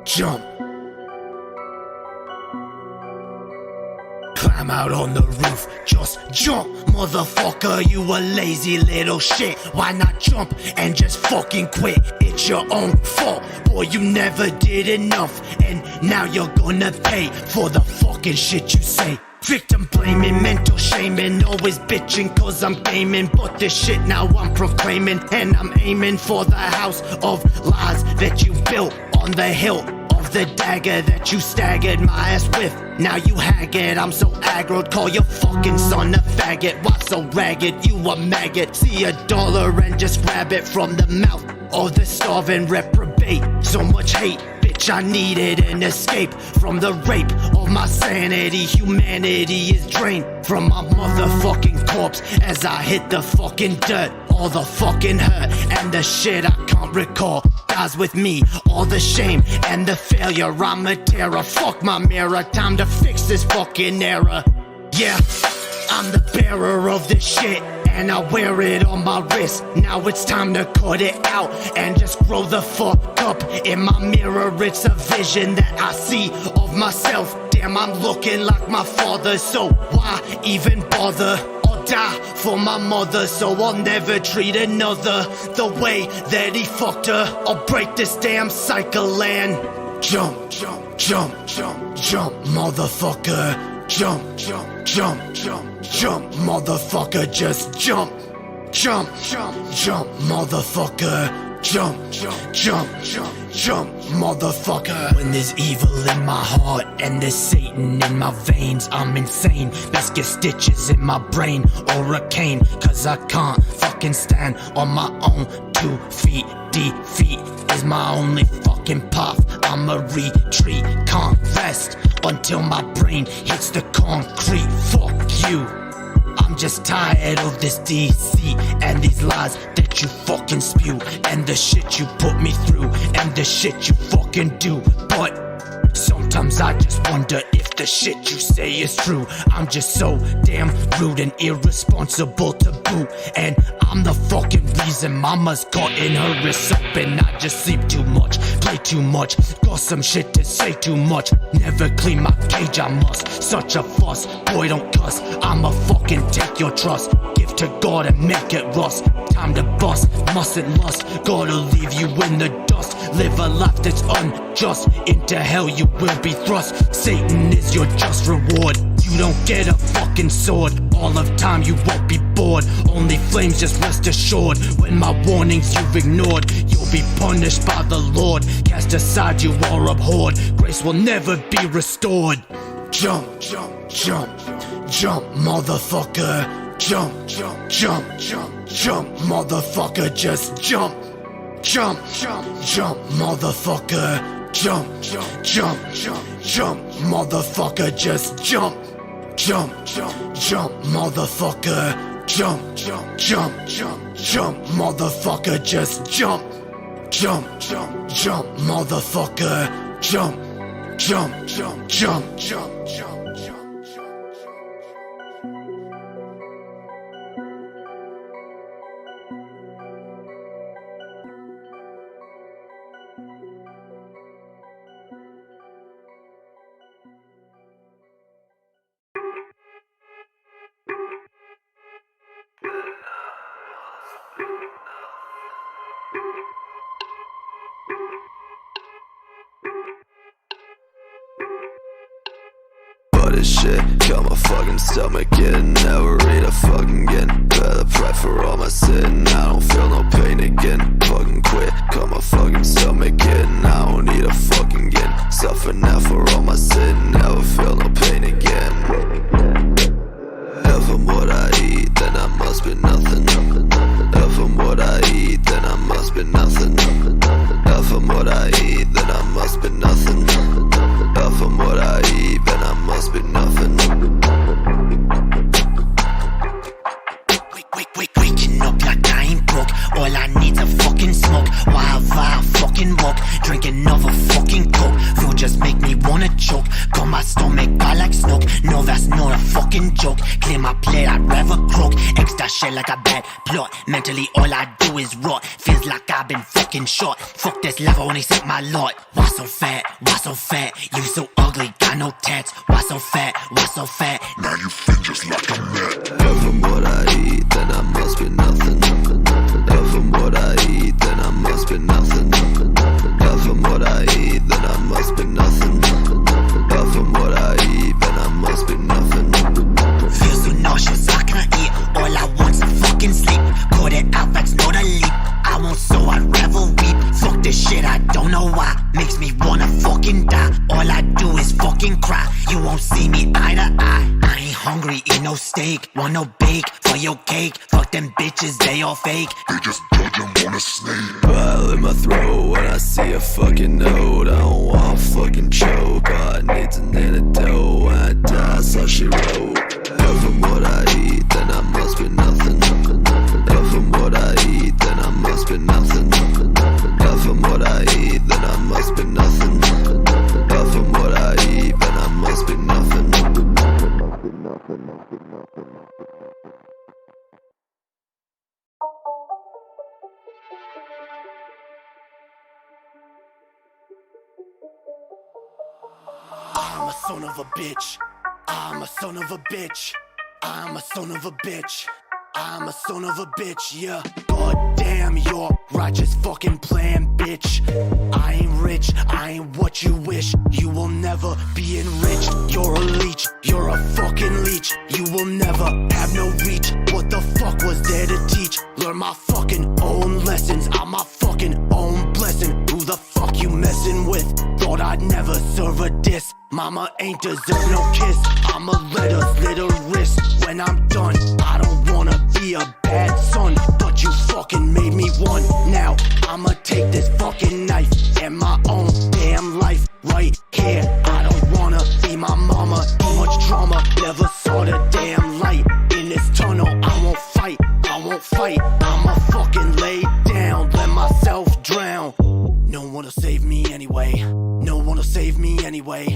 jump. Climb out on the roof, just jump. Motherfucker, you a lazy little shit. Why not jump and just fucking quit? It's your own fault, boy, you never did enough. And now you're gonna pay for the fucking shit you say. Victim blaming, mental shaming, always bitching cause I'm gaming. But this shit now I'm proclaiming, and I'm aiming for the house of lies that you built on the hill of the dagger that you staggered my ass with. Now you haggard, I'm so aggroed, call your fucking son a faggot. Why so ragged, you a maggot? See $1 and just grab it from the mouth of the starving reprobate. So much hate, bitch, I needed an escape from the rape of my sanity. Humanity is drained from my motherfucking corpse as I hit the fucking dirt. All the fucking hurt and the shit I can't recall dies with me. All the shame and the failure, I'm a terror. Fuck my mirror, time to fix this fucking error. Yeah, I'm the bearer of this shit, and I wear it on my wrist. Now it's time to cut it out and just grow the fuck up. In my mirror, it's a vision that I see of myself. Damn, I'm looking like my father, so why even bother? I'll die for my mother, so I'll never treat another the way that he fucked her. I'll break this damn cycle and jump, jump, jump, jump, jump, motherfucker. Jump, jump, jump, jump, jump, motherfucker, just jump. Jump, jump, jump, motherfucker. Jump, jump, jump, jump, jump, motherfucker. When there's evil in my heart and there's Satan in my veins, I'm insane. Best get stitches in my brain or a cane, cause I can't fucking stand on my own 2 feet. Defeat is my only fucking path. I'ma retreat, can't rest until my brain hits the concrete. Fuck you, I'm just tired of this deceit and these lies that you fucking spew, and the shit you put me through, and the shit you fucking do. But sometimes I just wonder if the shit you say is true. I'm just so damn rude and irresponsible to boot, and I'm the fucking reason mama's cutting her wrists up. And I just sleep too much, play too much, got some shit to say too much. Never clean my cage, I must. Such a fuss, boy don't cuss. I'ma fucking take your trust, give to God and make it rust. Time to bust, mustn't lust, gotta leave you in the dust. Live a life that's unjust, into hell you will be thrust. Satan is your just reward, you don't get a fucking sword. All of time you won't be bored, only flames, just rest assured. When my warnings you've ignored, you'll be punished by the Lord. Cast aside you are abhorred, grace will never be restored. Jump, jump, jump, jump, motherfucker. Jump, jump, jump, jump, jump, motherfucker, just jump. Jump, jump, jump, motherfucker. Jump, jump, jump, jump, jump, motherfucker, just jump. Jump, jump, jump, motherfucker. Jump, jump, jump, jump, jump, motherfucker, just jump. Jump, jump, jump, motherfucker. Jump, jump, jump, jump, jump, jump. This shit got my fucking stomach in. Never eat a fucking again. Better pray for all my sin. I don't feel no pain again. Fucking quit, got my fucking stomach in. I don't need a fucking again. Suffer now for all my sin. Never feel no pain again. If I'm what I eat, then I must be nothing. If I'm what I eat, then I must be nothing. If I'm what I eat, then I must be nothing. If I'm what I eat, then I must be nothing. Waking up like I ain't broke. All I need's a fucking smoke. While I fucking walk, drink another fucking coke. Food just make me wanna choke. Got my stomach by like smoke. No, that's not a fucking joke. Clear my plate, I'd rather croak. Extra shit like a bad plot. Mentally all I do is rot. Feels like I I've been fucking short. Fuck this love, I only set my lot. Why so fat? Why so fat? You so ugly, got no tats. Why so fat? Why so fat? Now you fit just like a mat. If I'm what I eat, then I must be nothing. If I'm what I eat, then I must be nothing. If I'm what I eat, then I must be nothing. If I'm what I eat, then I must be nothing. Feel so nauseous, I can't eat. All I want's a fucking sleep. Call it out, that's not a leap. I won't, so I'd rather weep. Fuck this shit, I don't know why. Makes me wanna fucking die. All I do is fucking cry. You won't see me eye to eye. I ain't hungry, eat no steak. Want no bake for your cake. Fuck them bitches, they all fake. They just judge them on a snake. Bile in my throat when I see a fucking note. I don't want fucking choke. All I need's an antidote. When I die, so she wrote. If I'm what I eat, then I must be nothing. If I'm what I eat, then I must be nothing. If I'm what I eat, then I must be nothing. If I'm what I eat, then I must be nothing. I'm a son of a bitch. I'm a son of a bitch. I'm a son of a bitch. I'm a son of a bitch, yeah. God damn your righteous fucking plan, bitch. I ain't rich, I ain't what you wish. You will never be enriched. You're a leech, you're a fucking leech. You will never have no reach. What the fuck was there to teach? Learn my fucking own lessons. I'm my fucking own blessing. Who the fuck you messing with? Thought I'd never serve a diss. Mama ain't deserve no kiss. I'ma let her slit her wrist when I'm done. I don't wanna be a bad son, but you fucking made me one. Now I'ma take this fucking knife and my own damn life right here. I don't wanna be my mama. Too much trauma, never saw the damn light. In this tunnel, I won't fight. I won't fight. I'ma fucking lay down, let myself drown. No one will save me anyway. No one will save me anyway.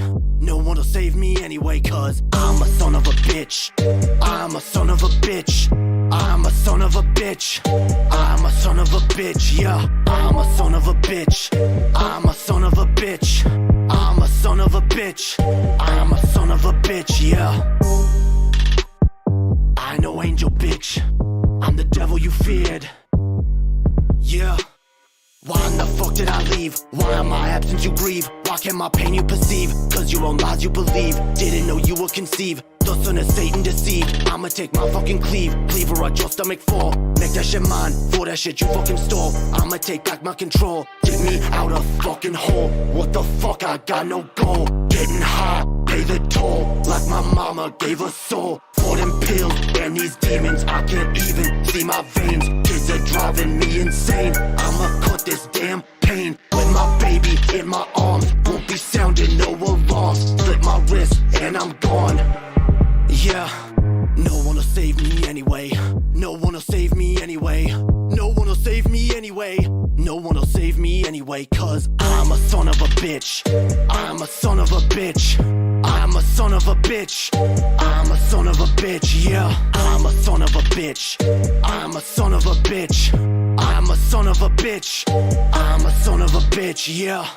No one will save me anyway, cause I'm a son of a bitch. I'm a son of a bitch. I'm a son of a bitch. I'm a son of a bitch, yeah. I'm a son of a bitch. I'm a son of a bitch. I'm a son of a bitch. I'm a son of a bitch, yeah. I know angel bitch. I'm the devil you feared. Yeah. Why in the fuck did I leave? Why am I absent you grieve? Why can't my pain you perceive? Cause your own lies you believe. Didn't know you would conceive. The son of Satan deceived. I'ma take my fucking cleaver at your stomach fall. Make that shit mine, for that shit you fucking stole. I'ma take back my control. Get me out of fucking hole. What the fuck, I got no goal. Getting high, pay the toll. Like my mama gave a soul. For them pills and these demons, I can't even see my veins. Kids are driving me insane. I'ma cut this damn pain. When my baby in my arms, won't be sounding no alarms. Slip my wrist and I'm gone. Yeah, no one will save me anyway. No one will save me anyway. No one will save me anyway. No one will save me anyway, cause I'm a son of a bitch. I'm a son of a bitch. I'm a son of a bitch. I'm a son of a bitch, yeah. I'm a son of a bitch. I'm a son of a bitch. I'm a son of a bitch. I'm a son of a bitch, yeah.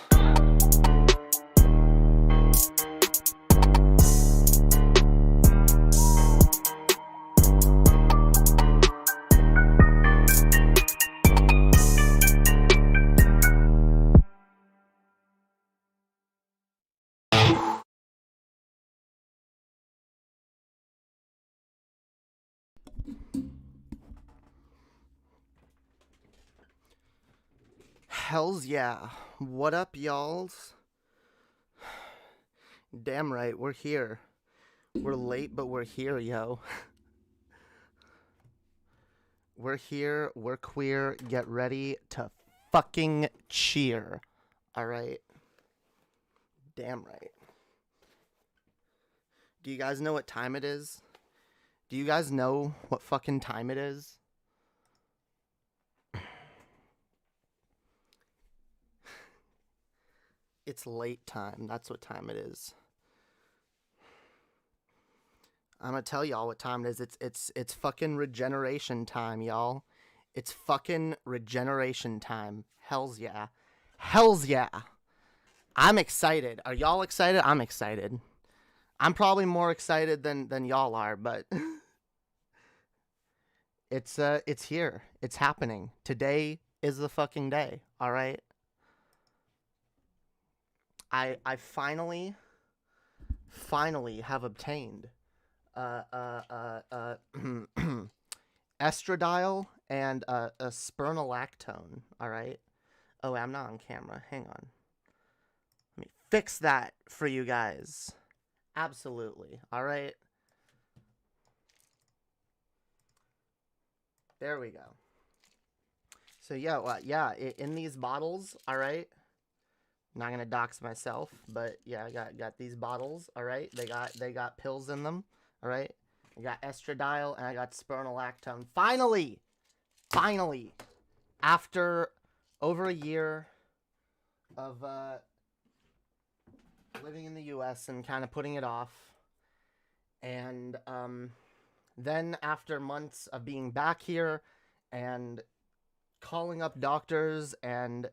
Hells yeah. What up, y'alls? Damn right, we're here. We're late, but we're here, yo. We're here, we're queer, get ready to fucking cheer. Alright? Damn right. Do you guys know what time it is? Do you guys know what fucking time it is? It's late time. That's what time it is. I'm gonna tell y'all what time it is. It's fucking regeneration time, y'all. It's fucking regeneration time. Hells yeah. Hells yeah. I'm excited. Are y'all excited? I'm excited. I'm probably more excited than y'all are, but it's here. It's happening. Today is the fucking day, all right? I finally have obtained estradiol and a spironolactone, all right? Oh, I'm not on camera. Hang on. Let me fix that for you guys. Absolutely. All right. There we go. So yeah, well, yeah, in these bottles, all right. I'm not gonna dox myself, but yeah, I got these bottles, all right. They got pills in them, all right. I got estradiol and I got spironolactone. Finally, after over a year of living in the U.S. and kind of putting it off, and then after months of being back here and calling up doctors and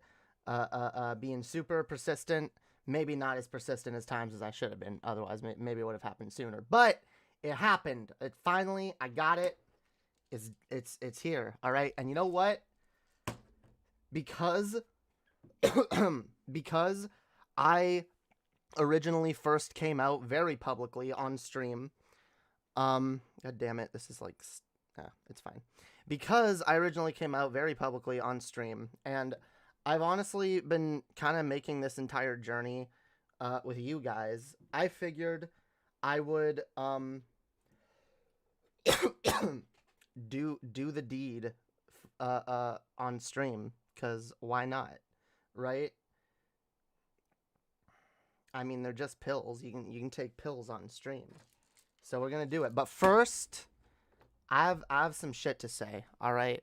being super persistent, maybe not as persistent as times as I should have been, otherwise maybe it would have happened sooner, but it happened. It finally, I got it. It's here, all right. And you know what? Because because I originally first came out very publicly on stream. God damn it, this is like, it's fine. Because I originally came out very publicly on stream, and I've honestly been kind of making this entire journey with you guys. I figured I would do the deed on stream, because why not, right? I mean, they're just pills. You can take pills on stream. So we're going to do it. But first, I have some shit to say, all right?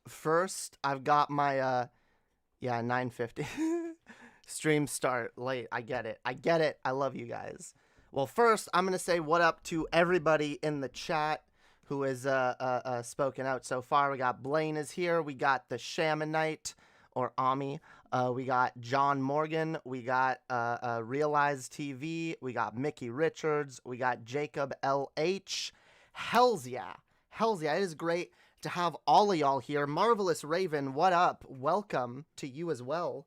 First, I've got my 9:50 stream start late. I get it. I love you guys. Well, first, I'm going to say what up to everybody in the chat who has spoken out so far. We got Blaine is here. We got the Shamanite, or Ami. We got John Morgan. We got Realize TV. We got Mickey Richards. We got Jacob LH. Hells yeah. Hells yeah. It is great to have all of y'all here. Marvelous Raven, what up? Welcome to you as well.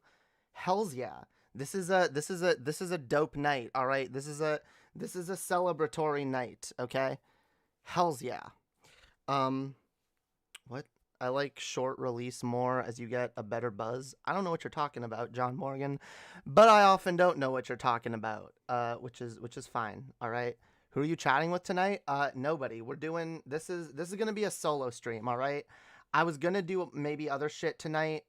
Hells yeah. This is a dope night, all right? This is a celebratory night, okay? Hells yeah. What? I like short release more as you get a better buzz. I don't know what you're talking about, John Morgan, but I often don't know what you're talking about, which is fine. All right. Who are you chatting with tonight? Nobody. We're doing this is gonna be a solo stream. All right. I was gonna do maybe other shit tonight.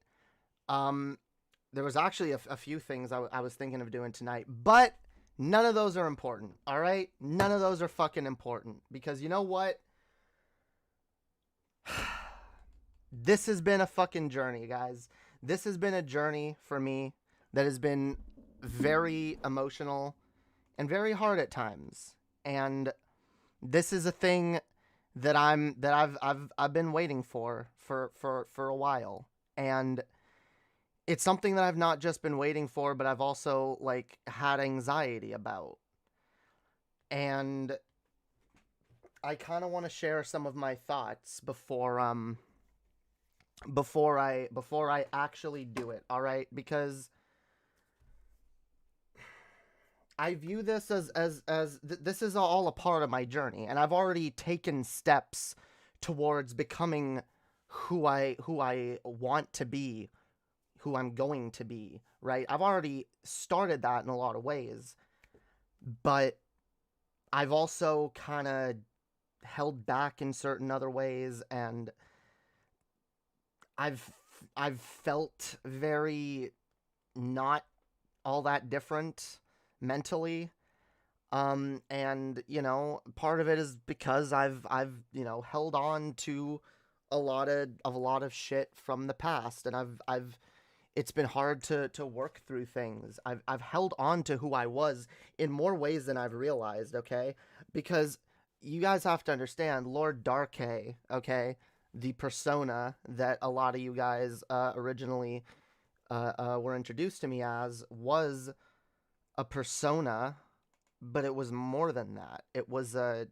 There was actually a few things I was thinking of doing tonight, but none of those are important. All right. None of those are fucking important, because you know what? This has been a fucking journey, guys. This has been a journey for me that has been very emotional and very hard at times. And this is a thing that I've been waiting for a while. And it's something that I've not just been waiting for, but I've also like had anxiety about. And I kind of want to share some of my thoughts before I actually do it, all right? Because I view this as this is all a part of my journey, and I've already taken steps towards becoming who I want to be, who I'm going to be, right? I've already started that in a lot of ways, but I've also kind of held back in certain other ways, and I've felt very not all that different mentally, and you know, part of it is because I've you know, held on to a lot of shit from the past, and it's been hard to work through things. I've held on to who I was in more ways than I've realized, okay? Because you guys have to understand, Lord Darkhay, okay, the persona that a lot of you guys originally were introduced to me as, was a persona, but it was more than that. It was a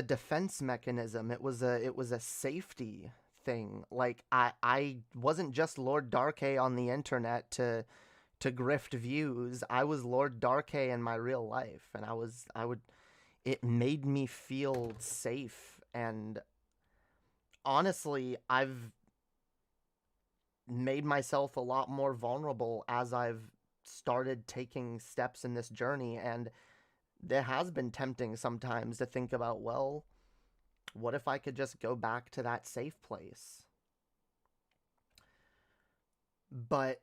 defense mechanism. It was a safety thing. Like I wasn't just Lord Darkhay on the internet to grift views. I was Lord Darkhay in my real life, and it made me feel safe. And honestly, I've made myself a lot more vulnerable as I've started taking steps in this journey. And it has been tempting sometimes to think about, well, what if I could just go back to that safe place? But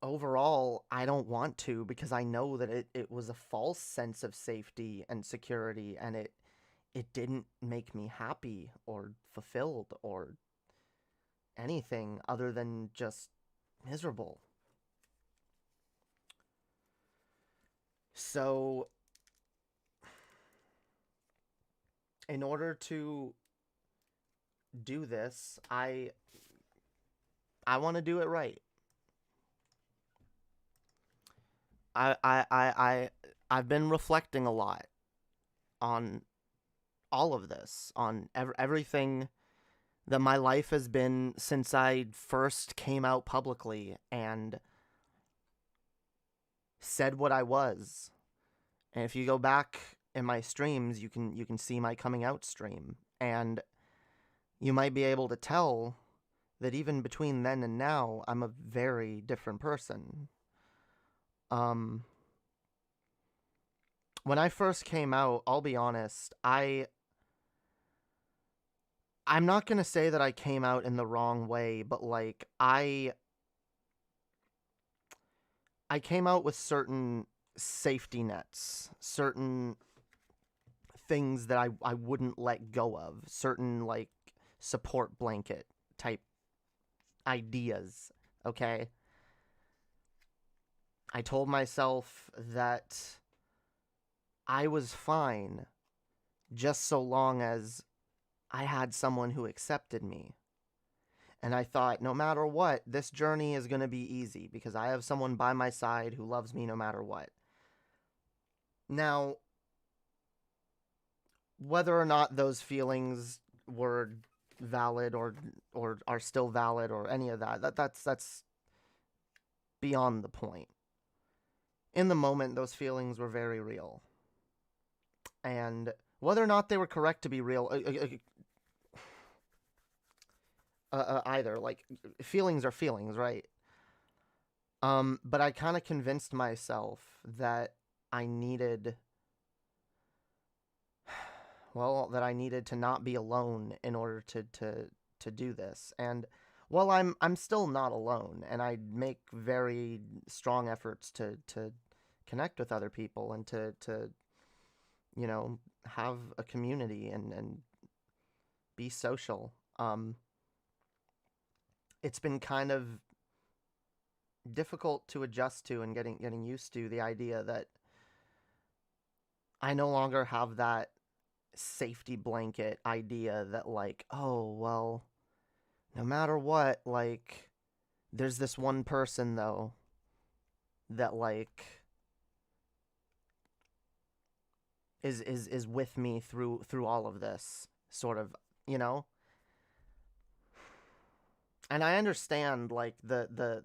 overall, I don't want to, because I know that it was a false sense of safety and security, and it didn't make me happy or fulfilled or anything other than just miserable. So, in order to do this, I want to do it right. I've been reflecting a lot on all of this, on everything that my life has been since I first came out publicly and said what I was. And if you go back in my streams, you can see my coming out stream, and you might be able to tell that even between then and now, I'm a very different person. When I first came out, I'll be honest, I'm not gonna say that I came out in the wrong way, but like I came out with certain safety nets, certain things that I wouldn't let go of, certain like support blanket type ideas, okay? I told myself that I was fine just so long as I had someone who accepted me. And I thought, no matter what, this journey is going to be easy because I have someone by my side who loves me no matter what. Now, whether or not those feelings were valid or are still valid or any of that's beyond the point. In the moment, those feelings were very real. And whether or not they were correct to be real, either, like, feelings are feelings, right? But I kind of convinced myself that I needed, that I needed to not be alone in order to do this. And well, I'm still not alone, and I make very strong efforts to connect with other people and to have a community and be social. It's been kind of difficult to adjust to and getting used to the idea that I no longer have that safety blanket idea that, like, oh, well, no matter what, like, there's this one person, though, that, like, is with me through all of this, sort of, And I understand, like, the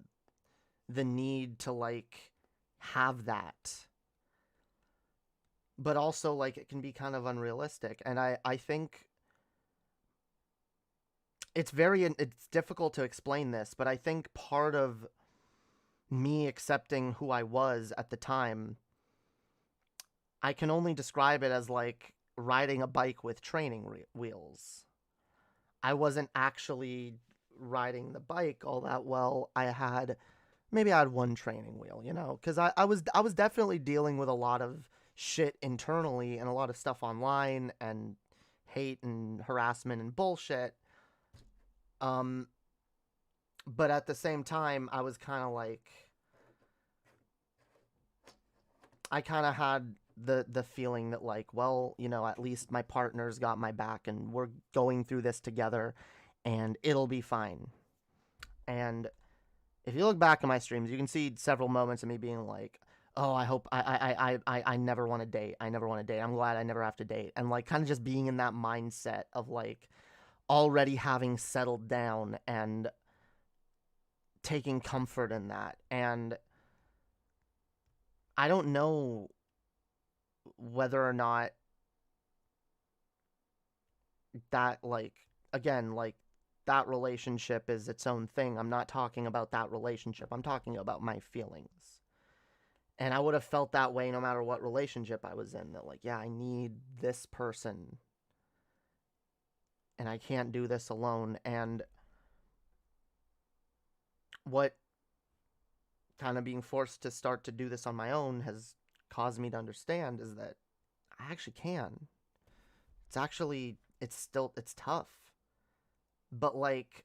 need to, like, have that. But also, like, it can be kind of unrealistic. And I think it's difficult to explain this, but I think part of me accepting who I was at the time, I can only describe it as, like, riding a bike with training wheels. I wasn't actually riding the bike all that well. Maybe I had one training wheel, because I was definitely dealing with a lot of shit internally and a lot of stuff online and hate and harassment and bullshit. But at the same time, I was kind of like, I kind of had the feeling that like, well, you know, at least my partner's got my back and we're going through this together and it'll be fine. And if you look back at my streams, you can see several moments of me being like, oh, I hope I never want to date. I never want to date. I'm glad I never have to date. And like kind of just being in that mindset of like already having settled down and taking comfort in that. And I don't know whether or not that, like, again, like, that relationship is its own thing. I'm not talking about that relationship. I'm talking about my feelings. And I would have felt that way no matter what relationship I was in. That, like, yeah, I need this person. And I can't do this alone. And what kind of being forced to start to do this on my own has caused me to understand is that I actually can. It's tough. But, like,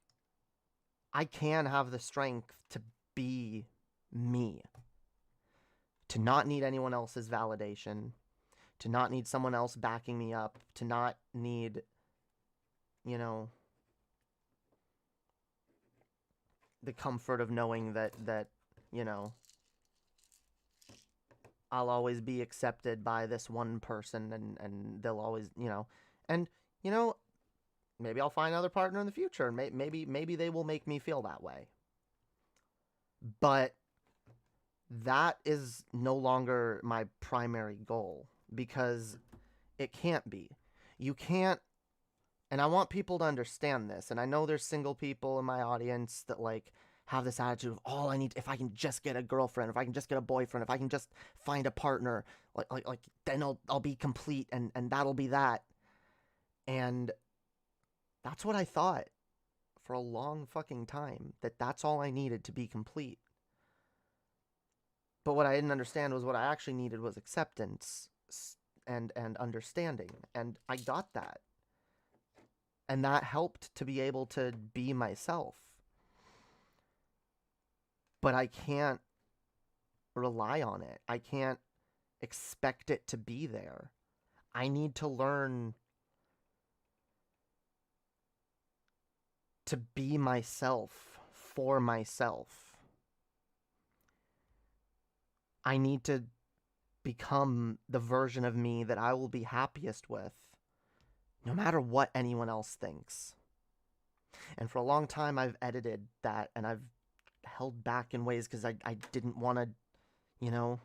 I can have the strength to be me. To not need anyone else's validation. To not need someone else backing me up. To not need, you know, the comfort of knowing that you know, I'll always be accepted by this one person and they'll always, you know, and, you know, maybe I'll find another partner in the future and maybe they will make me feel that way. But that is no longer my primary goal because it can't be. You can't, and I want people to understand this, and I know there's single people in my audience that, like, have this attitude of, all I need, if I can just get a girlfriend, if I can just get a boyfriend, if I can just find a partner, like then I'll be complete and that'll be that. And that's what I thought for a long fucking time, that's all I needed to be complete. But what I didn't understand was what I actually needed was acceptance and understanding. And I got that. And that helped to be able to be myself. But I can't rely on it. I can't expect it to be there. I need to learn to be myself for myself. I need to become the version of me that I will be happiest with, no matter what anyone else thinks. And for a long time, I've edited that, and I've held back in ways because I didn't want to, you know,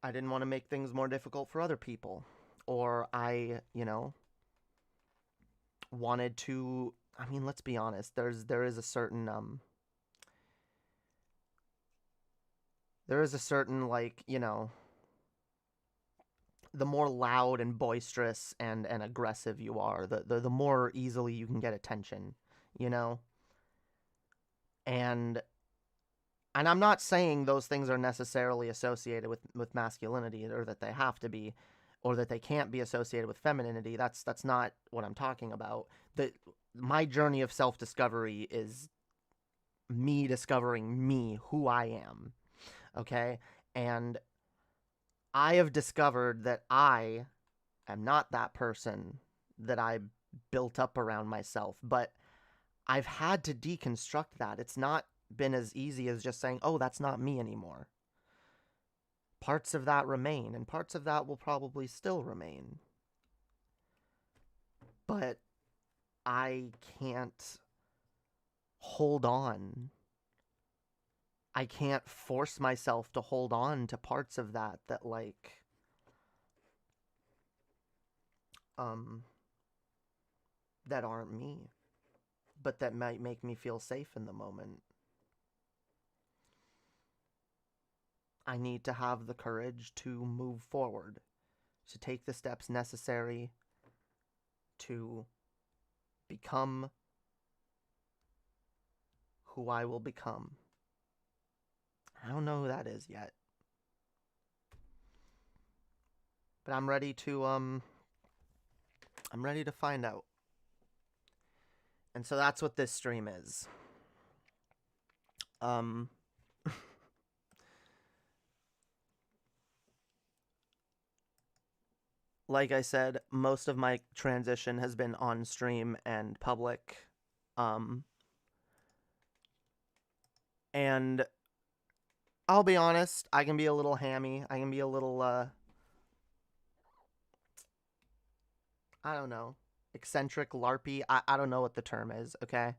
I didn't want to make things more difficult for other people. Or I, you know, wanted to, I mean, let's be honest, there is a certain, like, you know, the more loud and boisterous and aggressive you are, the more easily you can get attention, you know? And I'm not saying those things are necessarily associated with masculinity, or that they have to be, or that they can't be associated with femininity. That's not what I'm talking about. My journey of self-discovery is me discovering me, who I am, okay? And I have discovered that I am not that person that I built up around myself, but I've had to deconstruct that. It's not been as easy as just saying, oh, that's not me anymore. Parts of that remain, and parts of that will probably still remain. But I can't hold on. I can't force myself to hold on to parts of that like that aren't me, but that might make me feel safe in the moment. I need to have the courage to move forward, to take the steps necessary to become who I will become. I don't know who that is yet. But I'm ready to find out. And so that's what this stream is. Um, like I said, most of my transition has been on stream and public. And I'll be honest, I can be a little hammy. I can be a little, I don't know, eccentric, larpy. I don't know what the term is, okay?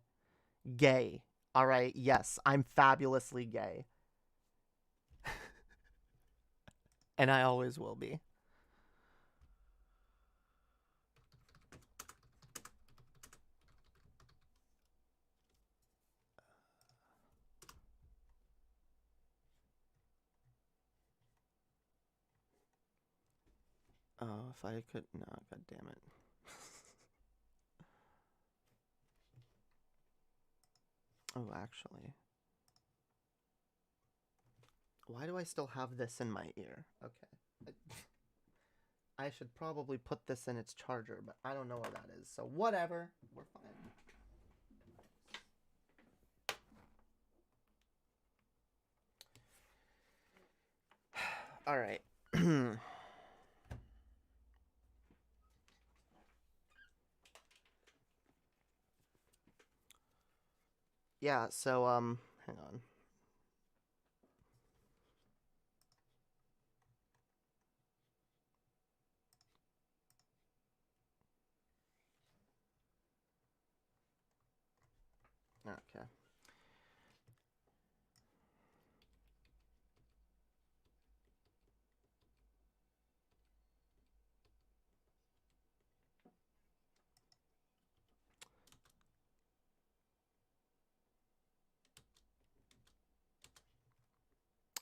Gay. All right, yes, I'm fabulously gay. And I always will be. Oh, if I could, no, god damn it. Oh, actually. Why do I still have this in my ear? Okay. I should probably put this in its charger, but I don't know where that is. So whatever. We're fine. All right. Yeah, so hang on. Okay.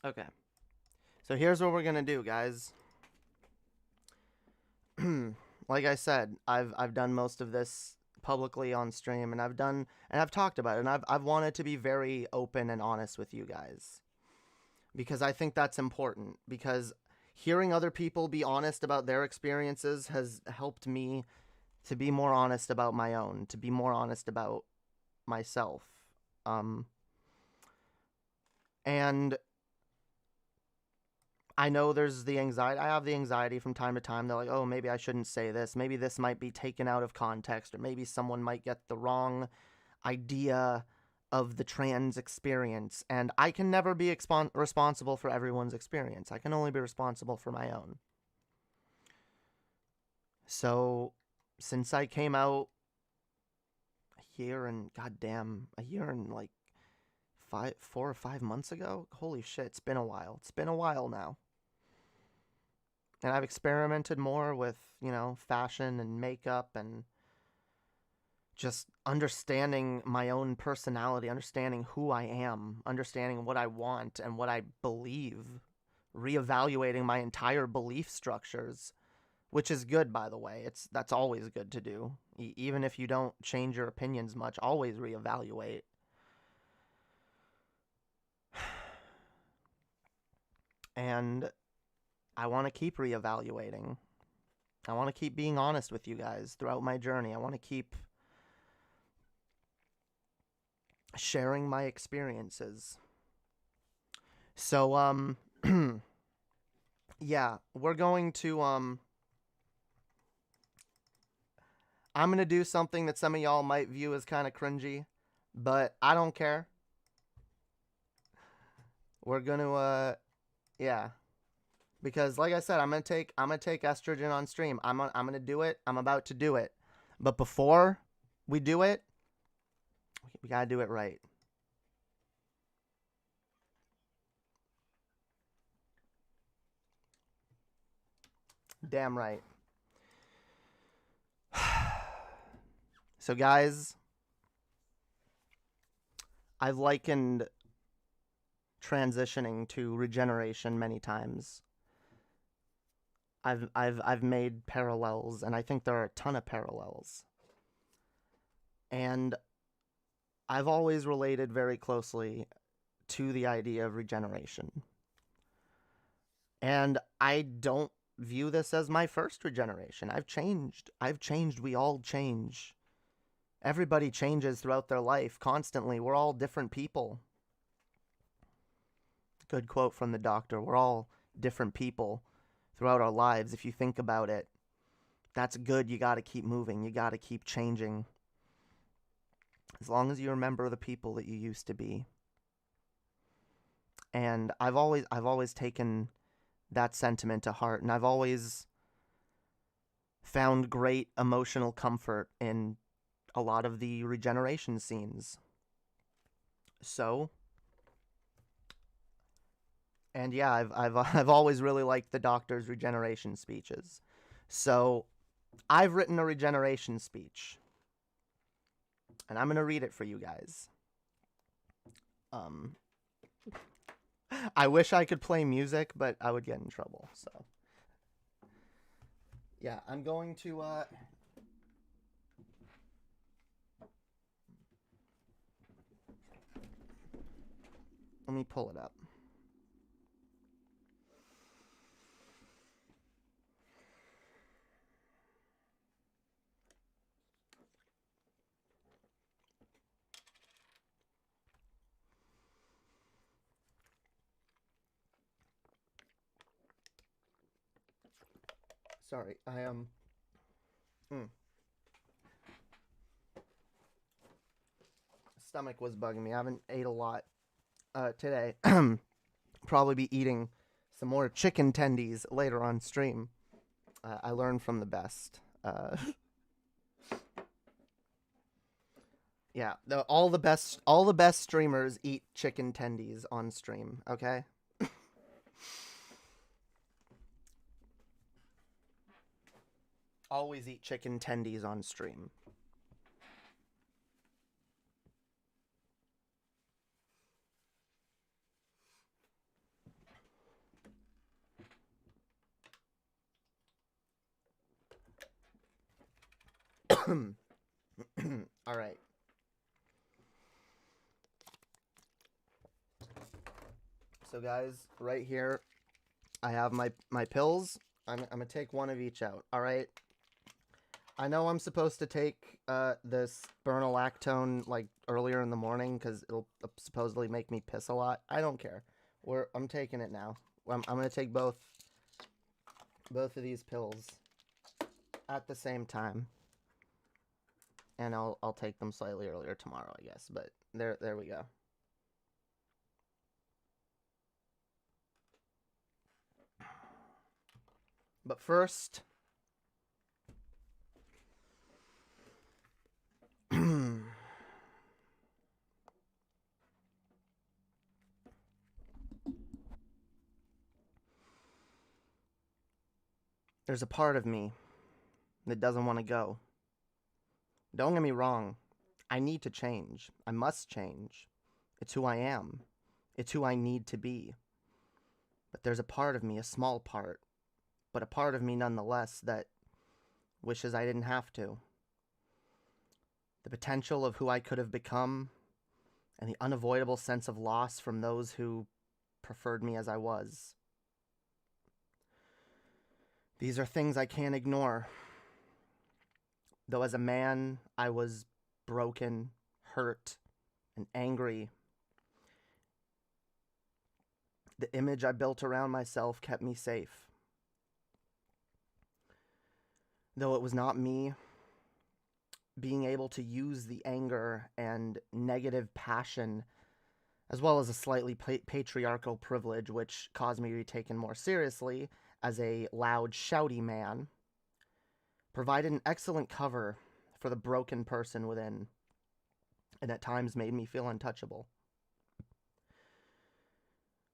Okay. So here's what we're going to do, guys. Like I said, I've done most of this publicly on stream, and I've talked about it, and I've wanted to be very open and honest with you guys. Because I think that's important, because hearing other people be honest about their experiences has helped me to be more honest about my own, to be more honest about myself. And I know there's the anxiety. I have the anxiety from time to time. They're like, oh, maybe I shouldn't say this. Maybe this might be taken out of context, or maybe someone might get the wrong idea of the trans experience. And I can never be responsible for everyone's experience. I can only be responsible for my own. So, since I came out a year and like 4 or 5 months ago, holy shit, it's been a while. It's been a while now. And I've experimented more with, fashion and makeup and just understanding my own personality, understanding who I am, understanding what I want and what I believe, reevaluating my entire belief structures, which is good, by the way. That's always good to do. Even if you don't change your opinions much, always reevaluate. And I want to keep reevaluating. I want to keep being honest with you guys throughout my journey. I want to keep sharing my experiences. So, yeah, we're going to, I'm going to do something that some of y'all might view as kind of cringy, but I don't care. We're going to, yeah. Because, like I said, I'm gonna take estrogen on stream. I'm gonna do it. I'm about to do it. But before we do it, we gotta do it right. Damn right. So, guys, I've likened transitioning to regeneration many times. I've made parallels, and I think there are a ton of parallels. And I've always related very closely to the idea of regeneration. And I don't view this as my first regeneration. I've changed. We all change. Everybody changes throughout their life constantly. We're all different people. Good quote from the doctor. We're all different people throughout our lives. If you think about it, that's good. You got to keep moving. You got to keep changing. As long as you remember the people that you used to be. And I've always taken that sentiment to heart, and I've always found great emotional comfort in a lot of the regeneration scenes. So, and yeah, I've always really liked the doctor's regeneration speeches. So, I've written a regeneration speech, and I'm gonna read it for you guys. I wish I could play music, but I would get in trouble. So, yeah, I'm going to let me pull it up. Sorry, I stomach was bugging me. I haven't ate a lot today. Probably be eating some more chicken tendies later on stream. I learned from the best. Yeah, all the best streamers eat chicken tendies on stream. Okay. Always eat chicken tendies on stream. All right. So guys, right here, I have my pills. I'm gonna take one of each out. All right. I know I'm supposed to take this spironolactone like earlier in the morning because it'll supposedly make me piss a lot. I don't care. I'm taking it now. I'm gonna take both of these pills at the same time, and I'll take them slightly earlier tomorrow, I guess. But there we go. But first, there's a part of me that doesn't want to go. Don't get me wrong. I need to change. I must change. It's who I am. It's who I need to be. But there's a part of me, a small part, but a part of me nonetheless, that wishes I didn't have to. The potential of who I could have become, and the unavoidable sense of loss from those who preferred me as I was. These are things I can't ignore. Though as a man, I was broken, hurt, and angry. The image I built around myself kept me safe. Though it was not me, being able to use the anger and negative passion, as well as a slightly patriarchal privilege, which caused me to be taken more seriously as a loud, shouty man, provided an excellent cover for the broken person within, and at times made me feel untouchable.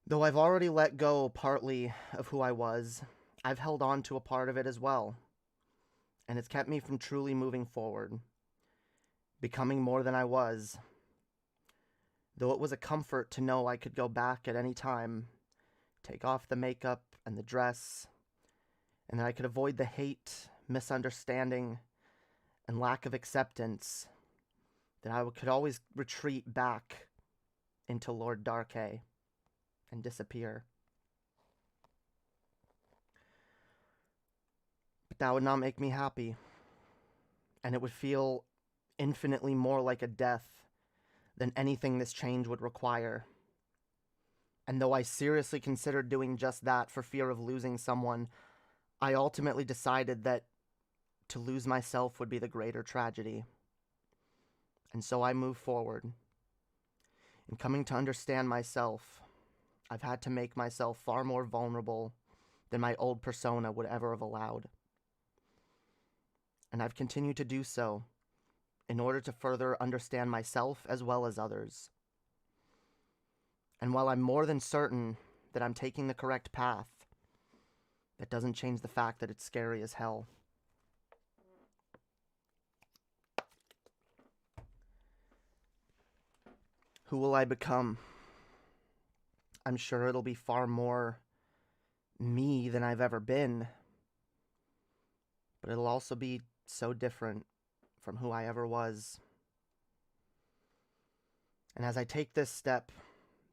Though I've already let go partly of who I was, I've held on to a part of it as well, and it's kept me from truly moving forward, becoming more than I was. Though it was a comfort to know I could go back at any time, take off the makeup and the dress, and that I could avoid the hate, misunderstanding, and lack of acceptance, that I could always retreat back into Lord Darkhay and disappear. But that would not make me happy, and it would feel infinitely more like a death than anything this change would require. And though I seriously considered doing just that for fear of losing someone, I ultimately decided that to lose myself would be the greater tragedy. And so I moved forward. In coming to understand myself, I've had to make myself far more vulnerable than my old persona would ever have allowed. And I've continued to do so in order to further understand myself as well as others. And while I'm more than certain that I'm taking the correct path, that doesn't change the fact that it's scary as hell. Who will I become? I'm sure it'll be far more me than I've ever been, but it'll also be so different from who I ever was. And as I take this step,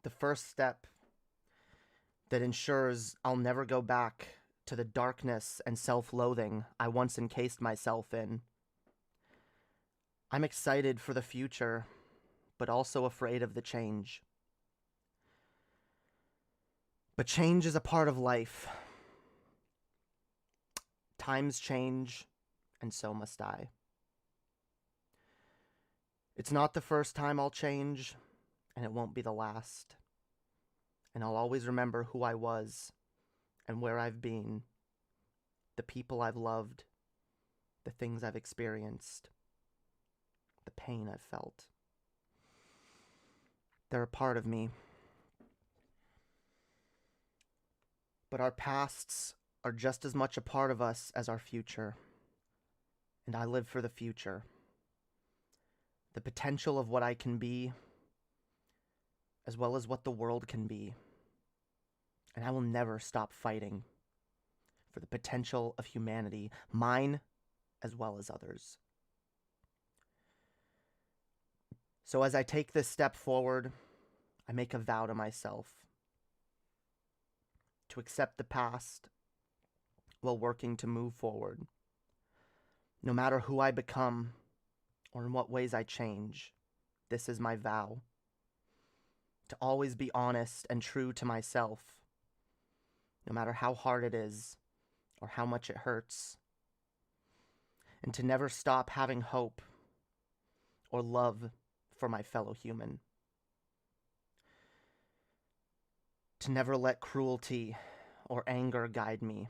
the first step that ensures I'll never go back to the darkness and self-loathing I once encased myself in, I'm excited for the future, but also afraid of the change. But change is a part of life. Times change, and so must I. It's not the first time I'll change, and it won't be the last. And I'll always remember who I was and where I've been, the people I've loved, the things I've experienced, the pain I've felt. They're a part of me. But our pasts are just as much a part of us as our future. And I live for the future. The potential of what I can be, as well as what the world can be. And I will never stop fighting for the potential of humanity, mine as well as others. So as I take this step forward, I make a vow to myself to accept the past while working to move forward. No matter who I become or in what ways I change, this is my vow. To always be honest and true to myself, no matter how hard it is or how much it hurts. And to never stop having hope or love for my fellow human. To never let cruelty or anger guide me.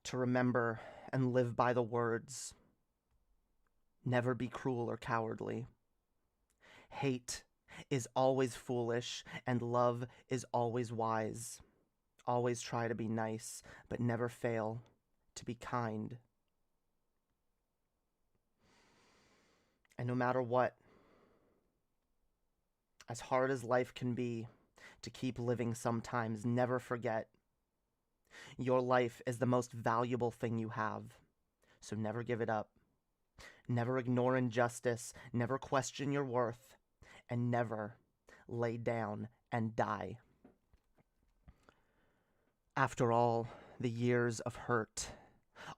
To remember and live by the words, never be cruel or cowardly. Hate is always foolish, and love is always wise. Always try to be nice, but never fail to be kind. And no matter what, as hard as life can be to keep living sometimes, never forget, your life is the most valuable thing you have. So never give it up. Never ignore injustice, never question your worth, and never lay down and die. After all the years of hurt,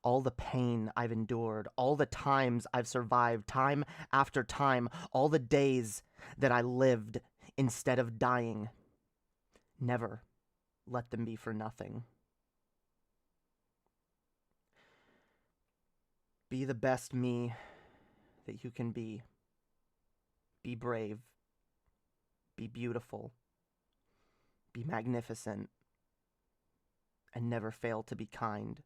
all the pain I've endured, all the times I've survived, time after time, all the days that I lived instead of dying, never let them be for nothing. Be the best me that you can be. Be brave. Be beautiful. Be magnificent. And never fail to be kind.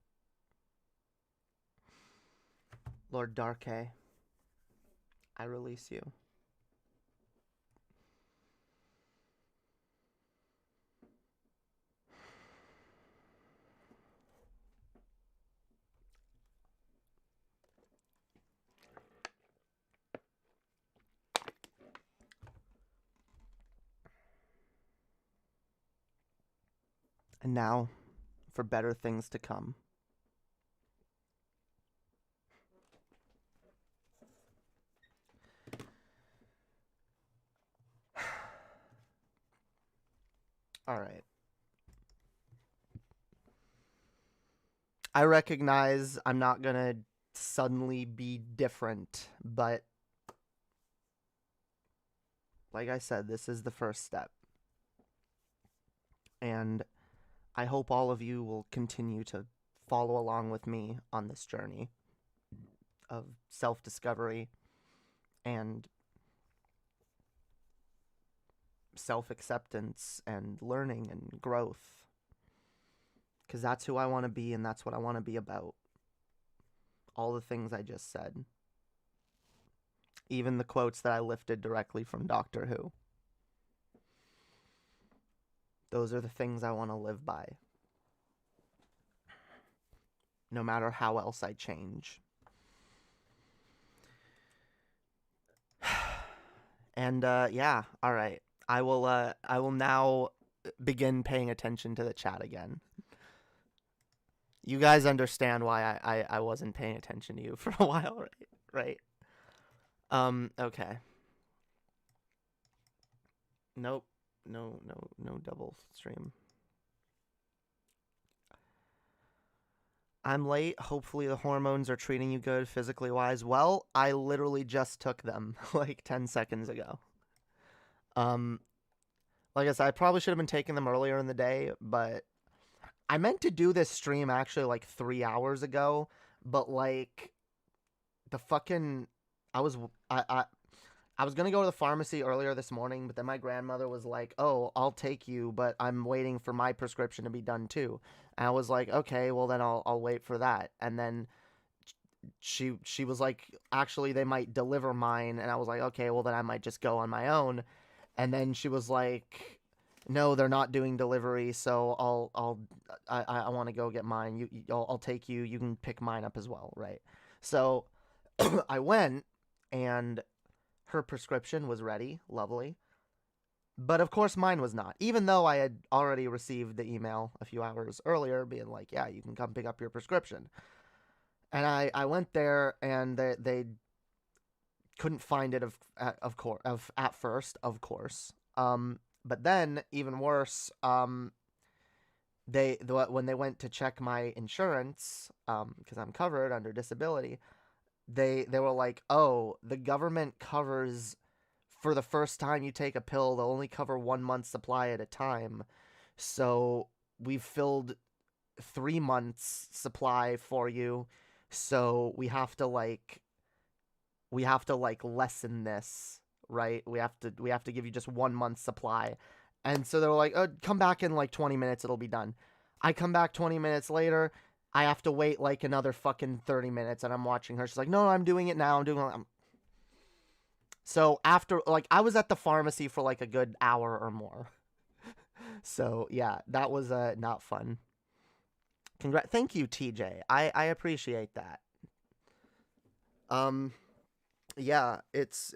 Lord Darke, I release you. And now, for better things to come. All right. I recognize I'm not gonna suddenly be different, but like I said, this is the first step. And I hope all of you will continue to follow along with me on this journey of self-discovery and self-acceptance and learning and growth. Because that's who I want to be, and that's what I want to be about. All the things I just said. Even the quotes that I lifted directly from Doctor Who. Those are the things I want to live by. No matter how else I change. And yeah, all right. I will now begin paying attention to the chat again. You guys understand why I wasn't paying attention to you for a while, right? Okay. Nope. No double stream. I'm late. Hopefully the hormones are treating you good physically wise. Well, I literally just took them like 10 seconds ago. Like I said, I probably should have been taking them earlier in the day, but I meant to do this stream actually like 3 hours ago, but like the fucking I was gonna go to the pharmacy earlier this morning, but then my grandmother was like, "Oh, I'll take you, but I'm waiting for my prescription to be done too." And I was like, "Okay, well then I'll wait for that." And then she was like, "Actually, they might deliver mine," and I was like, "Okay, well then I might just go on my own." And then she was like, "No, they're not doing delivery, so I want to go get mine. I'll take you. You can pick mine up as well, right?" So I went, and her prescription was ready, lovely. But of course mine was not, even though I had already received the email a few hours earlier being like, "Yeah, you can come pick up your prescription." And I went there, and they couldn't find it at first, of course. But then even worse, when they went to check my insurance, because I'm covered under disability, they were like, "Oh, the government covers, for the first time you take a pill, they'll only cover 1 month's supply at a time. So we've filled 3 months supply for you. So we have to lessen this, right? We have to give you just 1 month's supply." And so they were like, "Oh, come back in like 20 minutes, it'll be done." I come back 20 minutes later, I have to wait like another fucking 30 minutes, and I'm watching her. She's like, "No, I'm doing it now. So after, like, I was at the pharmacy for like a good hour or more. So yeah, that was not fun. Thank you, TJ. I appreciate that. Yeah, it's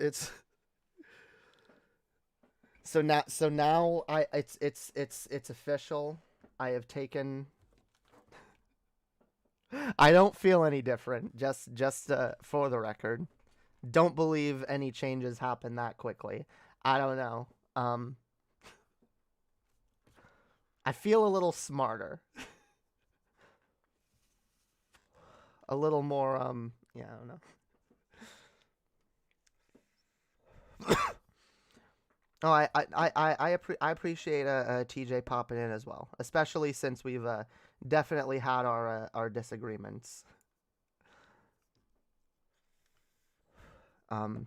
so now it's official. I have taken. I don't feel any different. Just for the record, don't believe any changes happen that quickly. I don't know. I feel a little smarter. A little more yeah, I don't know. Oh, I appreciate TJ popping in as well, especially since we've definitely had our disagreements. I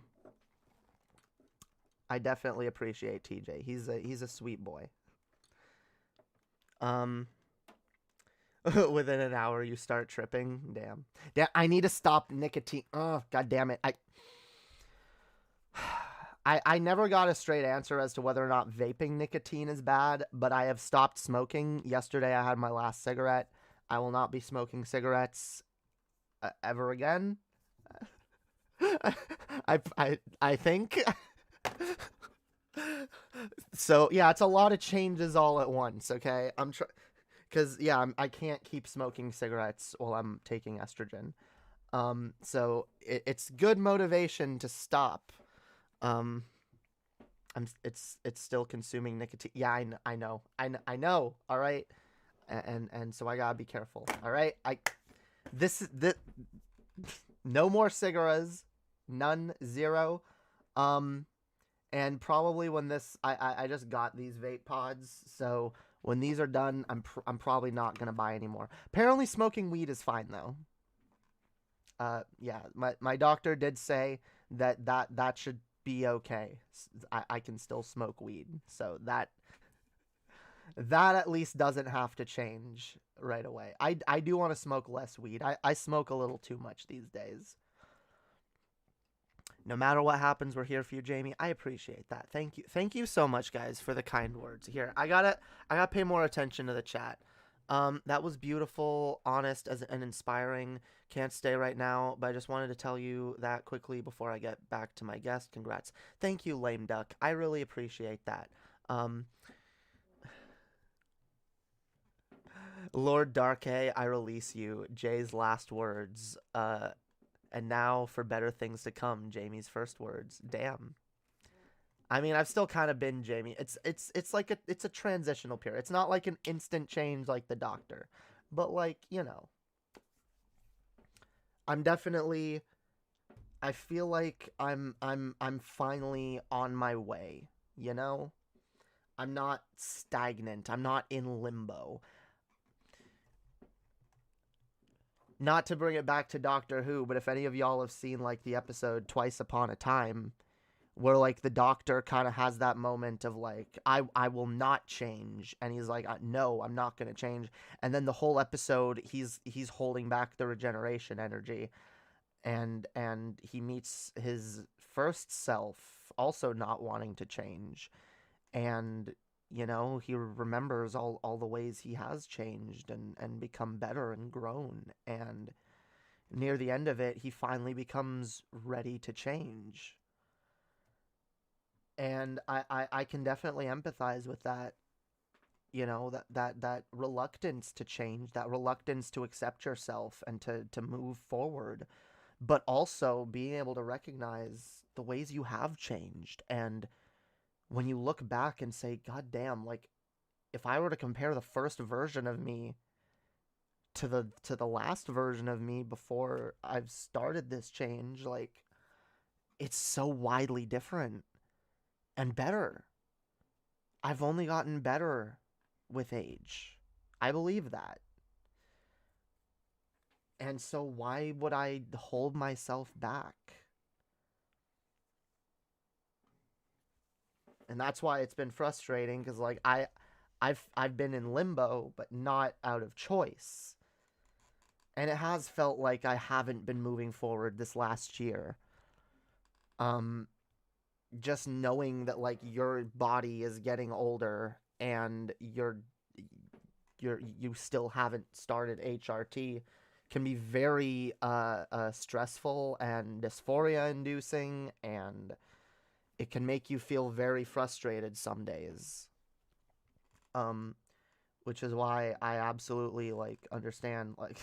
definitely appreciate TJ. He's a sweet boy. Within an hour you start tripping. Damn. I need to stop nicotine. Oh, god damn it. I never got a straight answer as to whether or not vaping nicotine is bad, but I have stopped smoking. Yesterday I had my last cigarette. I will not be smoking cigarettes ever again. I think. So yeah, it's a lot of changes all at once. Okay, because yeah, I can't keep smoking cigarettes while I'm taking estrogen. So it's good motivation to stop. It's still consuming nicotine. Yeah, I know. All right, and so I gotta be careful. All right, this no more cigarettes, none, zero. And probably when this, I just got these vape pods, so when these are done, I'm probably not gonna buy any more. Apparently, smoking weed is fine though. Yeah, my doctor did say that should be okay. I can still smoke weed, so that at least doesn't have to change right away. I do want to smoke less weed. I smoke a little too much these days. No matter what happens, we're here for you, Jamie. I appreciate that. Thank you so much, guys, for the kind words. Here, I gotta pay more attention to the chat. That was beautiful, honest, and inspiring. Can't stay right now, but I just wanted to tell you that quickly before I get back to my guest. Congrats. Thank you, Lame Duck. I really appreciate that. Lord Darkay, I release you. Jay's last words. And now for better things to come, Jamie's first words. Damn. I mean, I've still kind of been Jamie. It's like it's a transitional period. It's not like an instant change like the doctor, but like, you know, I'm definitely, I feel like I'm finally on my way, you know? I'm not stagnant. I'm not in limbo. Not to bring it back to Doctor Who, but if any of y'all have seen like the episode Twice Upon a Time, where like the doctor kind of has that moment of like, I will not change, and he's like, no, I'm not gonna change, and then the whole episode he's holding back the regeneration energy, and he meets his first self also not wanting to change, and you know, he remembers all the ways he has changed and become better and grown. And near the end of it, he finally becomes ready to change. And I can definitely empathize with that, you know, that reluctance to change, that reluctance to accept yourself and to move forward, but also being able to recognize the ways you have changed. And when you look back and say, God damn, like, if I were to compare the first version of me to the last version of me before I've started this change, like, it's so widely different and better. I've only gotten better with age. I believe that. And so why would I hold myself back? And that's why it's been frustrating, because like I've been in limbo, but not out of choice. And it has felt like I haven't been moving forward this last year. Just knowing that like your body is getting older and you still haven't started HRT can be very stressful and dysphoria inducing, and it can make you feel very frustrated some days. Which is why I absolutely like understand like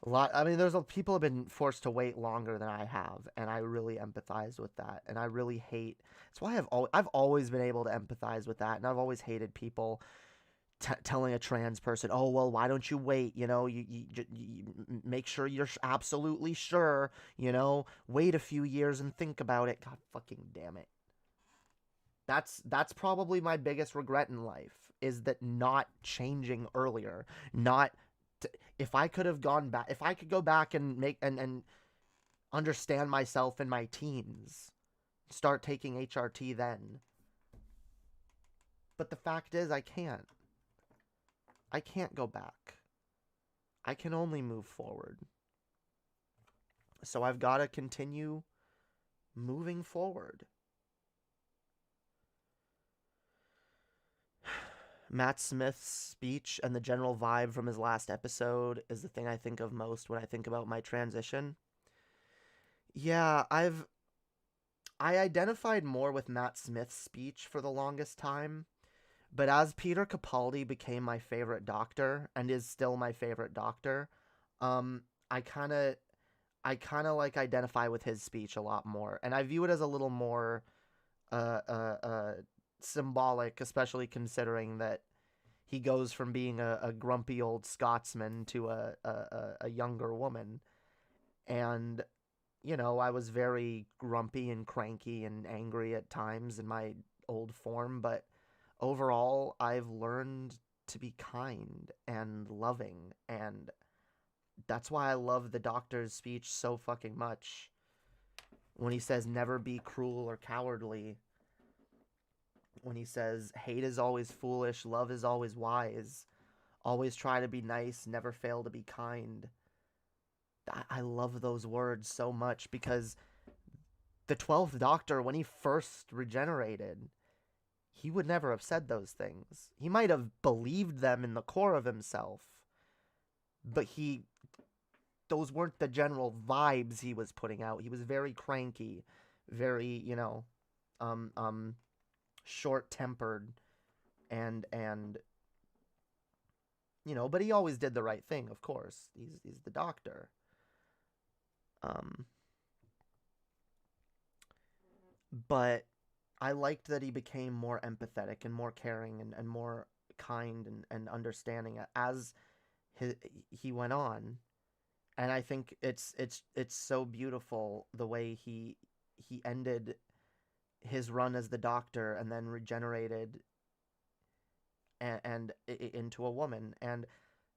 a lot. I mean, people have been forced to wait longer than I have, and I really empathize with that. And I really hate. That's why I've always been able to empathize with that, and I've always hated people telling a trans person, "Oh well, why don't you wait? You know, you make sure you're absolutely sure. You know, wait a few years and think about it." God fucking damn it. That's probably my biggest regret in life, is that not changing earlier. If I could have gone back, if I could go back and make and understand myself in my teens, start taking HRT then. But the fact is, I can't. I can't go back. I can only move forward. So I've got to continue moving forward. Matt Smith's speech and the general vibe from his last episode is the thing I think of most when I think about my transition. Yeah, I identified more with Matt Smith's speech for the longest time, but as Peter Capaldi became my favorite doctor and is still my favorite doctor, I kind of like identify with his speech a lot more, and I view it as a little more symbolic, especially considering that he goes from being a grumpy old Scotsman to a younger woman. And I was very grumpy and cranky and angry at times in my old form, but overall, I've learned to be kind and loving, and that's why I love the doctor's speech so fucking much. When he says, never be cruel or cowardly. When he says, hate is always foolish, love is always wise. Always try to be nice, never fail to be kind. I love those words so much because the 12th Doctor, when he first regenerated, he would never have said those things. He might have believed them in the core of himself, but those weren't the general vibes he was putting out. He was very cranky, very, short-tempered, and but he always did the right thing, of course. He's the Doctor. But I liked that he became more empathetic and more caring and more kind and understanding as he went on. And I think it's so beautiful the way he ended his run as the Doctor and then regenerated and into a woman. And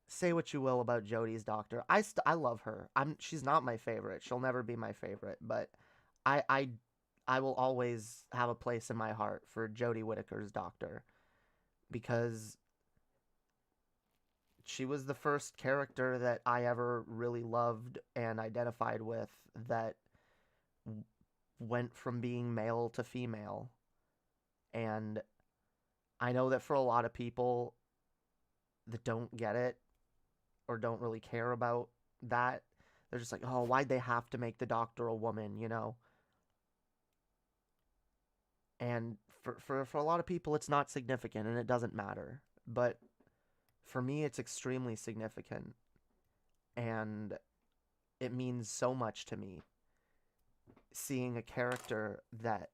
say what you will about Jodie's Doctor, I love her. She's not my favorite. She'll never be my favorite, but I will always have a place in my heart for Jodie Whittaker's Doctor, because she was the first character that I ever really loved and identified with that went from being male to female. And I know that for a lot of people that don't get it or don't really care about that, they're just like, oh, why'd they have to make the Doctor a woman, And for a lot of people, it's not significant and it doesn't matter. But for me, it's extremely significant. And it means so much to me seeing a character that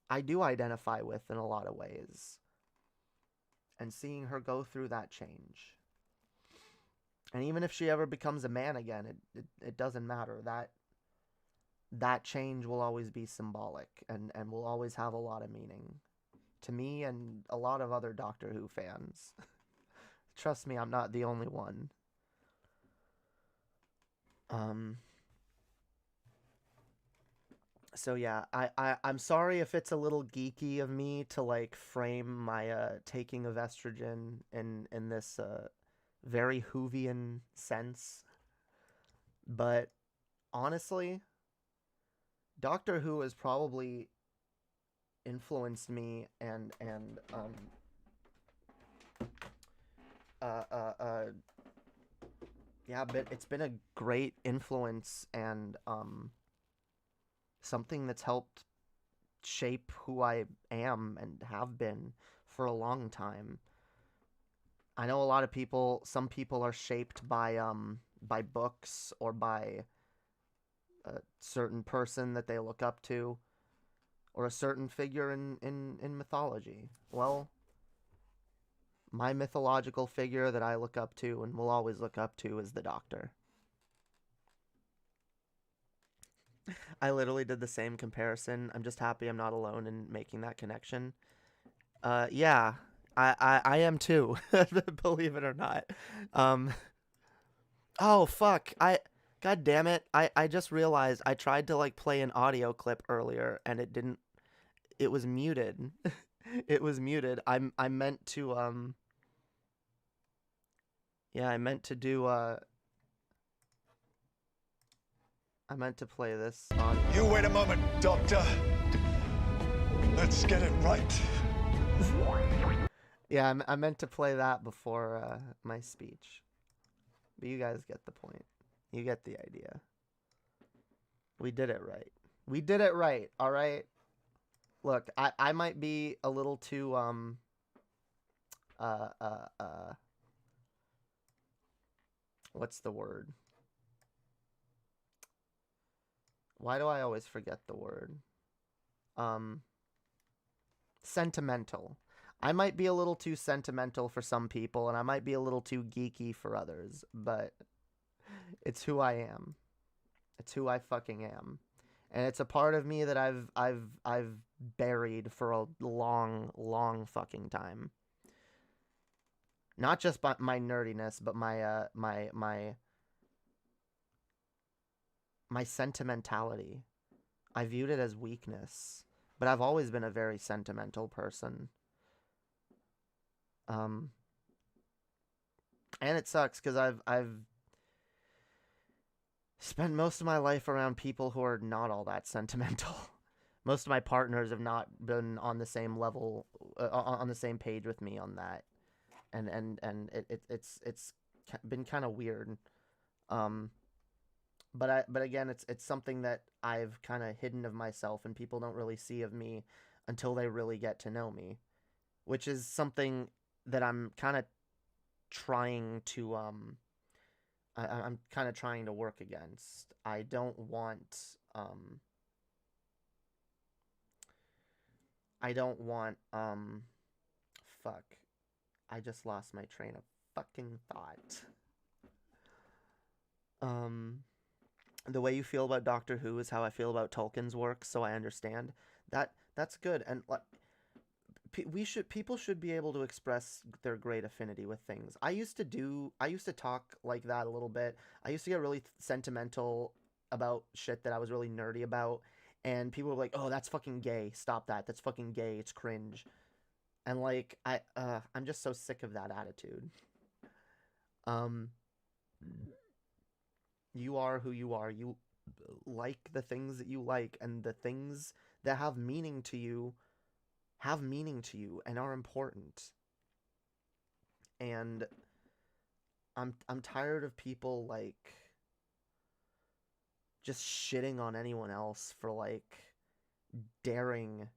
I do identify with in a lot of ways. And seeing her go through that change. And even if she ever becomes a man again, it doesn't matter. That change will always be symbolic and will always have a lot of meaning to me and a lot of other Doctor Who fans. Trust me, I'm not the only one. So yeah, I'm sorry if it's a little geeky of me to like frame my taking of estrogen in this very Whovian sense. But honestly, Doctor Who has probably influenced me and yeah, but it's been a great influence and something that's helped shape who I am and have been for a long time. I know a lot of people, some people are shaped by books or by a certain person that they look up to or a certain figure in mythology. Well, my mythological figure that I look up to and will always look up to is the Doctor. I literally did the same comparison. I'm just happy I'm not alone in making that connection. Yeah, I am too, believe it or not. Oh, fuck. God damn it. I just realized I tried to, like, play an audio clip earlier, and it didn't... It was muted. It was muted. I meant to, Yeah, I meant to do, I meant to play this audio. You wait a moment, Doctor. Let's get it right. Yeah, I meant to play that before my speech. But you guys get the point. You get the idea. We did it right. We did it right, all right? Look, I might be a little too, what's the word? Why do I always forget the word? Sentimental. I might be a little too sentimental for some people, and I might be a little too geeky for others, but it's who I am. It's who I fucking am. And it's a part of me that I've buried for a long, long fucking time. Not just my nerdiness, but my sentimentality. I viewed it as weakness, but I've always been a very sentimental person. And it sucks because I've spent most of my life around people who are not all that sentimental. Most of my partners have not been on the same level, on the same page with me on that, and it's been kind of weird. But again, it's something that I've kind of hidden of myself, and people don't really see of me until they really get to know me, which is something that I'm kind of trying to I'm kind of trying to work against. I don't want fuck. I just lost my train of fucking thought. The way you feel about Doctor Who is how I feel about Tolkien's work, so I understand. That's good. And like people should be able to express their great affinity with things. I used to talk like that a little bit. I used to get really sentimental about shit that I was really nerdy about, and people were like, "Oh, that's fucking gay. Stop that. That's fucking gay. It's cringe." And like I'm just so sick of that attitude. You are who you are. You like the things that you like, and the things that have meaning to you and are important. And I'm tired of people like just shitting on anyone else for like daring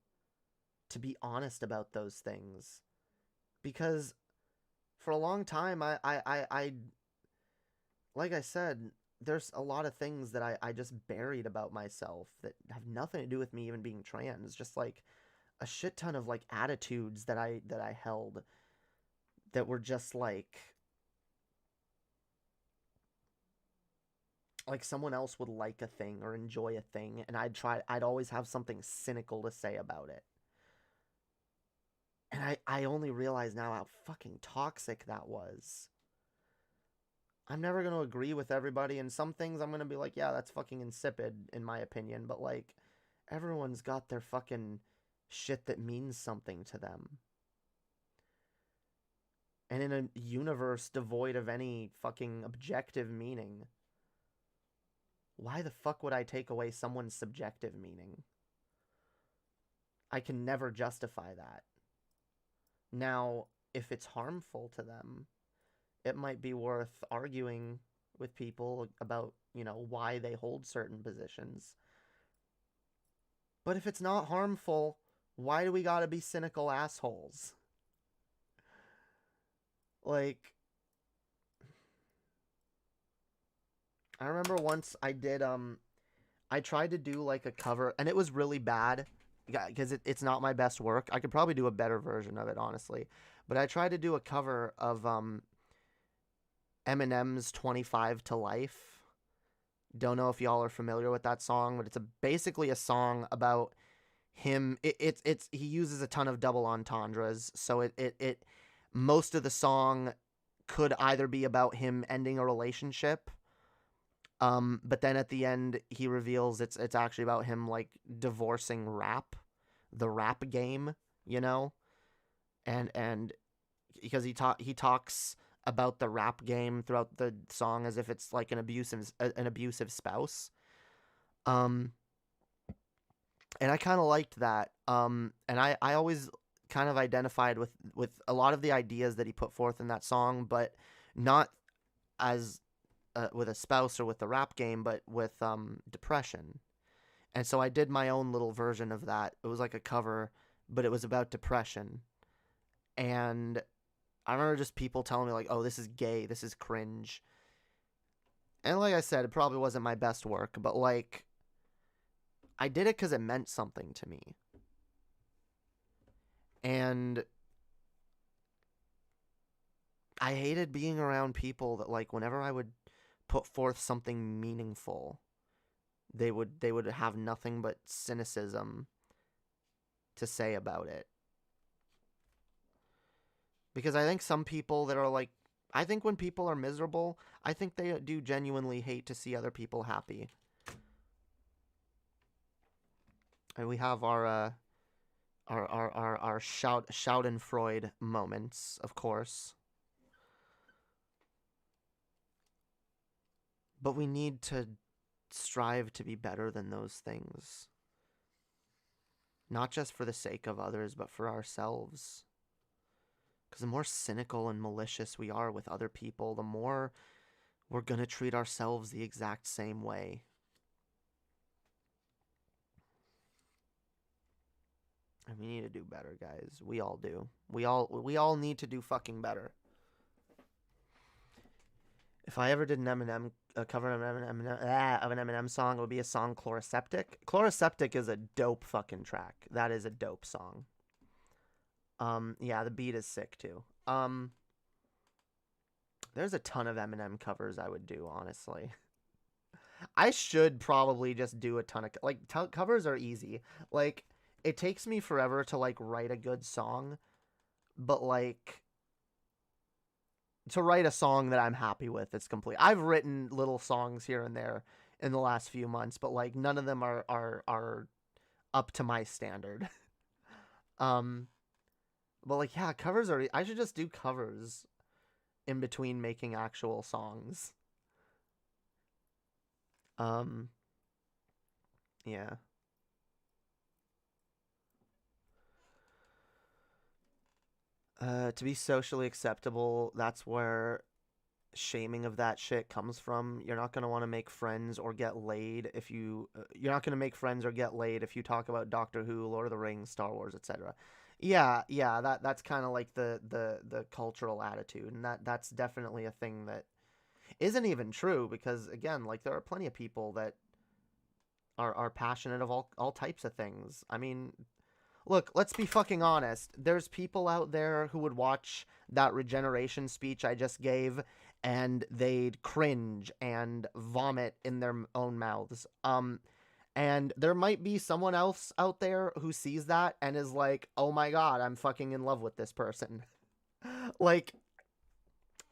to be honest about those things. Because for a long time I like I said, there's a lot of things that I just buried about myself that have nothing to do with me even being trans. Just like a shit ton of like attitudes that I held that were just like someone else would like a thing or enjoy a thing, and I'd always have something cynical to say about it. And I only realize now how fucking toxic that was. I'm never going to agree with everybody, and some things I'm going to be like, yeah, that's fucking insipid in my opinion, but like everyone's got their fucking shit that means something to them. And in a universe devoid of any fucking objective meaning, why the fuck would I take away someone's subjective meaning? I can never justify that. Now, if it's harmful to them, it might be worth arguing with people about, you know, why they hold certain positions. But if it's not harmful, why do we gotta be cynical assholes? Like, I remember once I tried to do like a cover, and it was really bad because it's not my best work. I could probably do a better version of it, honestly. But I tried to do a cover of Eminem's 25 to Life. Don't know if y'all are familiar with that song, but it's basically a song about him. He uses a ton of double entendres, so it most of the song could either be about him ending a relationship, but then at the end he reveals it's actually about him like divorcing rap, the rap game, you know, and because he talks about the rap game throughout the song as if it's like an abusive spouse. And I kind of liked that. And I always kind of identified with a lot of the ideas that he put forth in that song, but not as with a spouse or with the rap game, but with depression. And so I did my own little version of that. It was like a cover, but it was about depression. And I remember just people telling me like, oh, this is gay, this is cringe. And like I said, it probably wasn't my best work, but like, I did it because it meant something to me. And I hated being around people that like, whenever I would put forth something meaningful, they would have nothing but cynicism to say about it. Because I think some people that are like, I think when people are miserable, I think they do genuinely hate to see other people happy. And we have our Schadenfreude moments, of course. But we need to strive to be better than those things. Not just for the sake of others, but for ourselves. Because the more cynical and malicious we are with other people, the more we're going to treat ourselves the exact same way. And we need to do better, guys. We all do. We all need to do fucking better. If I ever did an Eminem cover of an Eminem song, it would be a song Chloroseptic. Chloroseptic is a dope fucking track. That is a dope song. Yeah, the beat is sick too. There's a ton of Eminem covers I would do, honestly. I should probably just do a ton of covers are easy. Like, it takes me forever to like write a good song, but like to write a song that I'm happy with, it's complete. I've written little songs here and there in the last few months, but like none of them are up to my standard. But like, yeah, covers are, I should just do covers in between making actual songs. Yeah. To be socially acceptable, that's where shaming of that shit comes from. You're not going to want to make friends or get laid if you you're not going to make friends or get laid if you talk about Doctor Who, Lord of the Rings, Star Wars, etc. Yeah, that's kind of like the cultural attitude, and that's definitely a thing that isn't even true, because again, like, there are plenty of people that are passionate of all types of things. I mean, look, let's be fucking honest. There's people out there who would watch that Regeneration speech I just gave and they'd cringe and vomit in their own mouths. And there might be someone else out there who sees that and is like, oh my god, I'm fucking in love with this person. Like,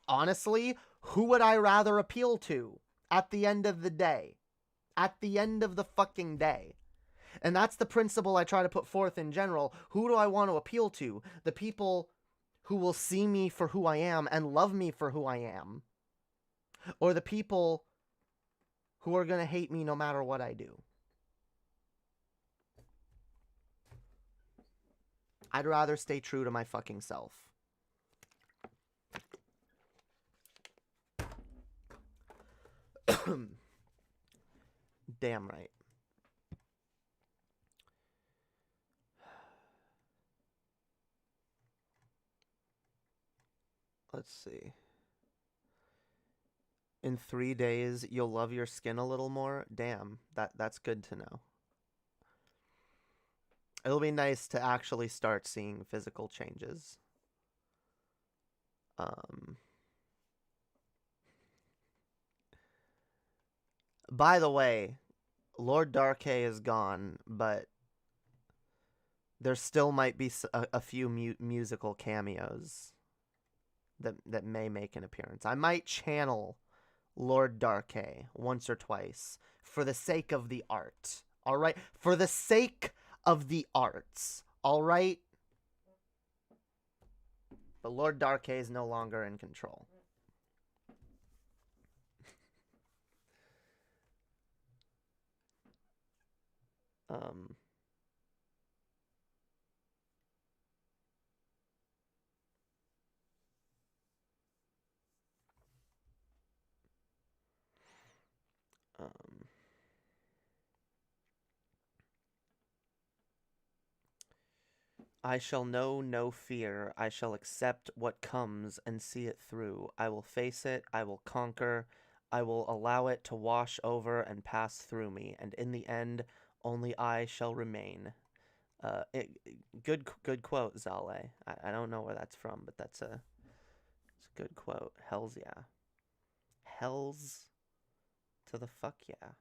honestly, who would I rather appeal to at the end of the day? At the end of the fucking day. And that's the principle I try to put forth in general. Who do I want to appeal to? The people who will see me for who I am and love me for who I am? Or the people who are going to hate me no matter what I do? I'd rather stay true to my fucking self. Damn right. Let's see. In 3 days, you'll love your skin a little more? Damn, that's good to know. It'll be nice to actually start seeing physical changes. By the way, Lord Darkhay is gone, but there still might be a few musical cameos that may make an appearance. I might channel Lord Darkhay once or twice for the sake of the art. All right? For the sake of the arts. All right? But Lord Darkhay is no longer in control. I shall know no fear. I shall accept what comes and see it through. I will face it. I will conquer. I will allow it to wash over and pass through me. And in the end, only I shall remain. Good quote, Zale. I don't know where that's from, but it's a good quote. Hells yeah. Hells to the fuck yeah.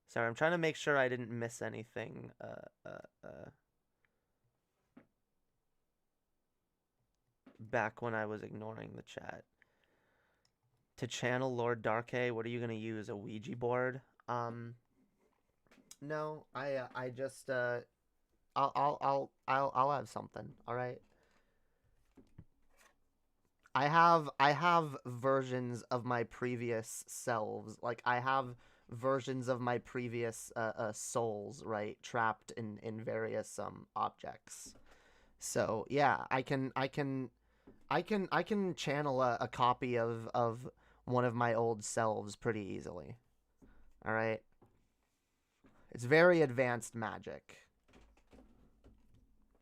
Sorry, I'm trying to make sure I didn't miss anything. Back when I was ignoring the chat. To channel Lord Darkhay, what are you gonna use? A Ouija board? No, I just I'll have something. All right. I have versions of my previous selves. Like I have versions of my previous souls, right, trapped in various objects. So yeah, I can channel a copy of one of my old selves pretty easily. All right. It's very advanced magic.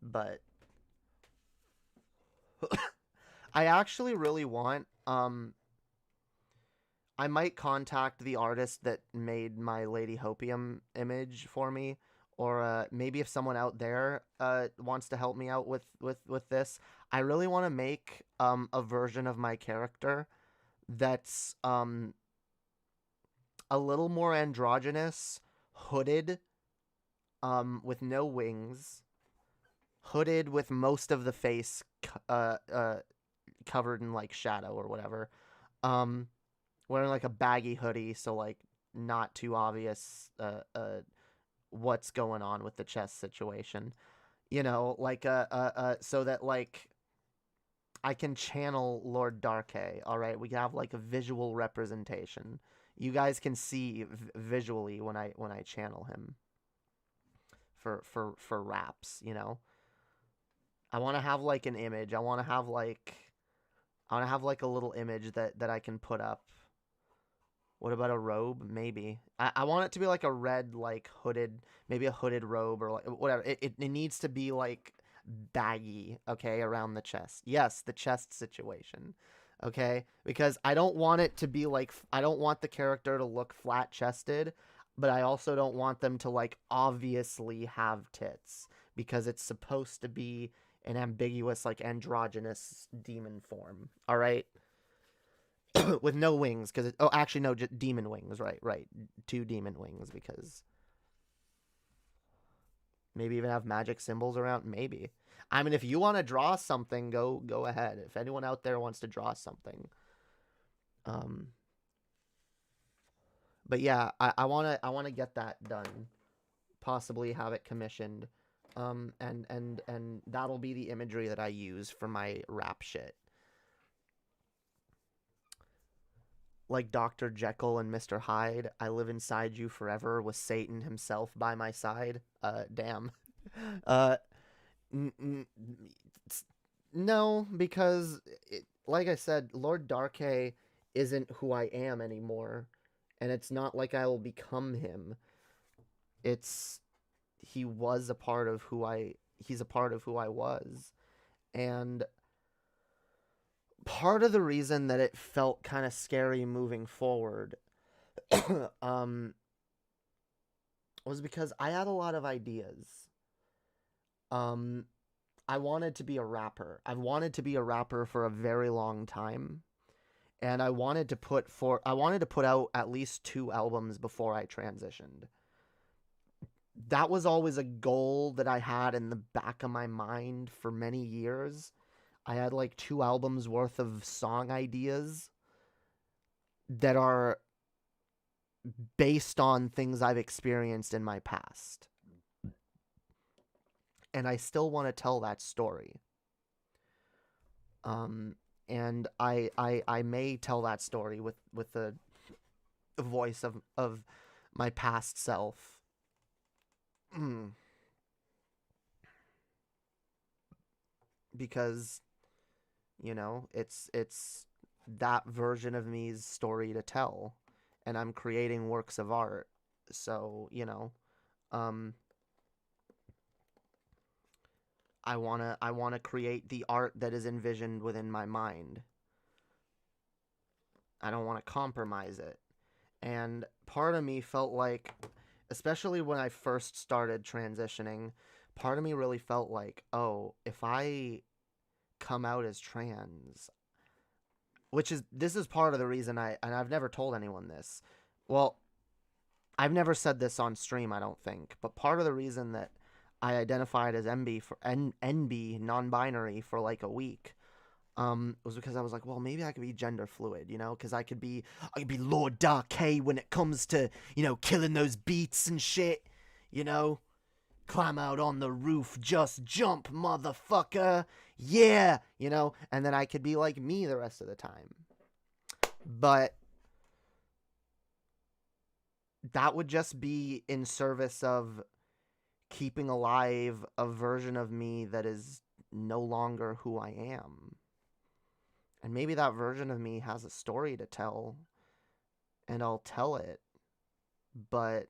But I actually really want I might contact the artist that made my Lady Hopium image for me, or maybe if someone out there wants to help me out with this. I really want to make a version of my character that's a little more androgynous, hooded, with no wings, hooded with most of the face covered in like shadow or whatever, wearing like a baggy hoodie, so like not too obvious what's going on with the chest situation, you know, like so that like I can channel Lord Darkhay. All right, we have like a visual representation. You guys can see visually when I channel him for raps, you know. I want to have like an image. I want to have like a little image that I can put up. What about a robe? Maybe. I want it to be like a red, like hooded, maybe a hooded robe or like whatever. It needs to be like baggy, okay, around the chest. Yes, the chest situation. Okay? Because I don't want it to be like, I don't want the character to look flat chested, but I also don't want them to like obviously have tits, because it's supposed to be an ambiguous, like androgynous demon form. All right? With no wings, because oh, actually no, just demon wings, right, 2 demon wings, because maybe even have magic symbols around. Maybe. I mean, if you want to draw something, go ahead. If anyone out there wants to draw something, but yeah, I wanna get that done, possibly have it commissioned, and that'll be the imagery that I use for my rap shit. Like Dr. Jekyll and Mr. Hyde, I live inside you forever with Satan himself by my side. Damn. No, because, like I said, Lord Darkhay isn't who I am anymore, and it's not like I will become him. He was a part of who he's a part of who I was, and part of the reason that it felt kind of scary moving forward was because I had a lot of ideas. I wanted to be a rapper. I've wanted to be a rapper for a very long time, and I wanted to put out at least 2 albums before I transitioned. That was always a goal that I had in the back of my mind for many years. I had like 2 albums worth of song ideas that are based on things I've experienced in my past. And I still want to tell that story. And I may tell that story with the voice of my past self. Because, you know, it's that version of me's story to tell, and I'm creating works of art. So, you know, I want to create the art that is envisioned within my mind. I don't want to compromise it. And part of me felt like, especially when I first started transitioning, part of me really felt like, oh, if I come out as trans, this is part of the reason and I've never told anyone this. Well, I've never said this on stream, I don't think, but part of the reason that I identified as NB, non-binary, for like a week, was because I was like, well, maybe I could be gender fluid, you know, because I could be Lord Dark K when it comes to, you know, killing those beats and shit, you know, climb out on the roof, just jump, motherfucker, yeah, you know, and then I could be like me the rest of the time. But that would just be in service of keeping alive a version of me that is no longer who I am. And maybe that version of me has a story to tell, and I'll tell it. But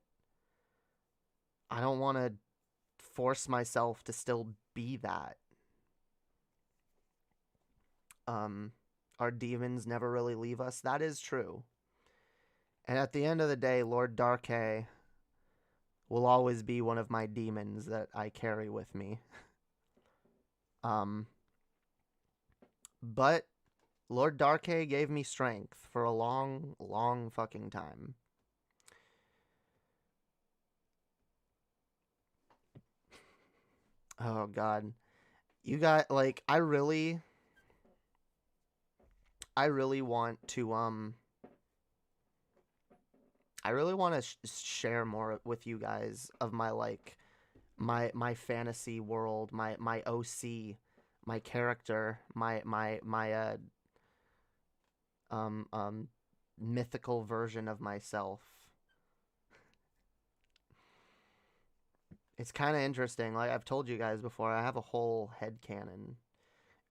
I don't want to force myself to still be that. Our demons never really leave us. That is true. And at the end of the day, Lord Darkhay will always be one of my demons that I carry with me. But Lord Darkhay gave me strength for a long, long fucking time. Oh, God. You got, like, I really want to, I really want to share more with you guys of my, like, my fantasy world, my OC, my character, my mythical version of myself. It's kind of interesting. Like I've told you guys before, I have a whole headcanon.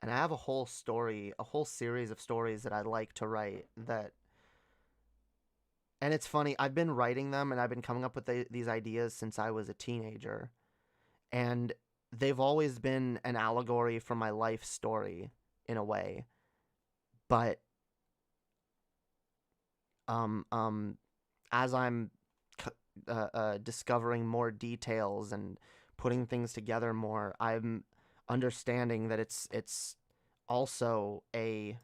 And I have a whole story, a whole series of stories that I'd like to write that... And it's funny, I've been writing them and I've been coming up with these ideas since I was a teenager. And they've always been an allegory for my life story, in a way. But as I'm discovering more details and putting things together more, I'm understanding that it's also a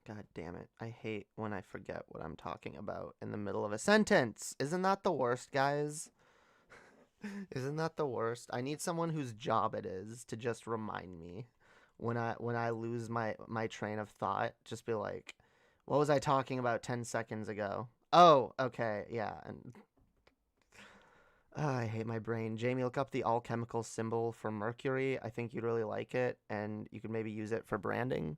God damn it. I hate when I forget what I'm talking about in the middle of a sentence. Isn't that the worst, guys? Isn't that the worst? I need someone whose job it is to just remind me when I lose my train of thought. Just be like, what was I talking about 10 seconds ago? Oh, okay, yeah. And I hate my brain. Jamie, look up the alchemical symbol for Mercury. I think you'd really like it, and you could maybe use it for branding.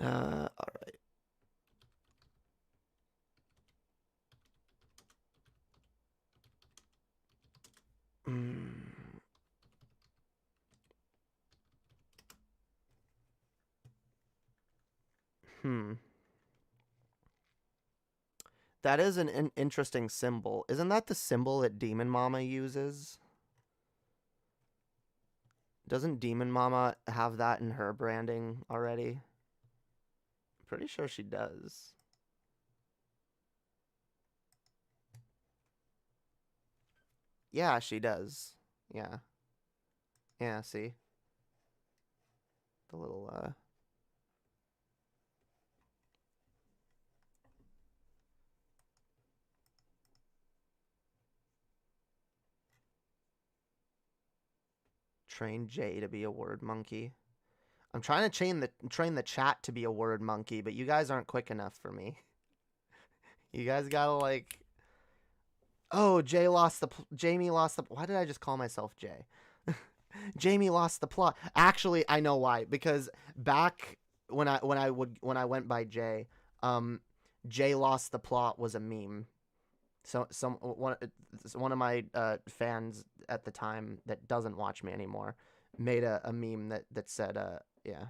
All right. That is an interesting symbol. Isn't that the symbol that Demon Mama uses? Doesn't Demon Mama have that in her branding already? I'm pretty sure she does. Yeah, she does. Yeah. Yeah, see? The little, Train Jay to be a word monkey. I'm trying to train the chat to be a word monkey, but you guys aren't quick enough for me. You guys gotta, like... Oh, Jamie lost the... Why did I just call myself Jay? Jamie lost the plot. Actually, I know why. Because back when I went by Jay, Jay lost the plot was a meme. So one of my fans at the time that doesn't watch me anymore made a meme that said yeah.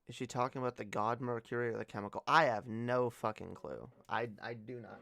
Is she talking about the god Mercury or the chemical? I have no fucking clue. I do not know.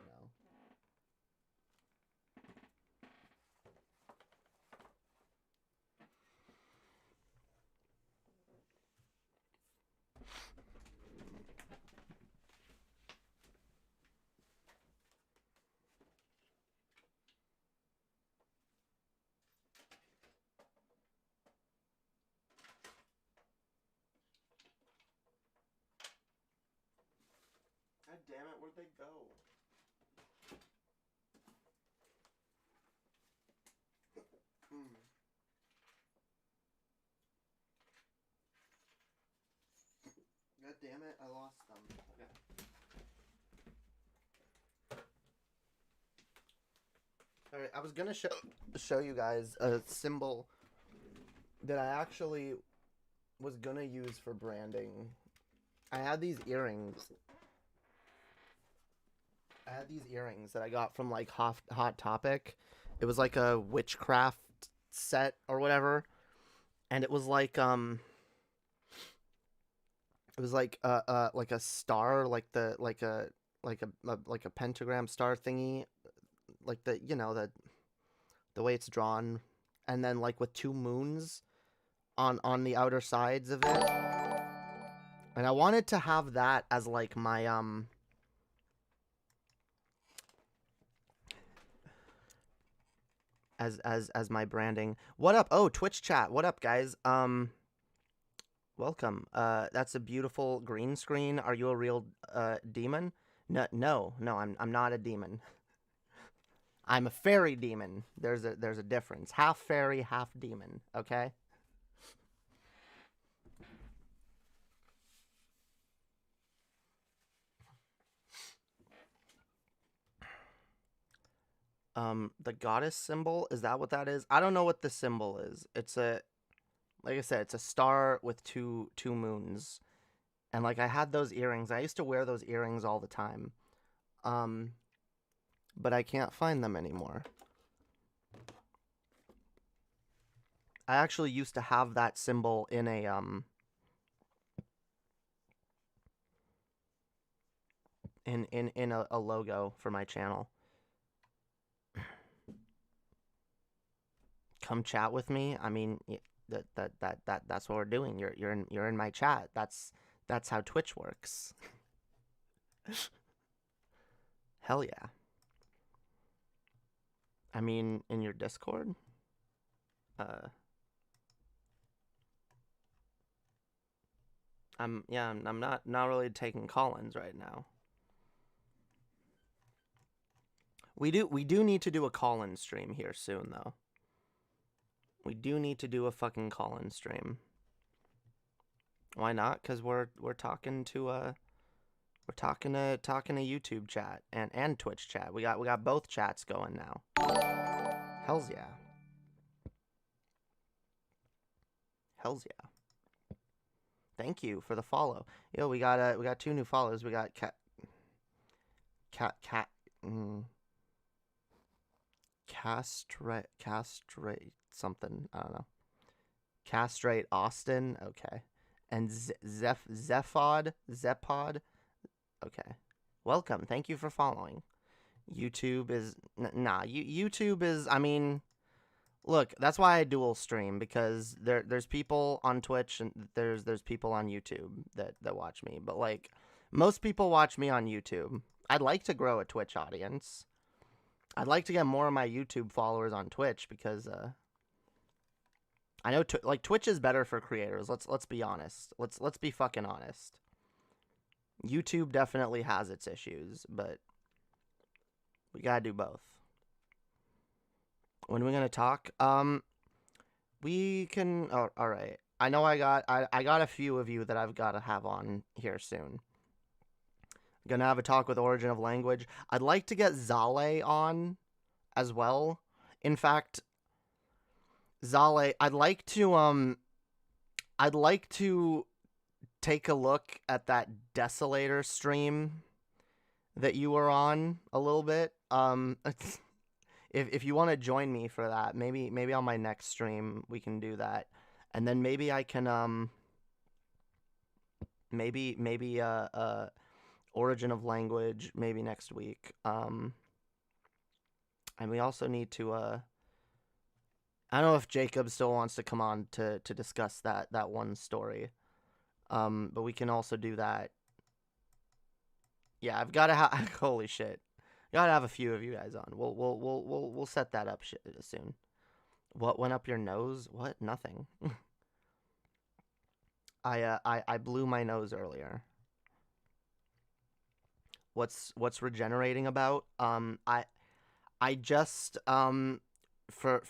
God damn it, where'd they go? God damn it, I lost them. Okay. Alright, I was gonna show you guys a symbol that I actually was gonna use for branding. I had these earrings. That I got from like Hot Topic. It was like a witchcraft set or whatever, and it was like a star, like a pentagram star thingy, like the way it's drawn, and then like with two moons on the outer sides of it. And I wanted to have that as like my as my branding. What up? Oh, Twitch chat. What up, guys? Welcome. That's a beautiful green screen. Are you a real demon? No, I'm not a demon. I'm a fairy demon. There's a difference. Half fairy, half demon, okay? The goddess symbol, is that what that is? I don't know what the symbol is. It's like I said, it's a star with two moons. And like I had those earrings. I used to wear those earrings all the time. But I can't find them anymore. I actually used to have that symbol in a in a logo for my channel. Come chat with me. I mean, that's what we're doing. You're in my chat. That's how Twitch works. Hell yeah. I mean, in your Discord? I'm not really taking call-ins right now. We do need to do a call-in stream here soon though. We do need to do a fucking call-in stream. Why not? Cuz we're talking to YouTube chat and Twitch chat. We got both chats going now. Hells yeah. Hells yeah. Thank you for the follow. Yo, we got 2 new followers. We got castrate something. I don't know. Castrate Austin. Okay. And Zephod. Okay. Welcome. Thank you for following. YouTube is YouTube is, I mean, look, that's why I dual stream, because there's people on Twitch and there's people on YouTube that watch me, but like most people watch me on YouTube. I'd like to grow a Twitch audience. I'd like to get more of my YouTube followers on Twitch because I know like Twitch is better for creators. Let's be honest. Let's be fucking honest. YouTube definitely has its issues, but we gotta do both. When are we gonna talk? We can. Oh, all right. I know I got a few of you that I've got to have on here soon. I'm gonna have a talk with Origin of Language. I'd like to get Zale on as well. In fact, Zale, I'd like to take a look at that Desolator stream that you were on a little bit. If you want to join me for that, maybe on my next stream we can do that, and then maybe I can maybe origin of language maybe next week. And we also need to I don't know if Jacob still wants to come on to discuss that one story. But we can also do that. Yeah, I've got to have holy shit. Gotta have a few of you guys on. We'll set that up soon. What went up your nose? What? Nothing. I blew my nose earlier. What's regenerating about? I just for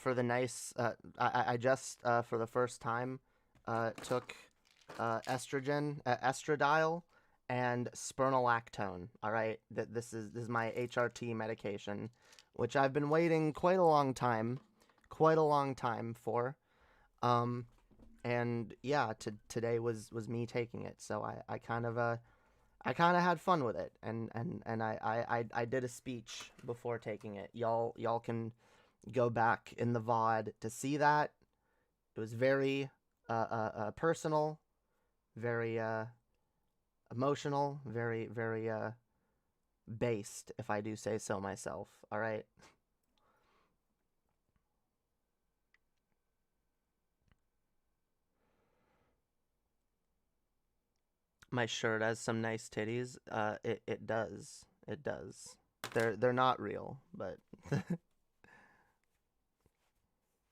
the nice I just for the first time took estrogen, estradiol, and spironolactone. All right, this is my HRT medication, which I've been waiting quite a long time for. And yeah, today was me taking it, so I kind of had fun with it, and I did a speech before taking it. Y'all can go back in the VOD to see that. It was very personal, very emotional, very based, if I do say so myself. All right. My shirt has some nice titties. It does. It does. They're not real, but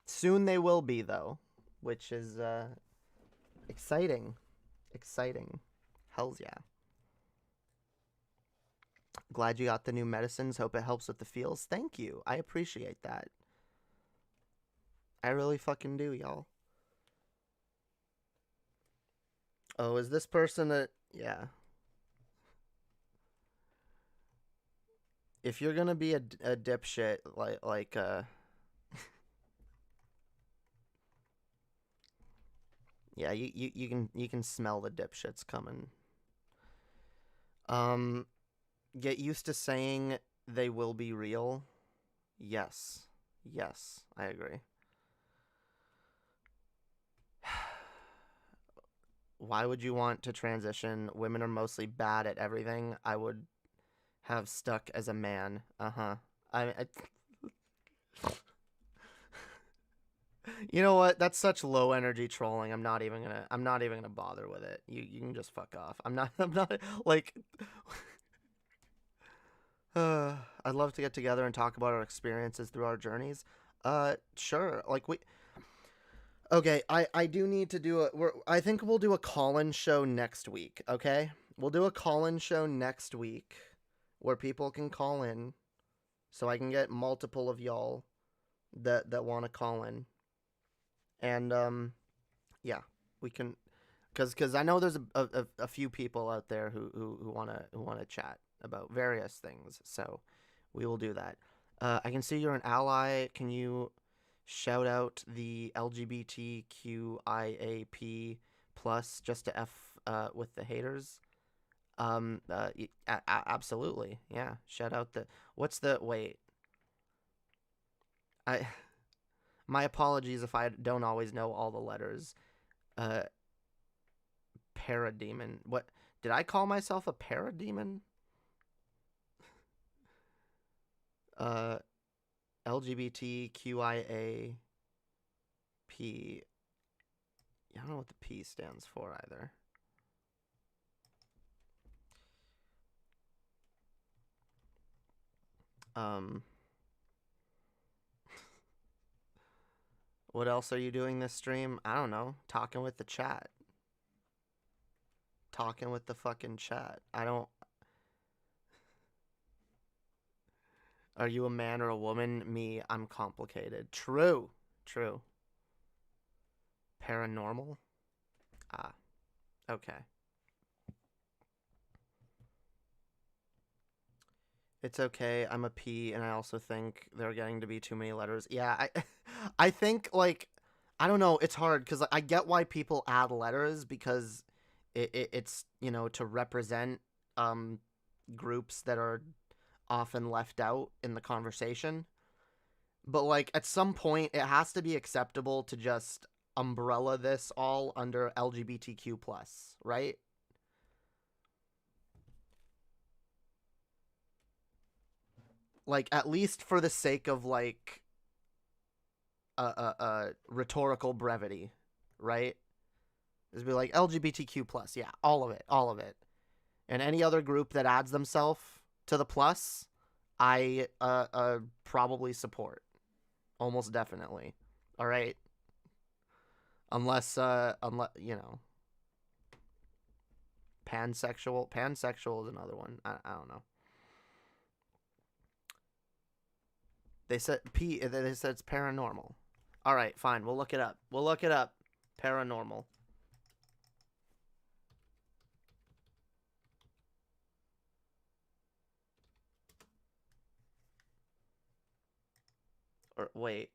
soon they will be, though, which is exciting. Exciting. Hells yeah. Glad you got the new medicines. Hope it helps with the feels. Thank you. I appreciate that. I really fucking do, y'all. Oh, is this person a... Yeah. If you're gonna be a dipshit, like yeah, you can smell the dipshits coming. Get used to saying they will be real. Yes. Yes, I agree. Why would you want to transition? Women are mostly bad at everything. I would have stuck as a man. I You know what? That's such low energy trolling. I'm not even gonna bother with it. You can just fuck off. I'm not like I'd love to get together and talk about our experiences through our journeys. Sure. Like okay, I do need to do I think we'll do a call-in show next week, okay? We'll do a call-in show next week where people can call in so I can get multiple of y'all that want to call in. And yeah, we can cuz I know there's a few people out there who want to chat about various things. So we will do that. I can see you're an ally. Can you shout out the LGBTQIAP plus just to F with the haters? Absolutely. Yeah. Shout out wait. My apologies if I don't always know all the letters. Parademon. What did I call myself a parademon? LGBTQIA P. I don't know what the P stands for either. What else are you doing this stream? I don't know. Talking with the chat. Talking with the fucking chat. Are you a man or a woman? Me, I'm complicated. True. Paranormal? Ah. Okay. It's okay. I'm a P, and I also think there are getting to be too many letters. Yeah, I think, like, I don't know. It's hard, because I get why people add letters, because it's, to represent groups that are often left out in the conversation. But, like, at some point, it has to be acceptable to just umbrella this all under LGBTQ+, right? like, at least for the sake of, like, rhetorical brevity, right? Is be like LGBTQ plus, yeah, all of it, and any other group that adds themselves to the plus, I probably support, almost definitely. All right, unless you know, pansexual is another one. I don't know. They said it's paranormal. All right, fine. We'll look it up. Paranormal. Or wait.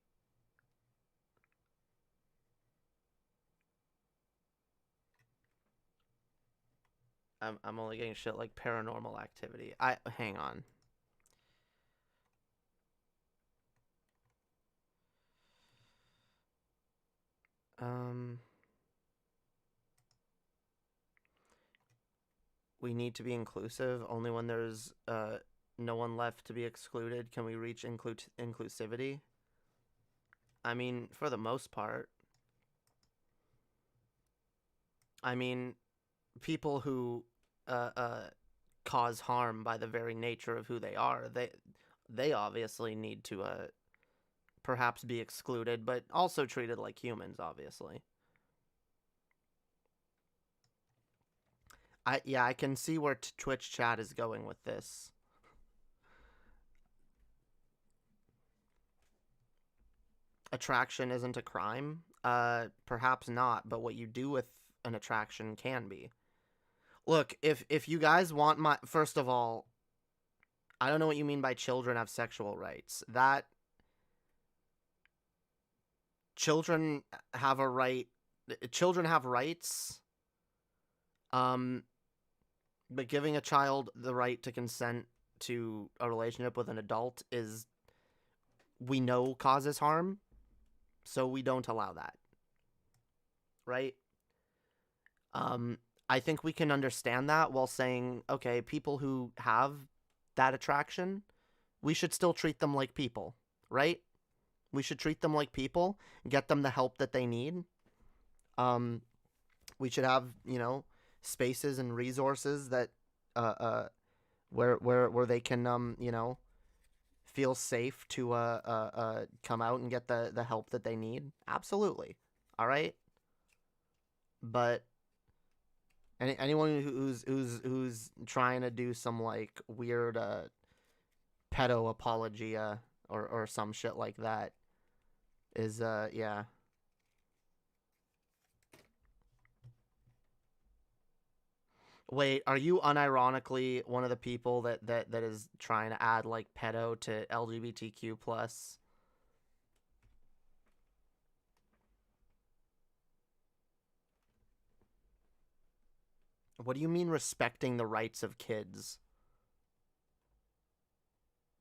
I'm only getting shit like paranormal activity. Hang on. We need to be inclusive. Only when there's no one left to be excluded can we reach inclusivity. I mean, for the most part. I mean, people who cause harm by the very nature of who they are, they obviously need to perhaps be excluded, but also treated like humans, obviously. I can see where Twitch chat is going with this. Attraction isn't a crime? Perhaps not, but what you do with an attraction can be. Look, if you guys want my... First of all, I don't know what you mean by children have sexual rights. That... Children have a right... Children have rights. But giving a child the right to consent to a relationship with an adult is... We know causes harm. So we don't allow that. Right? I think we can understand that while saying, okay, people who have that attraction, we should still treat them like people, right? We should treat them like people, get them the help that they need. We should have, spaces and resources that, where they can, feel safe to, come out and get the help that they need. Absolutely. All right. But anyone who's trying to do some like weird pedo apologia or some shit like that is yeah. Wait, are you unironically one of the people that is trying to add like pedo to LGBTQ plus? What do you mean respecting the rights of kids?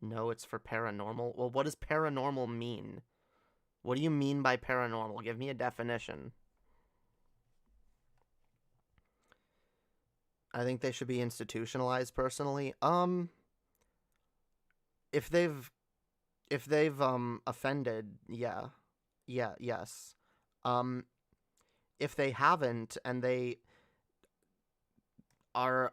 No, it's for paranormal. Well, what does paranormal mean? What do you mean by paranormal? Give me a definition. I think they should be institutionalized personally. If they've offended, yeah. Yeah, yes. If they haven't and they are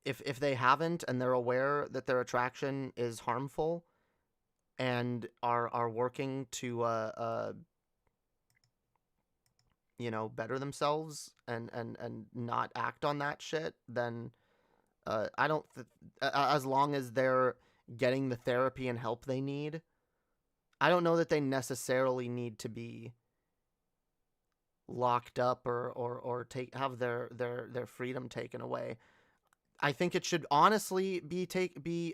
if they haven't and they're aware that their attraction is harmful and are working to better themselves and not act on that shit, then I don't as long as they're getting the therapy and help they need, I don't know that they necessarily need to be locked up or have their freedom taken away. I think it should honestly be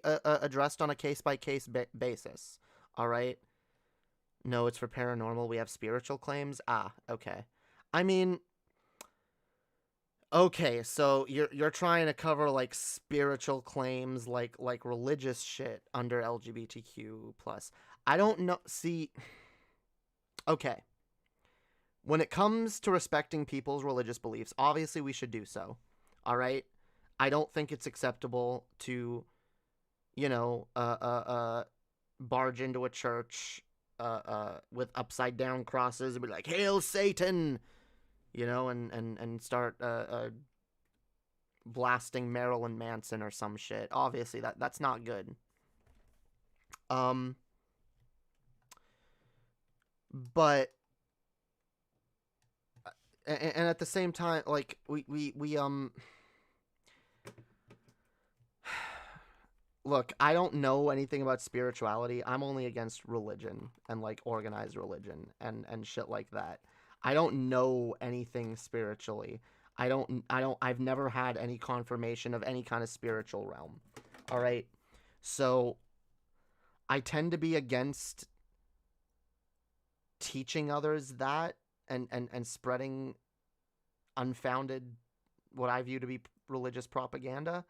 addressed on a case-by-case basis. All right? No, it's for paranormal. We have spiritual claims. Ah, okay. I mean, okay, so you're trying to cover like spiritual claims, like religious shit under LGBTQ plus. I don't know. See, okay. When it comes to respecting people's religious beliefs, obviously we should do so. All right. I don't think it's acceptable to, barge into a church with upside down crosses and be like, "Hail Satan," and start blasting Marilyn Manson or some shit. Obviously, that's not good. But and at the same time, like we look, I don't know anything about spirituality. I'm only against religion and like organized religion and shit like that. I don't know anything spiritually. I've never had any confirmation of any kind of spiritual realm. All right. So I tend to be against teaching others that and spreading unfounded, what I view to be religious propaganda.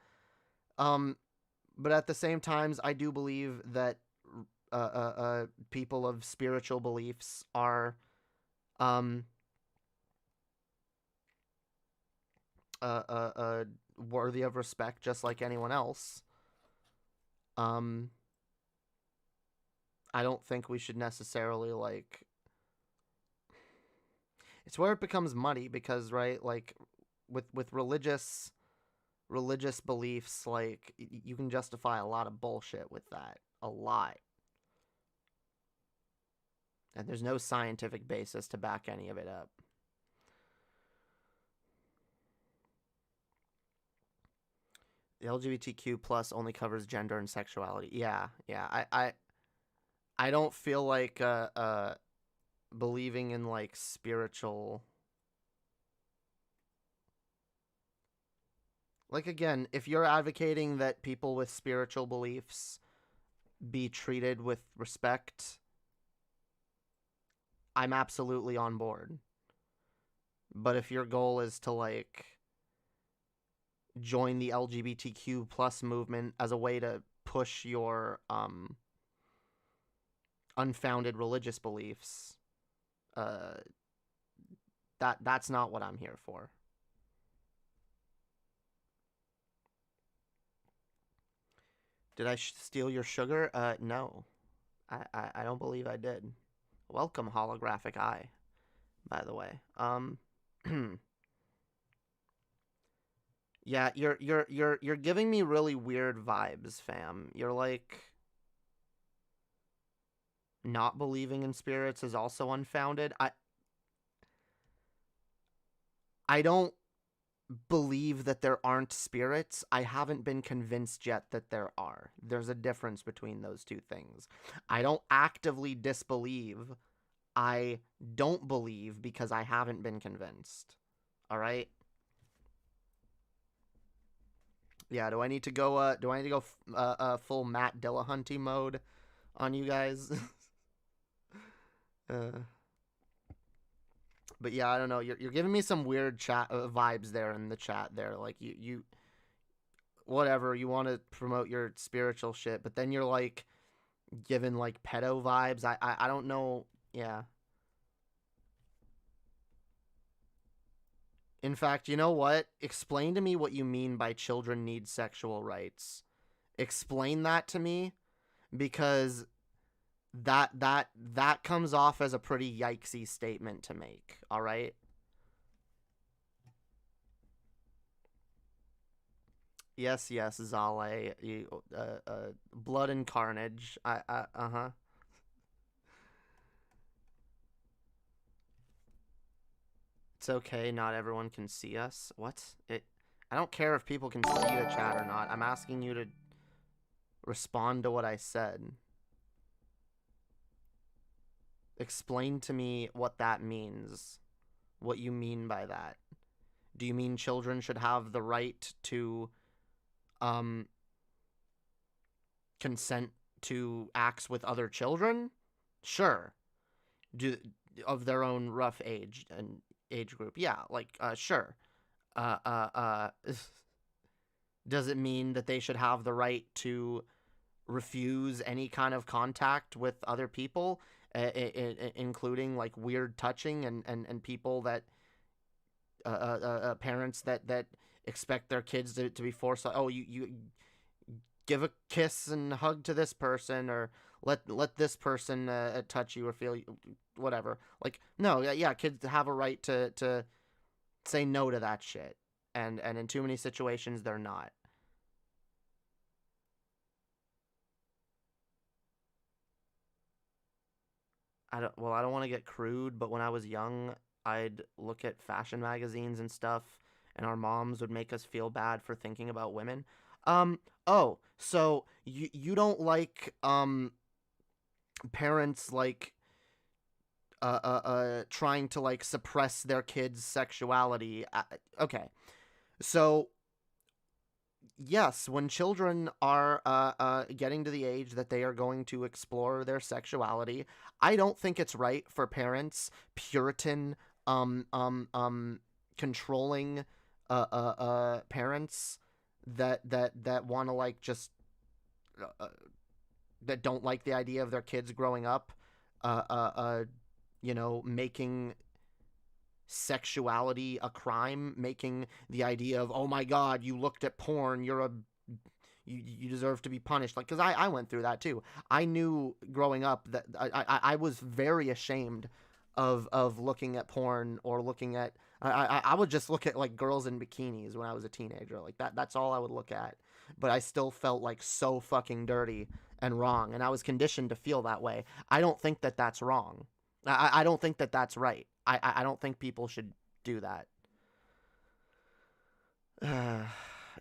But at the same times, I do believe that people of spiritual beliefs are worthy of respect, just like anyone else. I don't think we should necessarily like. It's where it becomes muddy because, right, like with religious beliefs, like you can justify a lot of bullshit with that, a lot, and there's no scientific basis to back any of it up. The LGBTQ plus only covers gender and sexuality. Yeah. I don't feel like believing in like spiritual. Like, again, if you're advocating that people with spiritual beliefs be treated with respect, I'm absolutely on board. But if your goal is to, like, join the LGBTQ plus movement as a way to push your unfounded religious beliefs, that's not what I'm here for. Did I steal your sugar? No. I don't believe I did. Welcome, holographic eye, by the way. Yeah, you're giving me really weird vibes, fam. You're like not believing in spirits is also unfounded. I don't believe that there aren't spirits. I haven't been convinced yet that there are. There's a difference between those two things. I don't actively disbelieve. I don't believe because I haven't been convinced. All right? Yeah, do I need to go full Matt Dillahunty mode on you guys? But yeah, I don't know. You're giving me some weird chat vibes there in the chat there. Like you whatever, you want to promote your spiritual shit, but then you're like giving like pedo vibes. I don't know. Yeah. In fact, you know what? Explain to me what you mean by children need sexual rights. Explain that to me, because that comes off as a pretty yikesy statement to make. All right. Yes, Zale. Blood and carnage. Uh-huh. It's okay, not everyone can see us. What? I don't care if people can see the chat or not. I'm asking you to respond to what I said. Explain to me what that means. What you mean by that. Do you mean children should have the right to consent to acts with other children? Sure. Of their own rough age and age group. Yeah, like sure. Does it mean that they should have the right to refuse any kind of contact with other people, including like weird touching and people that parents that expect their kids to be forced. Oh, you give a kiss and hug to this person, or let this person touch you or feel you, whatever. Like, no, yeah, kids have a right to say no to that shit, and in too many situations they're not. I don't want to get crude, but when I was young, I'd look at fashion magazines and stuff, and our moms would make us feel bad for thinking about women. Oh, so you don't like parents like trying to like suppress their kids' sexuality. Okay. So yes, when children are getting to the age that they are going to explore their sexuality, I don't think it's right for parents, Puritan, controlling, parents that want to like just that don't like the idea of their kids growing up, making sexuality a crime, making the idea of, oh my god, you looked at porn, you deserve to be punished. Like, because I went through that too. I knew growing up that I was very ashamed of looking at porn, or looking at I would just look at like girls in bikinis when I was a teenager. Like that's all I would look at. But I still felt like so fucking dirty and wrong, and I was conditioned to feel that way. I don't think that that's wrong. I don't think that that's right. I don't think people should do that.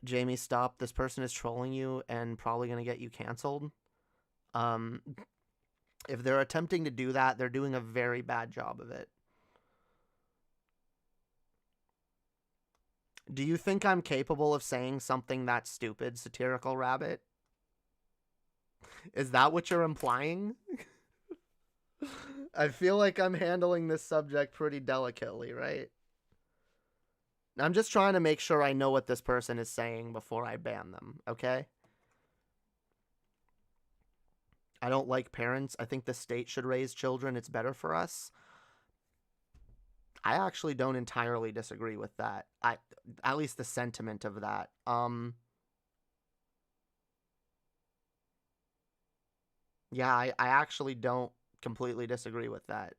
Jamie, stop. This person is trolling you and probably going to get you canceled. If they're attempting to do that, they're doing a very bad job of it. Do you think I'm capable of saying something that stupid, Satirical Rabbit? Is that what you're implying? I feel like I'm handling this subject pretty delicately, right? I'm just trying to make sure I know what this person is saying before I ban them, okay? I don't like parents. I think the state should raise children. It's better for us. I actually don't entirely disagree with that. At least the sentiment of that. Yeah, I actually don't completely disagree with that.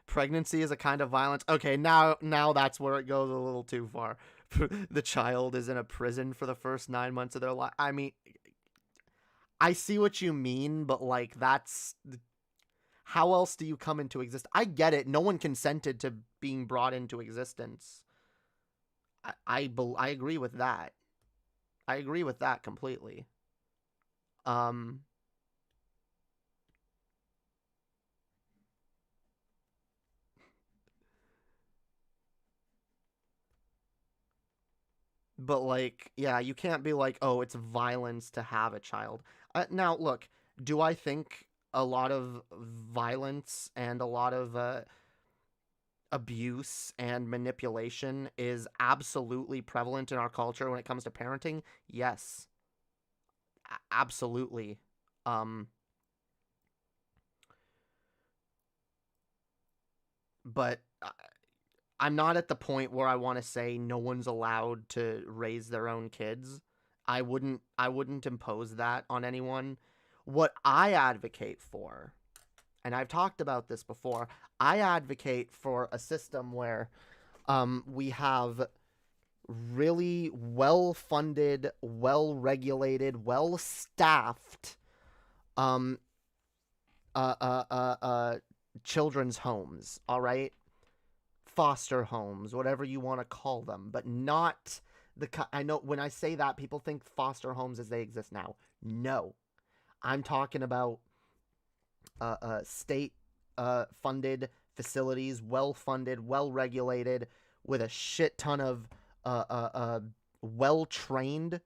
Pregnancy is a kind of violence. Okay, now that's where it goes a little too far. The child is in a prison for the first 9 months of their life. I mean, I see what you mean, but like that's... How else do you come into existence? I get it. No one consented to being brought into existence. I agree with that. I agree with that completely. But like, yeah, you can't be like, oh, it's violence to have a child. Now, look, do I think a lot of violence and a lot of abuse and manipulation is absolutely prevalent in our culture when it comes to parenting? Yes. Absolutely. But I'm not at the point where I want to say no one's allowed to raise their own kids. I wouldn't impose that on anyone. What I advocate for, and I've talked about this before, I advocate for a system where we have really well-funded, well-regulated, well-staffed children's homes, all right? Foster homes, whatever you want to call them, but not I know when I say that, people think foster homes as they exist now. No. I'm talking about state funded facilities, well-funded, well-regulated, with a shit ton of well-trained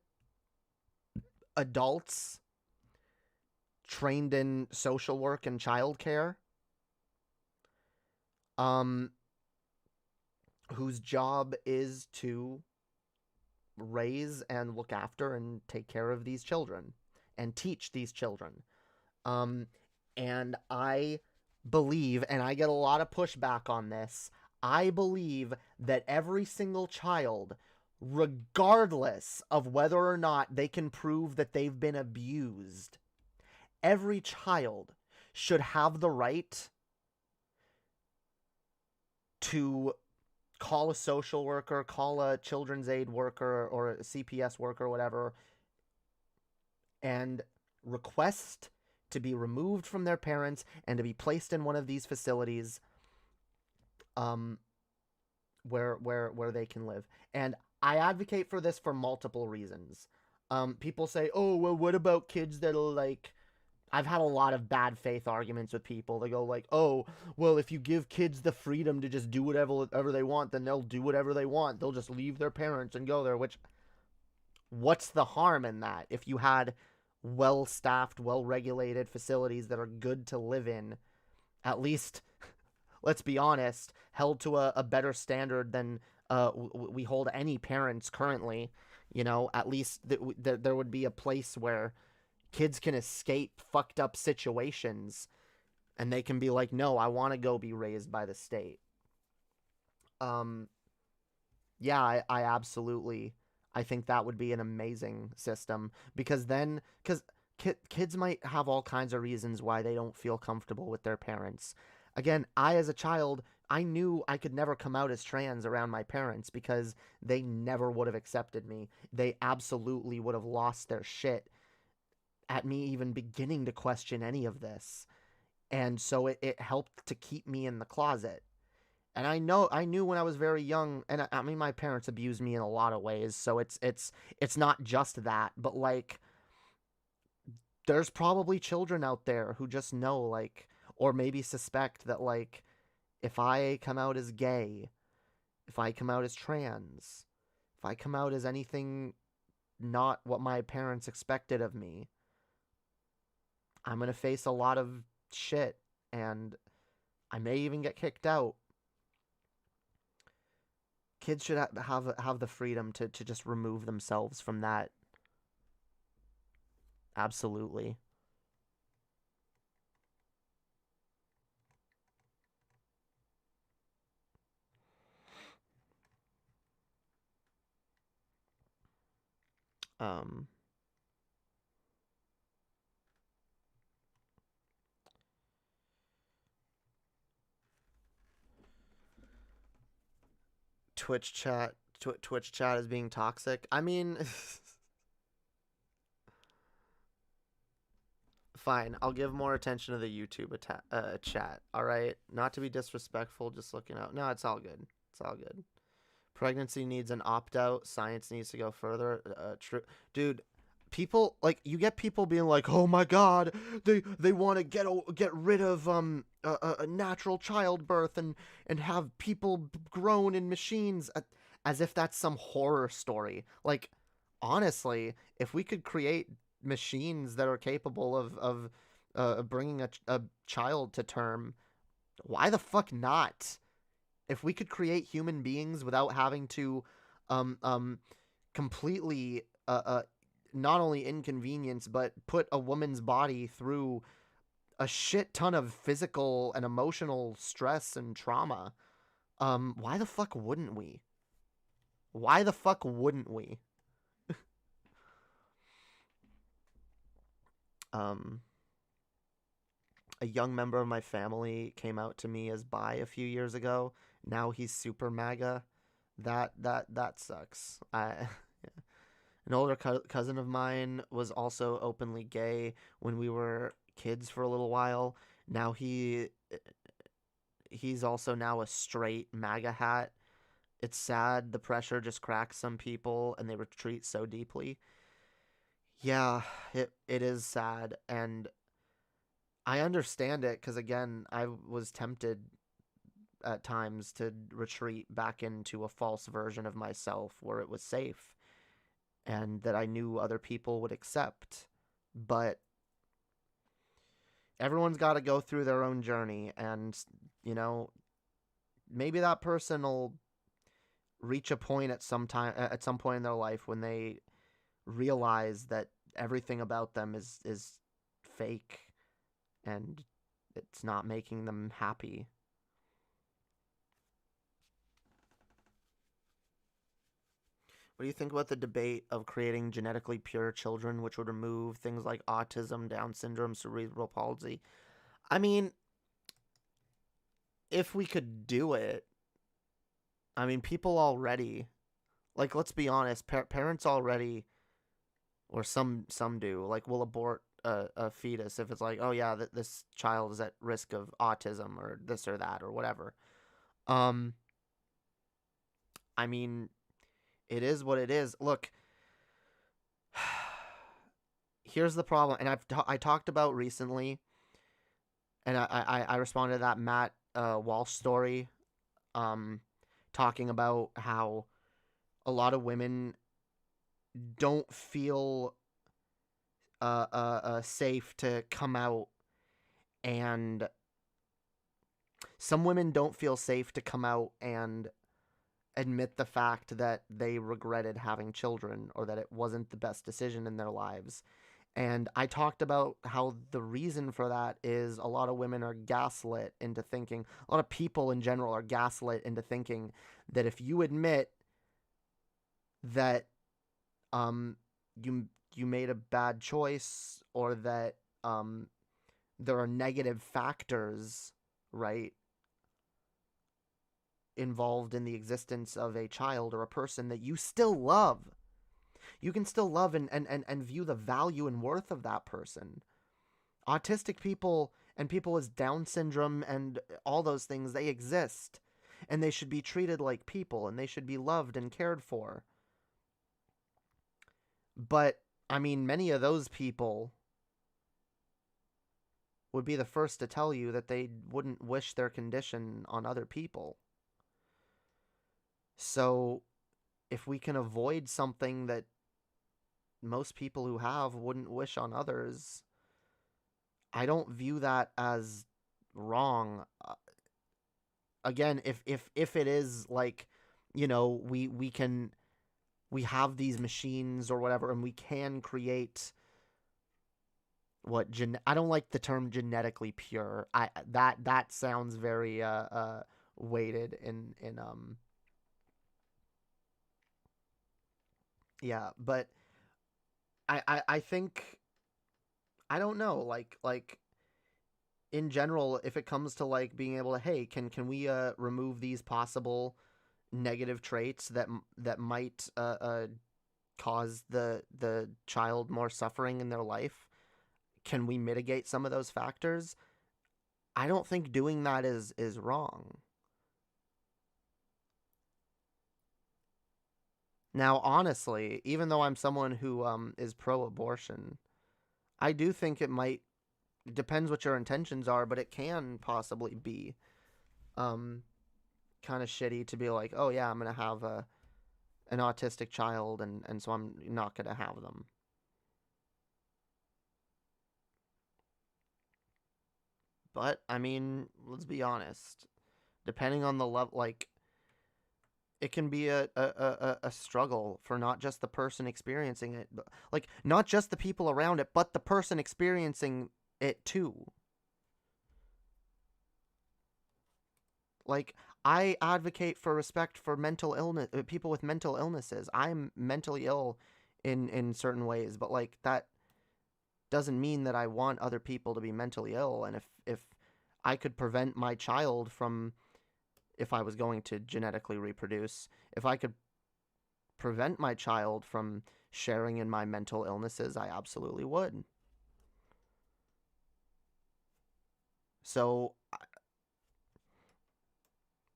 adults trained in social work and childcare, whose job is to raise and look after and take care of these children and teach these children. And I believe, and I get a lot of pushback on this, I believe that every single child, regardless of whether or not they can prove that they've been abused, every child should have the right to call a social worker, call a children's aid worker or a CPS worker, whatever, and request to be removed from their parents and to be placed in one of these facilities where they can live. And I advocate for this for multiple reasons. People say, oh, well, what about kids that'll, like... I've had a lot of bad faith arguments with people. They go like, oh, well, if you give kids the freedom to just do whatever they want, then they'll do whatever they want. They'll just leave their parents and go there, which... What's the harm in that? If you had well-staffed, well-regulated facilities that are good to live in, at least, let's be honest, held to a better standard than we hold any parents currently, you know, at least there would be a place where kids can escape fucked up situations and they can be like, no, I want to go be raised by the state. Yeah, I absolutely, I think that would be an amazing system, because kids might have all kinds of reasons why they don't feel comfortable with their parents. Again, as a child, I knew I could never come out as trans around my parents because they never would have accepted me. They absolutely would have lost their shit at me even beginning to question any of this. And so it helped to keep me in the closet. And I knew when I was very young, and I mean, my parents abused me in a lot of ways, so it's not just that, but like, there's probably children out there who just know, like, or maybe suspect that, like, if I come out as gay, if I come out as trans, if I come out as anything not what my parents expected of me, I'm going to face a lot of shit, and I may even get kicked out. Kids should have the freedom to just remove themselves from that. Absolutely. Twitch chat is being toxic. I mean, fine. I'll give more attention to the YouTube chat. All right, not to be disrespectful, just looking out. No, it's all good. It's all good. Pregnancy needs an opt-out. Science needs to go further. True, dude. People, like, you get people being like, oh my god, they want to get rid of a natural childbirth and have people grown in machines, as if that's some horror story. Like, honestly, if we could create machines that are capable of bringing a child to term, why the fuck not? If we could create human beings without having to completely not only inconvenience, but put a woman's body through a shit ton of physical and emotional stress and trauma, why the fuck wouldn't we? Why the fuck wouldn't we? A young member of my family came out to me as bi a few years ago. Now he's super MAGA. That sucks. Yeah. An older cousin of mine was also openly gay when we were kids for a little while. Now he's also now a straight MAGA hat. It's sad. The pressure just cracks some people and they retreat so deeply. Yeah, it is sad, and I understand it, because again, I was tempted at times to retreat back into a false version of myself where it was safe and that I knew other people would accept. But everyone's got to go through their own journey, and, you know, maybe that person will reach a point at some point in their life when they realize that everything about them is fake and it's not making them happy. What do you think about the debate of creating genetically pure children, which would remove things like autism, Down syndrome, cerebral palsy? I mean, if we could do it, I mean, people already, like, let's be honest, parents already, or some do, like, will abort a fetus if it's like, oh yeah, this child is at risk of autism or this or that or whatever. I mean, it is what it is. Look, here's the problem, and I talked about recently, and I responded to that Matt Walsh story, talking about how a lot of women don't feel safe to come out, and some women don't feel safe to come out and admit the fact that they regretted having children or that it wasn't the best decision in their lives. And I talked about how the reason for that is a lot of women are gaslit into thinking, a lot of people in general are gaslit into thinking that if you admit that you made a bad choice, or that there are negative factors, right, involved in the existence of a child or a person that you still love. You can still love and view the value and worth of that person. Autistic people and people with Down syndrome and all those things, they exist. And they should be treated like people, and they should be loved and cared for. But, I mean, many of those people would be the first to tell you that they wouldn't wish their condition on other people. So, if we can avoid something that most people who have wouldn't wish on others, I don't view that as wrong. Again, if it is like, you know, we have these machines or whatever, and we can create I don't like the term genetically pure. That sounds very weighted in yeah, but I think, I don't know, like in general, if it comes to like being able to, hey, can we remove these possible negative traits that might cause the child more suffering in their life? Can we mitigate some of those factors? I don't think doing that is wrong. Now, honestly, even though I'm someone who is pro-abortion, I do think it depends what your intentions are, but it can possibly be kind of shitty to be like, oh yeah, I'm going to have an autistic child, and so I'm not going to have them. But, I mean, let's be honest. Depending on the level, like, it can be a struggle for not just the person experiencing it, but, like, not just the people around it, but the person experiencing it too. Like, I advocate for respect for mental illness, people with mental illnesses. I'm mentally ill in certain ways, but, like, that doesn't mean that I want other people to be mentally ill. And if I could prevent my child from, if I was going to genetically reproduce, if I could prevent my child from sharing in my mental illnesses, I absolutely would. So,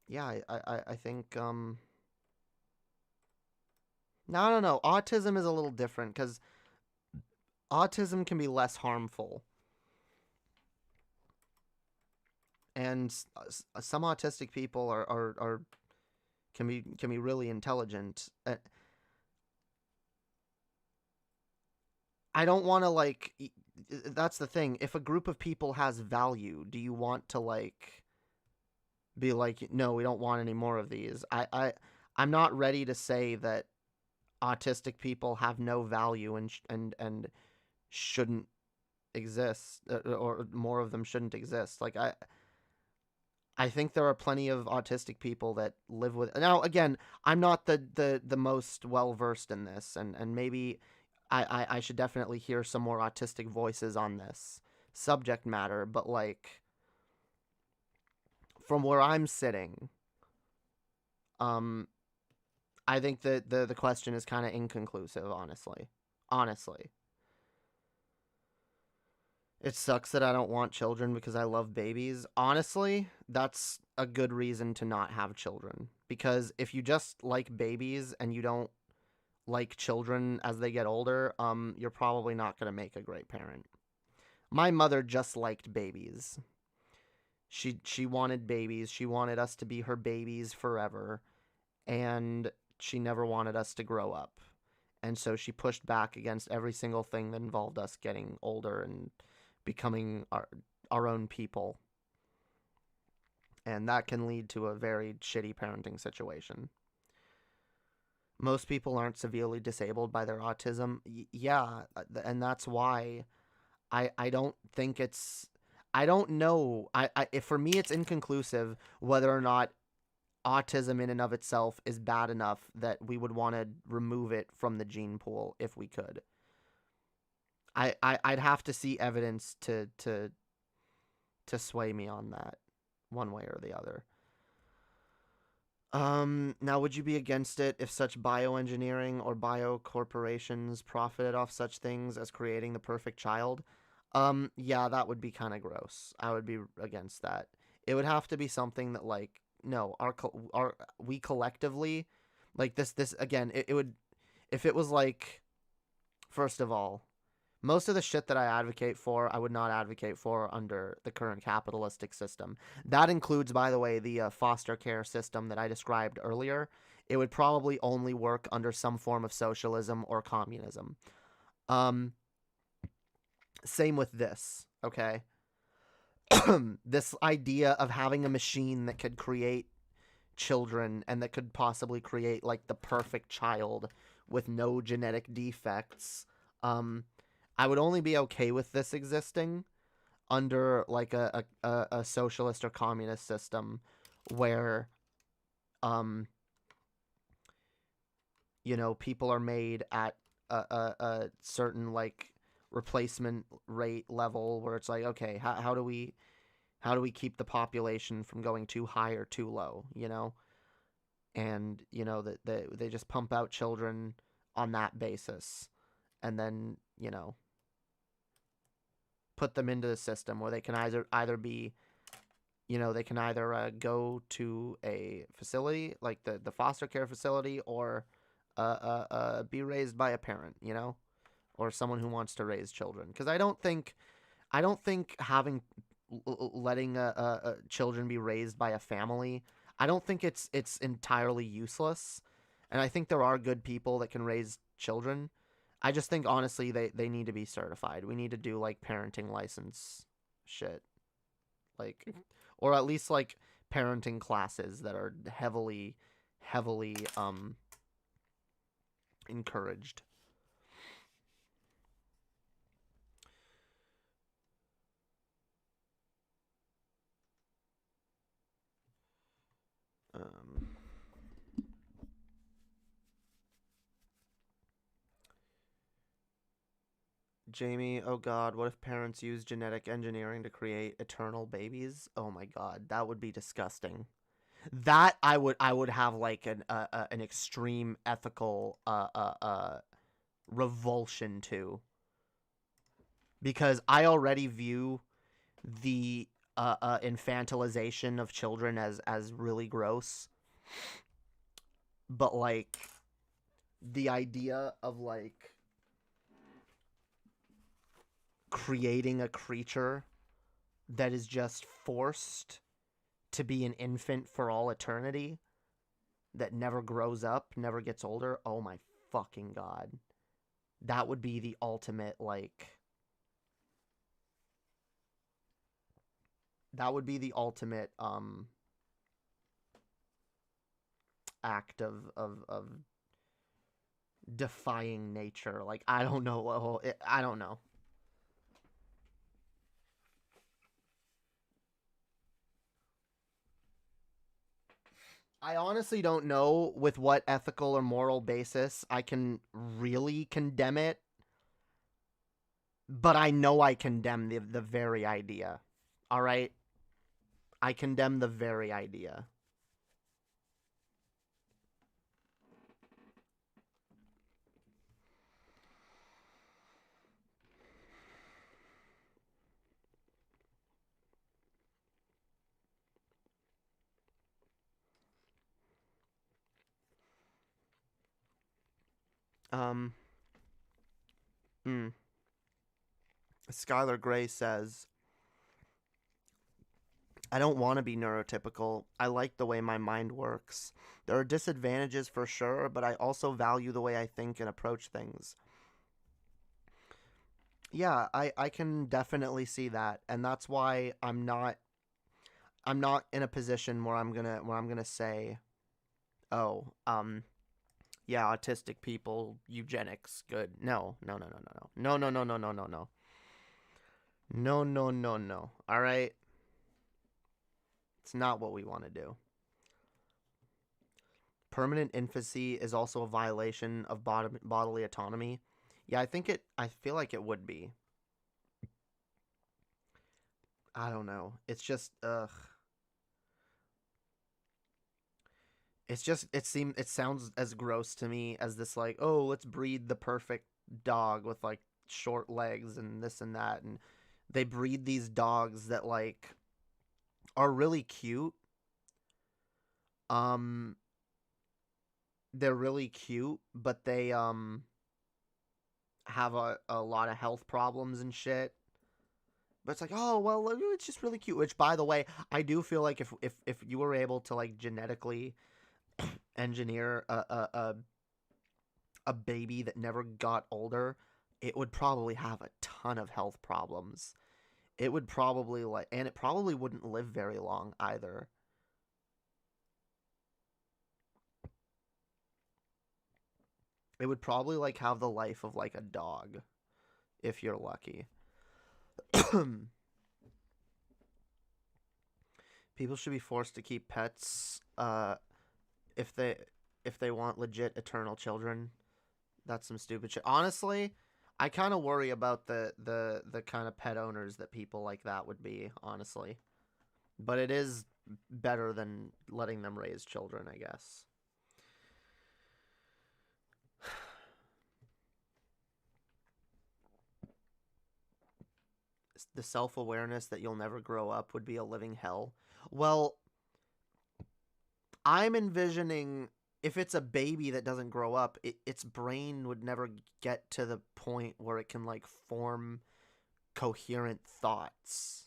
yeah, I think, no, I don't know. Autism is a little different, because autism can be less harmful. And some autistic people are can be really intelligent. I don't want to, like, that's the thing. If a group of people has value, do you want to, like, be like, no, we don't want any more of these? I'm not ready to say that autistic people have no value and shouldn't exist, or more of them shouldn't exist. Like, I think there are plenty of autistic people that live with. Now, again, I'm not the most well versed in this, and maybe I should definitely hear some more autistic voices on this subject matter. But like, from where I'm sitting, I think that the question is kind of inconclusive. Honestly, it sucks that I don't want children because I love babies. Honestly, that's a good reason to not have children. Because if you just like babies and you don't like children as they get older, you're probably not going to make a great parent. My mother just liked babies. She wanted babies. She wanted us to be her babies forever. And she never wanted us to grow up. And so she pushed back against every single thing that involved us getting older and becoming our own people. And that can lead to a very shitty parenting situation. Most people aren't severely disabled by their autism. Yeah, and that's why I don't think it's... I don't know. For me, it's inconclusive whether or not autism in and of itself is bad enough that we would want to remove it from the gene pool if we could. I'd have to see evidence to sway me on that, one way or the other. Now, would you be against it if such bioengineering or biocorporations profited off such things as creating the perfect child? Yeah, that would be kind of gross. I would be against that. It would have to be something that, like, no, we collectively, like, this again, it would, if it was like, first of all, most of the shit that I advocate for, I would not advocate for under the current capitalistic system. That includes, by the way, the foster care system that I described earlier. It would probably only work under some form of socialism or communism. Same with this, okay? This idea of having a machine that could create children and that could possibly create, like, the perfect child with no genetic defects, I would only be okay with this existing under, like, a socialist or communist system where, you know, people are made at a certain, like, replacement rate level where it's like, okay, how do we keep the population from going too high or too low, you know? And, you know, that they just pump out children on that basis and then, you know, put them into the system where they can either be, you know, they can either go to a facility like the foster care facility or be raised by a parent, you know, or someone who wants to raise children. Because I don't think having letting children be raised by a family, I don't think it's entirely useless, and I think there are good people that can raise children. I just think, honestly, they need to be certified. We need to do, like, parenting license shit. Like, or at least, like, parenting classes that are heavily encouraged. Jamie, oh god, what if parents use genetic engineering to create eternal babies? Oh my god, that would be disgusting. That I would have, like, an extreme ethical revulsion to, because I already view the infantilization of children as really gross. But, like, the idea of, like, creating a creature that is just forced to be an infant for all eternity, that never grows up, never gets older, oh my fucking god. That would be the ultimate, like... That would be the ultimate, act of defying nature. Like, I don't know. I don't know. I honestly don't know with what ethical or moral basis I can really condemn it, but I know I condemn the very idea. All right? I condemn the very idea. Um, Skylar Gray says, I don't want to be neurotypical. I like the way my mind works. There are disadvantages for sure, but I also value the way I think and approach things. Yeah, I can definitely see that, and that's why I'm not in a position where I'm gonna say, oh, yeah, autistic people, eugenics, good. No, no, no, no, no, no, no, no, no, no, no, no, no, no, no, no. All right, it's not what we want to do. Permanent infancy is also a violation of bodily autonomy. Yeah, I feel like it would be. I don't know. It's just, ugh. It sounds as gross to me as this, like, oh, let's breed the perfect dog with, like, short legs and this and that. And they breed these dogs that, like, are really cute. They're really cute, but they, have a lot of health problems and shit. But it's like, oh, well, it's just really cute. Which, by the way, I do feel like if you were able to, like, genetically engineer a baby that never got older, it would probably have a ton of health problems. It would probably, like, and it probably wouldn't live very long either. It would probably, like, have the life of, like, a dog, if you're lucky. People should be forced to keep pets if they want legit eternal children. That's some stupid shit. Honestly, I kind of worry about the kind of pet owners that people like that would be, honestly. But it is better than letting them raise children, I guess. The self-awareness that you'll never grow up would be a living hell. Well, I'm envisioning if it's a baby that doesn't grow up, its brain would never get to the point where it can, like, form coherent thoughts,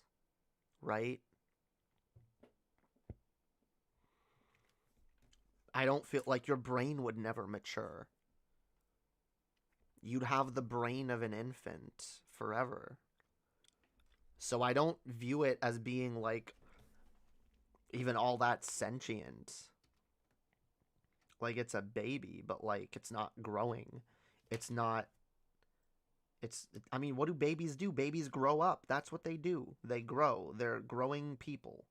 right? I don't feel like your brain would never mature. You'd have the brain of an infant forever. So I don't view it as being, like, even all that sentient. Like, it's a baby, but, like, it's not growing. I mean, what do babies do? Babies grow up. That's what they do. They grow. They're growing people.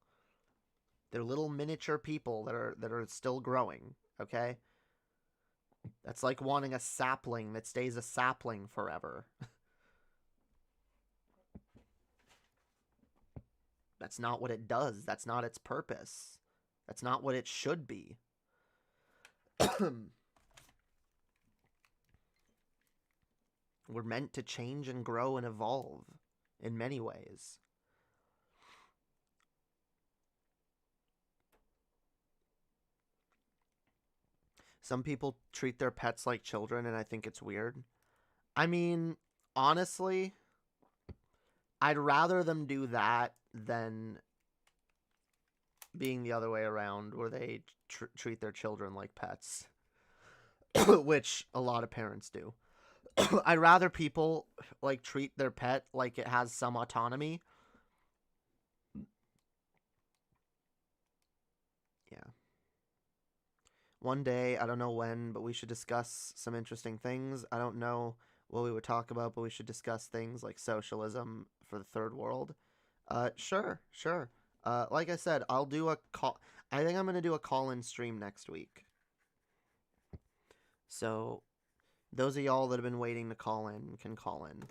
They're little miniature people that are still growing, okay? That's like wanting a sapling that stays a sapling forever. That's not what it does. That's not its purpose. That's not what it should be. We're meant to change and grow and evolve in many ways. Some people treat their pets like children, and I think it's weird. I mean, honestly, I'd rather them do that than being the other way around, where they treat their children like pets, which a lot of parents do. I'd rather people, like, treat their pet like it has some autonomy. Yeah. One day, I don't know when, but we should discuss some interesting things. I don't know what we would talk about, but we should discuss things like socialism for the third world. Sure. Like I said, I'll do a call. I think I'm gonna do a call-in stream next week. So, those of y'all that have been waiting to call in can call in.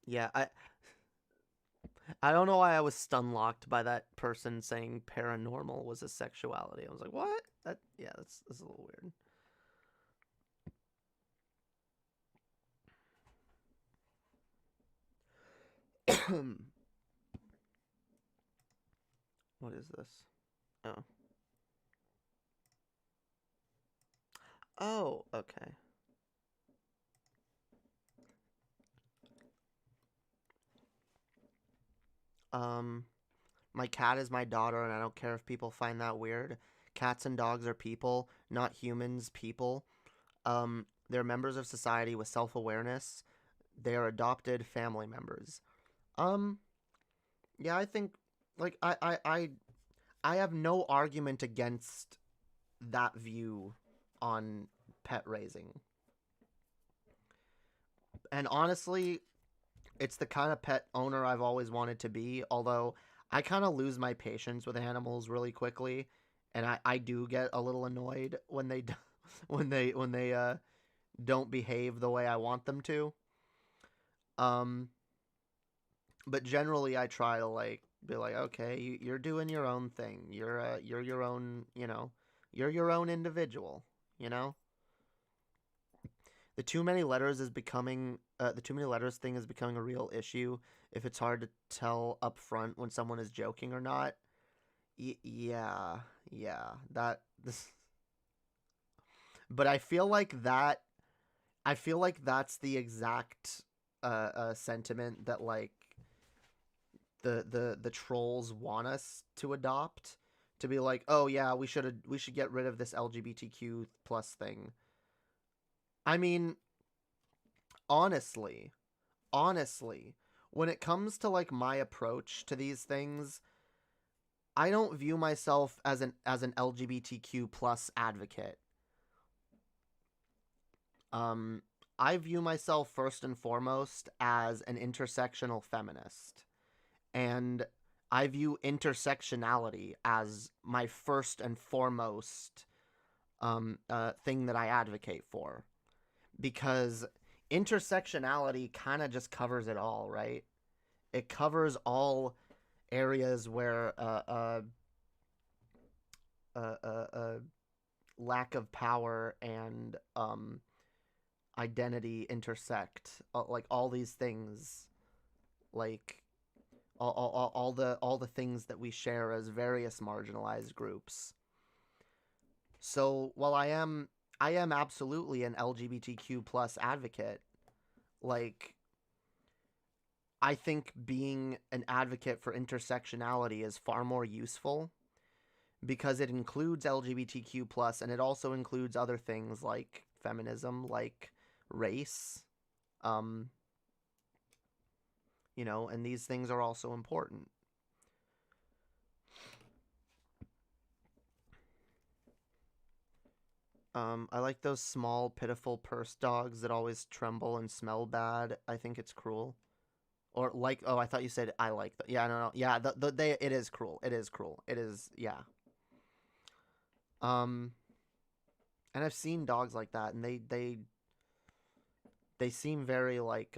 Yeah, I don't know why I was stun-locked by that person saying paranormal was a sexuality. I was like, what? That's a little weird. What is this? Oh. Oh, okay. My cat is my daughter, and I don't care if people find that weird. Cats and dogs are people, not humans, people. They're members of society with self-awareness. They are adopted family members. Yeah, I think, like, I have no argument against that view on pet raising. And honestly, it's the kind of pet owner I've always wanted to be, although I kind of lose my patience with animals really quickly, and I do get a little annoyed when they when they don't behave the way I want them to. But generally I try to like be like, okay, you're doing your own thing. You're your own, you're your own individual, you know? The too many letters thing is becoming a real issue if it's hard to tell up front when someone is joking or not. Yeah, this. But I feel like that's the exact sentiment that like the trolls want us to adopt, to be like, oh yeah, we should get rid of this LGBTQ plus thing. I mean, honestly, when it comes to like my approach to these things, I don't view myself as an LGBTQ plus advocate. I view myself first and foremost as an intersectional feminist, and I view intersectionality as my first and foremost thing that I advocate for. Because intersectionality kind of just covers it all, right? It covers all areas where lack of power and identity intersect. Like all these things, like all the things that we share as various marginalized groups. So while I am absolutely an LGBTQ plus advocate. Like, I think being an advocate for intersectionality is far more useful because it includes LGBTQ plus, and it also includes other things like feminism, like race, and these things are also important. I like those small, pitiful purse dogs that always tremble and smell bad. I think it's cruel. Or like, oh, I thought you said I like that. Yeah, no. Yeah, it is cruel. It is cruel. It is, yeah. And I've seen dogs like that, and they seem very like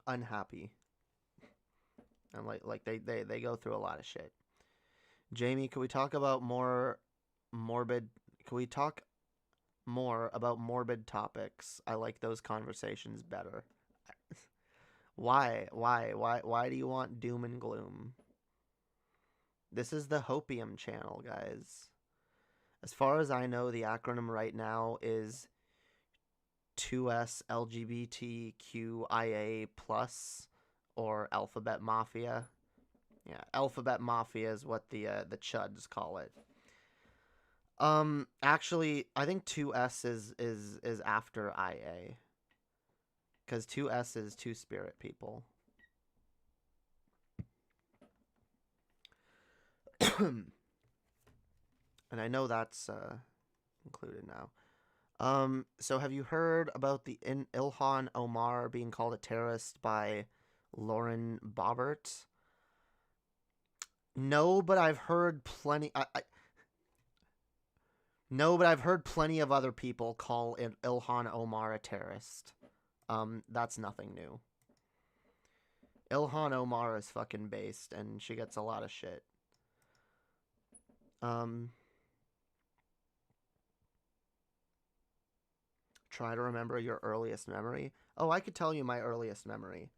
unhappy. And like they go through a lot of shit. Jamie, could we talk about more morbid? Can we talk more about morbid topics? I like those conversations better. Why do you want doom and gloom? This is the Hopium channel, guys. As far as I know, the acronym right now is 2S LGBTQIA plus, or Alphabet Mafia. Yeah, Alphabet Mafia is what the chuds call it. Actually, I think 2S is after IA. Because 2S is Two Spirit People. And And I know that's included now. So have you heard about the Ilhan Omar being called a terrorist by Lauren Boebert? No, but I've heard plenty. No, but I've heard plenty of other people call Ilhan Omar a terrorist. That's nothing new. Ilhan Omar is fucking based, and she gets a lot of shit. Try to remember your earliest memory. Oh, I could tell you my earliest memory.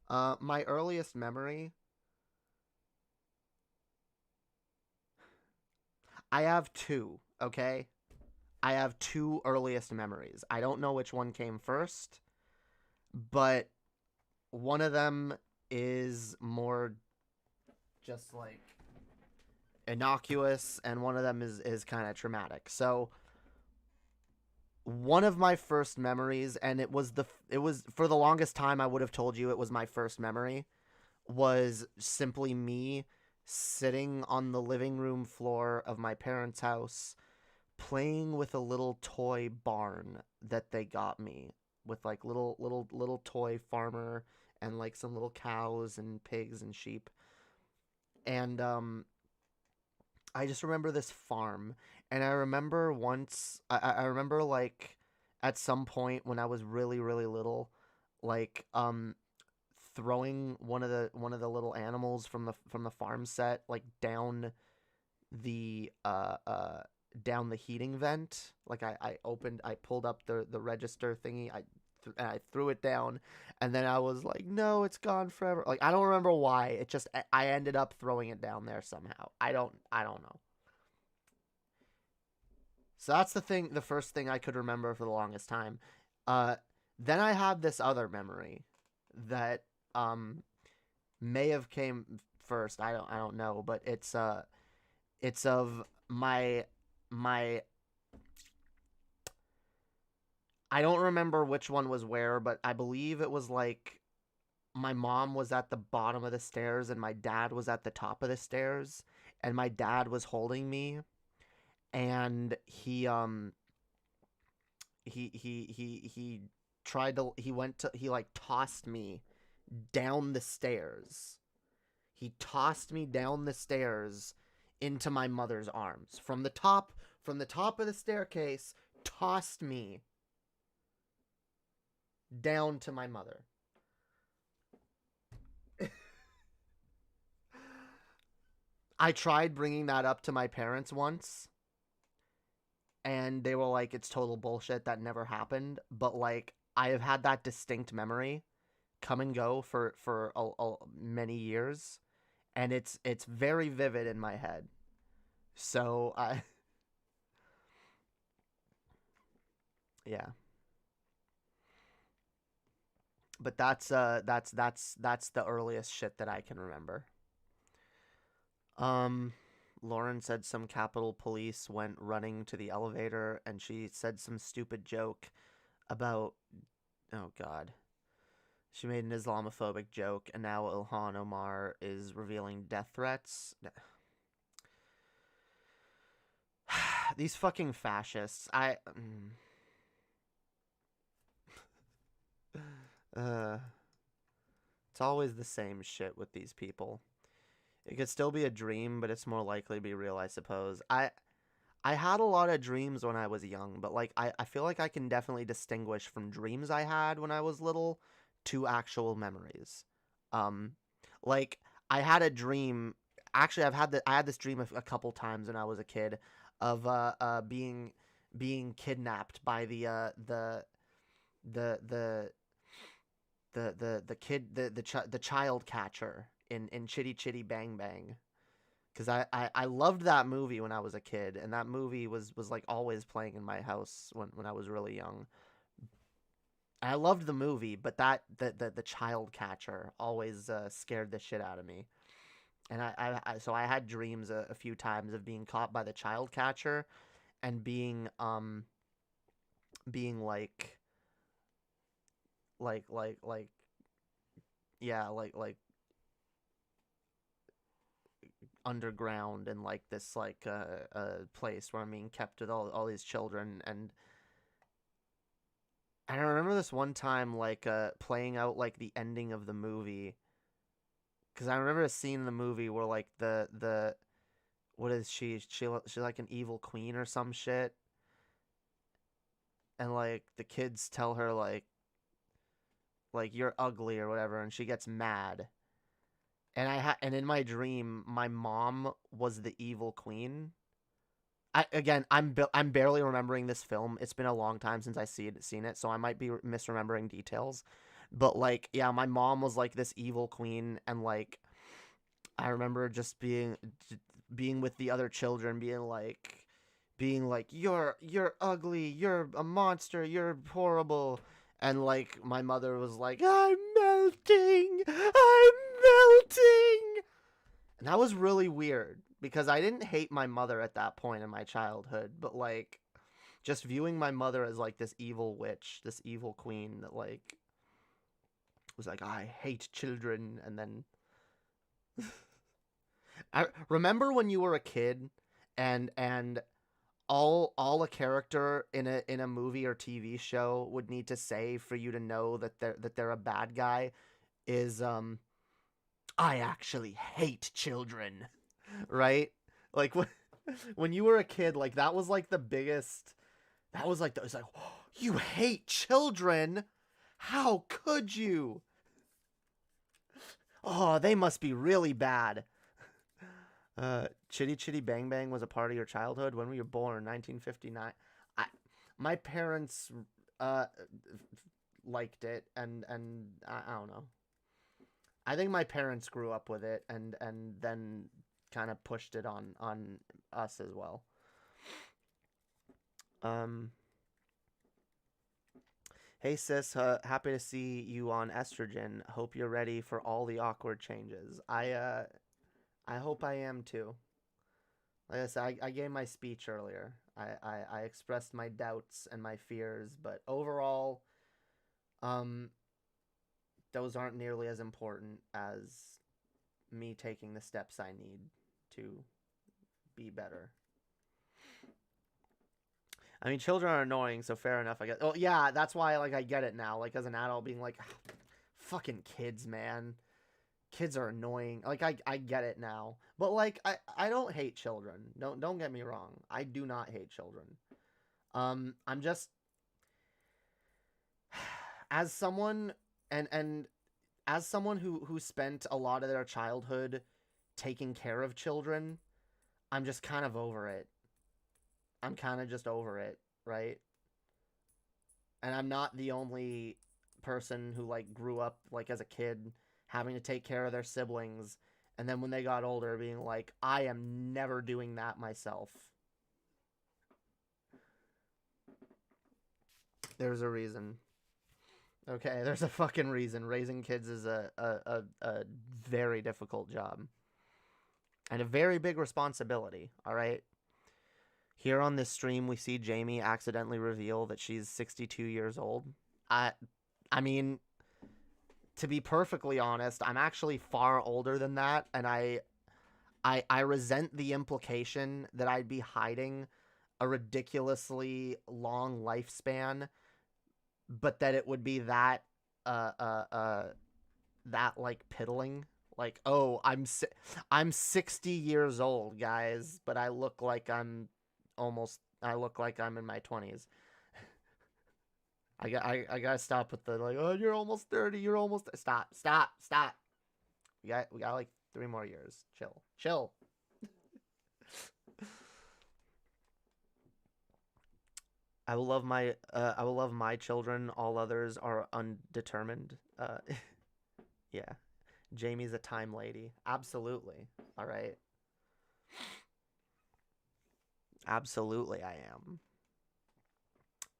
My earliest memory. I have two, okay? I have two earliest memories. I don't know which one came first, but one of them is more just like innocuous, and one of them is kind of traumatic. So one of my first memories, and it was for the longest time I would have told you it was my first memory, was simply me sitting on the living room floor of my parents' house playing with a little toy barn that they got me, with like little toy farmer and like some little cows and pigs and sheep. And I just remember this farm, and I remember once I remember like at some point when I was really really little, like throwing one of the little animals from the farm set like down the heating vent. Like I pulled up the register thingy, and I threw it down, and then I was like, no, it's gone forever. Like, I don't remember why. It just, I ended up throwing it down there somehow. I don't know. So that's the first thing I could remember for the longest time. Then I have this other memory that may have came first. I don't know, but it's of my I don't remember which one was where, but I believe it was like my mom was at the bottom of the stairs and my dad was at the top of the stairs, and my dad was holding me, and he tossed me down the stairs. He tossed me down the stairs into my mother's arms. From the top of the staircase, tossed me down to my mother. I tried bringing that up to my parents once, and they were like, it's total bullshit, that never happened. But like, I have had that distinct memory come and go for many years, and it's very vivid in my head. So yeah. But that's the earliest shit that I can remember. Lauren said some Capitol Police went running to the elevator, and she said some stupid joke about, oh god, she made an Islamophobic joke, and now Ilhan Omar is revealing death threats. These fucking fascists. It's always the same shit with these people. It could still be a dream, but it's more likely to be real, I suppose. I had a lot of dreams when I was young, but like I feel like I can definitely distinguish from dreams I had when I was little to actual memories. Like I had a dream. Actually, I had this dream a couple times when I was a kid of being kidnapped by the child catcher in Chitty Chitty Bang Bang, because I loved that movie when I was a kid, and that movie was like always playing in my house when I was really young. I loved the movie, but the child catcher always scared the shit out of me. And so I had dreams a few times of being caught by the child catcher and being underground in like this like place where I'm being kept with all these children. And I remember this one time like playing out like the ending of the movie, because I remember a scene in the movie where like the what is she's like an evil queen or some shit, and like the kids tell her like you're ugly or whatever, and she gets mad. And in my dream, my mom was the evil queen. I'm barely remembering this film. It's been a long time since I seen it, so I might be misremembering details. But like, yeah, my mom was like this evil queen, and like, I remember just being with the other children, being like, you're ugly, you're a monster, you're horrible. And like my mother was like, I'm melting. And that was really weird, because I didn't hate my mother at that point in my childhood, but like just viewing my mother as like this evil witch, this evil queen that like was like, I hate children. And then I remember when you were a kid and all a character in a movie or TV show would need to say for you to know that they're a bad guy is I actually hate children, right? Like when you were a kid, like that was like the biggest. That was like it's like, oh, you hate children? How could you? Oh, they must be really bad. Chitty Chitty Bang Bang was a part of your childhood. When were you born? 1959. My parents liked it, and I don't know. I think my parents grew up with it and then kind of pushed it on us as well. Hey sis, happy to see you on Estrogen. Hope you're ready for all the awkward changes. I hope I am too. Like I said, I gave my speech earlier. I expressed my doubts and my fears, but overall, those aren't nearly as important as me taking the steps I need to be better. I mean, children are annoying, so fair enough, I guess. Oh, yeah, that's why, like, I get it now. Like, as an adult, being like, oh, fucking kids, man. Kids are annoying. Like, I get it now. But, like, I don't hate children. Don't get me wrong. I do not hate children. I'm just... As someone... And as someone who spent a lot of their childhood taking care of children, I'm just kind of over it. I'm kind of just over it, right? And I'm not the only person who, like, grew up, like, as a kid having to take care of their siblings, and then when they got older being like, I am never doing that myself. There's a reason. Okay, there's a fucking reason. Raising kids is a very difficult job. And a very big responsibility, alright? Here on this stream, we see Jamie accidentally reveal that she's 62 years old. I mean, to be perfectly honest, I'm actually far older than that, and I resent the implication that I'd be hiding a ridiculously long lifespan, but that it would be that like piddling, like, oh, I'm 60 years old, guys, but I look like I'm in my 20s. I gotta stop with the like, oh, you're almost 30, you're almost stop. We got like 3 more years. Chill. I will love my children. All others are undetermined. Yeah. Jamie's a time lady. Absolutely. All right. Absolutely I am.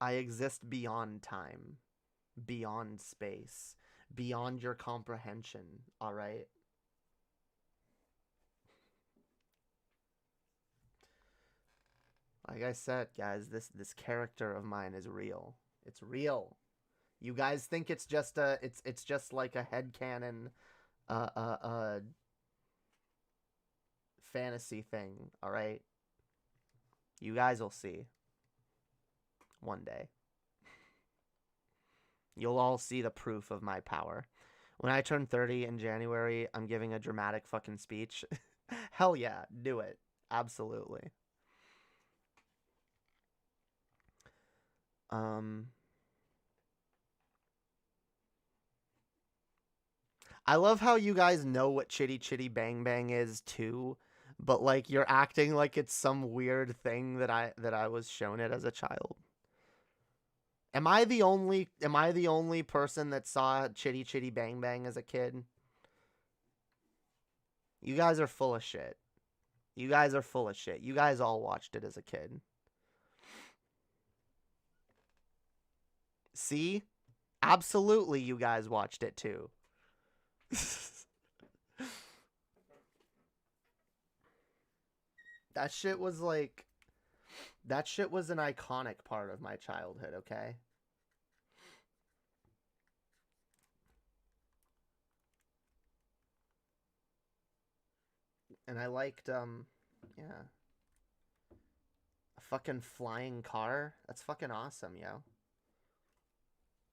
I exist beyond time, beyond space, beyond your comprehension, all right? Like I said, guys, this character of mine is real. It's real. You guys think it's just it's just like a headcanon fantasy thing, all right? You guys will see. One day. You'll all see the proof of my power. When I turn 30 in January, I'm giving a dramatic fucking speech. Hell yeah, do it. Absolutely. I love how you guys know what Chitty Chitty Bang Bang is too, but like you're acting like it's some weird thing that I was shown it as a child. Am I the only person that saw Chitty Chitty Bang Bang as a kid? You guys are full of shit. You guys are full of shit. You guys all watched it as a kid. See? Absolutely you guys watched it too. That shit was like... That shit was an iconic part of my childhood, okay? And I liked, yeah. A fucking flying car? That's fucking awesome, yo.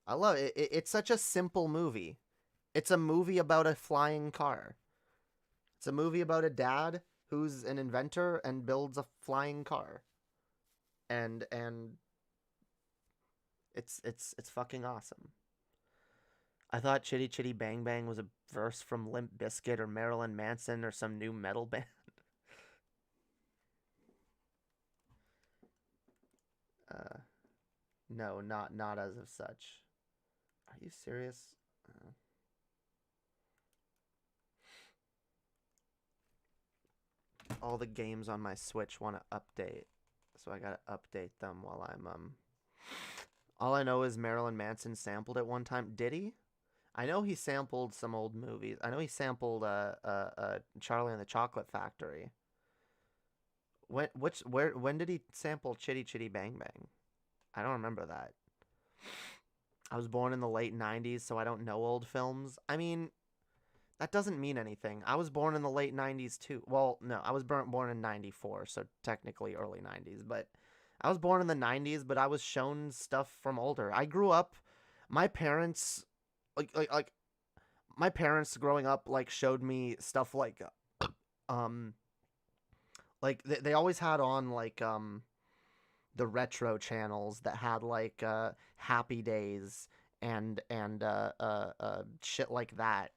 I love it. It's such a simple movie. It's a movie about a flying car. It's a movie about a dad who's an inventor and builds a flying car. And it's fucking awesome. I thought Chitty Chitty Bang Bang was a verse from Limp Bizkit or Marilyn Manson or some new metal band. No, not as of such. Are you serious? All the games on my Switch want to update, so I gotta update them while I'm all I know is Marilyn Manson sampled it one time. Did he? I know he sampled some old movies. I know he sampled Charlie and the Chocolate Factory. When did he sample Chitty Chitty Bang Bang? I don't remember that. I was born in the late 90s, so I don't know old films. I mean, that doesn't mean anything. I was born in the late 90s too. Well, no, I was born in 94, so technically early 90s, but I was born in the 90s, but I was shown stuff from older. I grew up, my parents like my parents growing up like showed me stuff like they always had on like the retro channels that had like Happy Days and shit like that.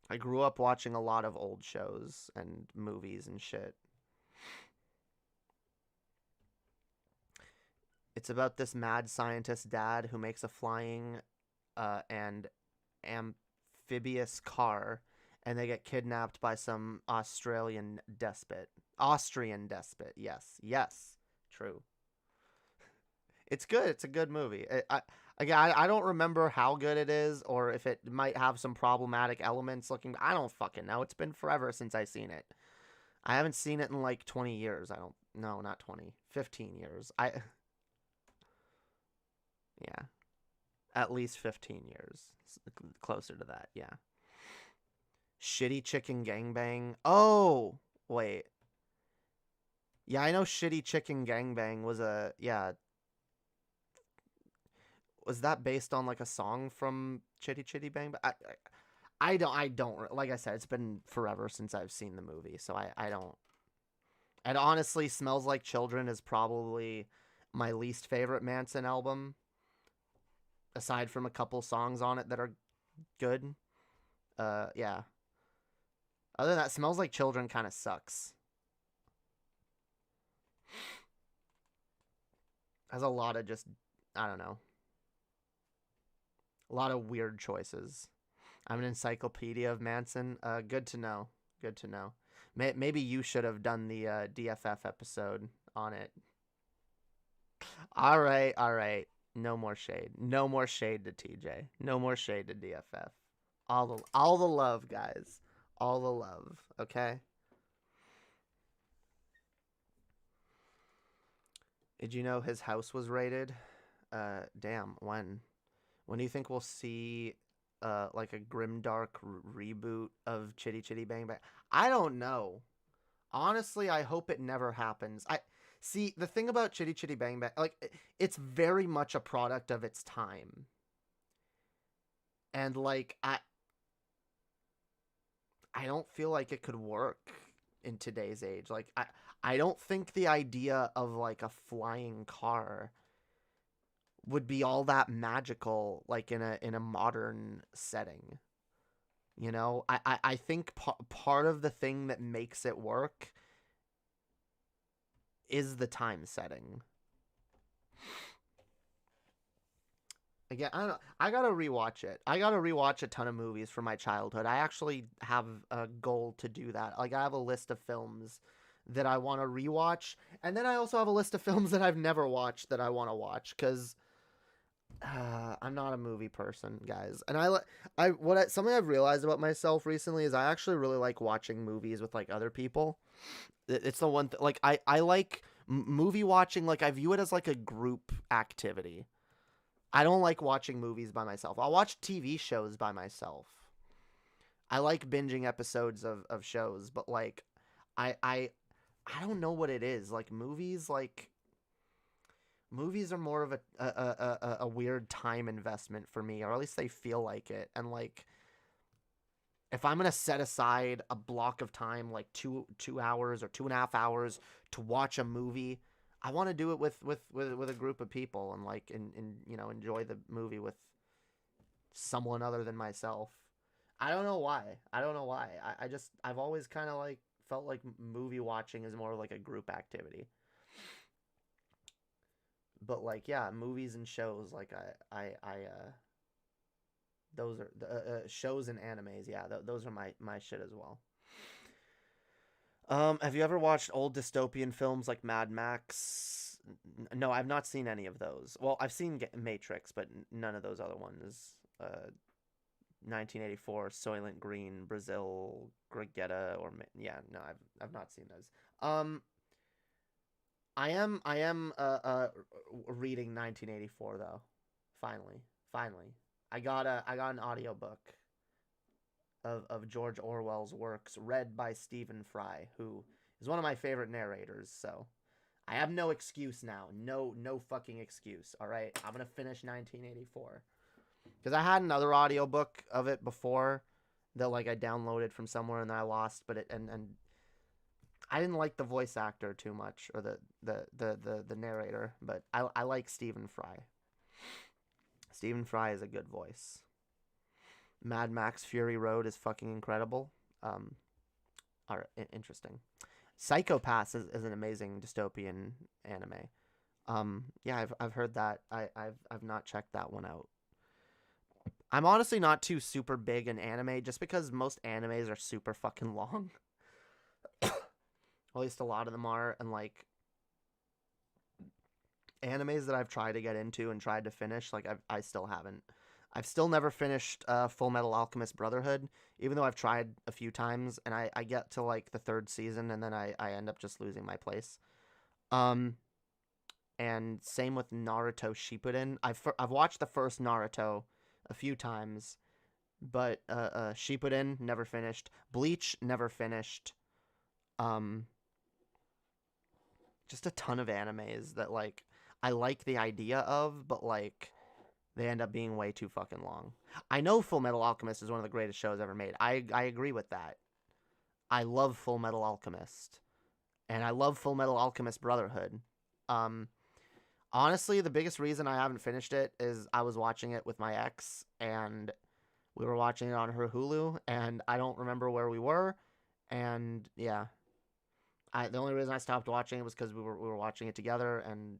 I grew up watching a lot of old shows and movies and shit. It's about this mad scientist dad who makes a flying and amphibious car, and they get kidnapped by some Austrian despot. Yes, true. It's good. It's a good movie. I don't remember how good it is, or if it might have some problematic elements looking. I don't fucking know. It's been forever since I've seen it. I haven't seen it in like 20 years. No, not 20. 15 years. Yeah. At least 15 years. Closer to that, yeah. Shitty Chicken Gangbang. Oh, wait. Yeah, I know Shitty Chicken Gangbang was a, yeah. Was that based on like a song from Chitty Chitty Bang Bang? I don't, like I said, it's been forever since I've seen the movie, so I don't. And honestly, Smells Like Children is probably my least favorite Manson album. Aside from a couple songs on it that are good. Yeah. Other than that, Smells Like Children kind of sucks. Has a lot of just, I don't know. A lot of weird choices. I'm an encyclopedia of Manson. Good to know. Good to know. Maybe you should have done the DFF episode on it. All right. No more shade. No more shade to TJ. No more shade to DFF. All the love, guys. All the love. Okay? Did you know his house was raided? Damn, when? When do you think we'll see like a grimdark reboot of Chitty Chitty Bang Bang. I don't know. Honestly, I hope it never happens. I see the thing about Chitty Chitty Bang Bang, like it's very much a product of its time. And like I don't feel like it could work in today's age. Like I don't think the idea of like a flying car would be all that magical like in a modern setting. You know, I think part of the thing that makes it work is the time setting. Again, I don't know. I gotta rewatch it. I gotta rewatch a ton of movies from my childhood. I actually have a goal to do that. Like, I have a list of films that I want to rewatch, and then I also have a list of films that I've never watched that I want to watch, because I'm not a movie person, guys. And something I've realized about myself recently is I actually really like watching movies with like other people. It's the one like I like movie watching. Like, I view it as like a group activity. I don't like watching movies by myself. I'll watch TV shows by myself. I like binging episodes of shows, but like I don't know what it is. Like movies are more of a weird time investment for me, or at least they feel like it. And like, if I'm gonna set aside a block of time, like 2 hours or 2.5 hours to watch a movie, I want to do it with a group of people and like enjoy the movie with someone other than myself. I don't know why. I've always kind of like felt like movie watching is more like a group activity. But like, yeah, movies and shows, like those are the shows and animes. Yeah, those are my shit as well. Have you ever watched old dystopian films like Mad Max? No, I've not seen any of those. Well, I've seen Matrix, but none of those other ones. 1984, Soylent Green, Brazil, Grigetta, or yeah, no, I've not seen those. I am reading 1984 though. Finally. I got an audiobook of George Orwell's works read by Stephen Fry, who is one of my favorite narrators. So I have no excuse now. No fucking excuse. All right, I'm going to finish 1984. Cuz I had another audiobook of it before that like I downloaded from somewhere and then I lost, but and I didn't like the voice actor too much, or the narrator, but I like Stephen Fry. Stephen Fry is a good voice. Mad Max Fury Road is fucking incredible. Interesting. Psychopaths is an amazing dystopian anime. Yeah, I've heard that. I've not checked that one out. I'm honestly not too super big in anime, just because most animes are super fucking long. At least a lot of them are, and like animes that I've tried to get into and tried to finish, like I still haven't. I've still never finished Full Metal Alchemist Brotherhood, even though I've tried a few times, and I get to like the 3rd season and then I end up just losing my place. And same with Naruto Shippuden. I've watched the first Naruto a few times, but Shippuden never finished. Bleach never finished. Just a ton of animes that like I like the idea of, but like they end up being way too fucking long. I know Full Metal Alchemist is one of the greatest shows ever made. I agree with that. I love Full Metal Alchemist. And I love Full Metal Alchemist Brotherhood. Honestly, the biggest reason I haven't finished it is I was watching it with my ex, and we were watching it on her Hulu, and I don't remember where we were, and yeah. The only reason I stopped watching it was because we were watching it together, and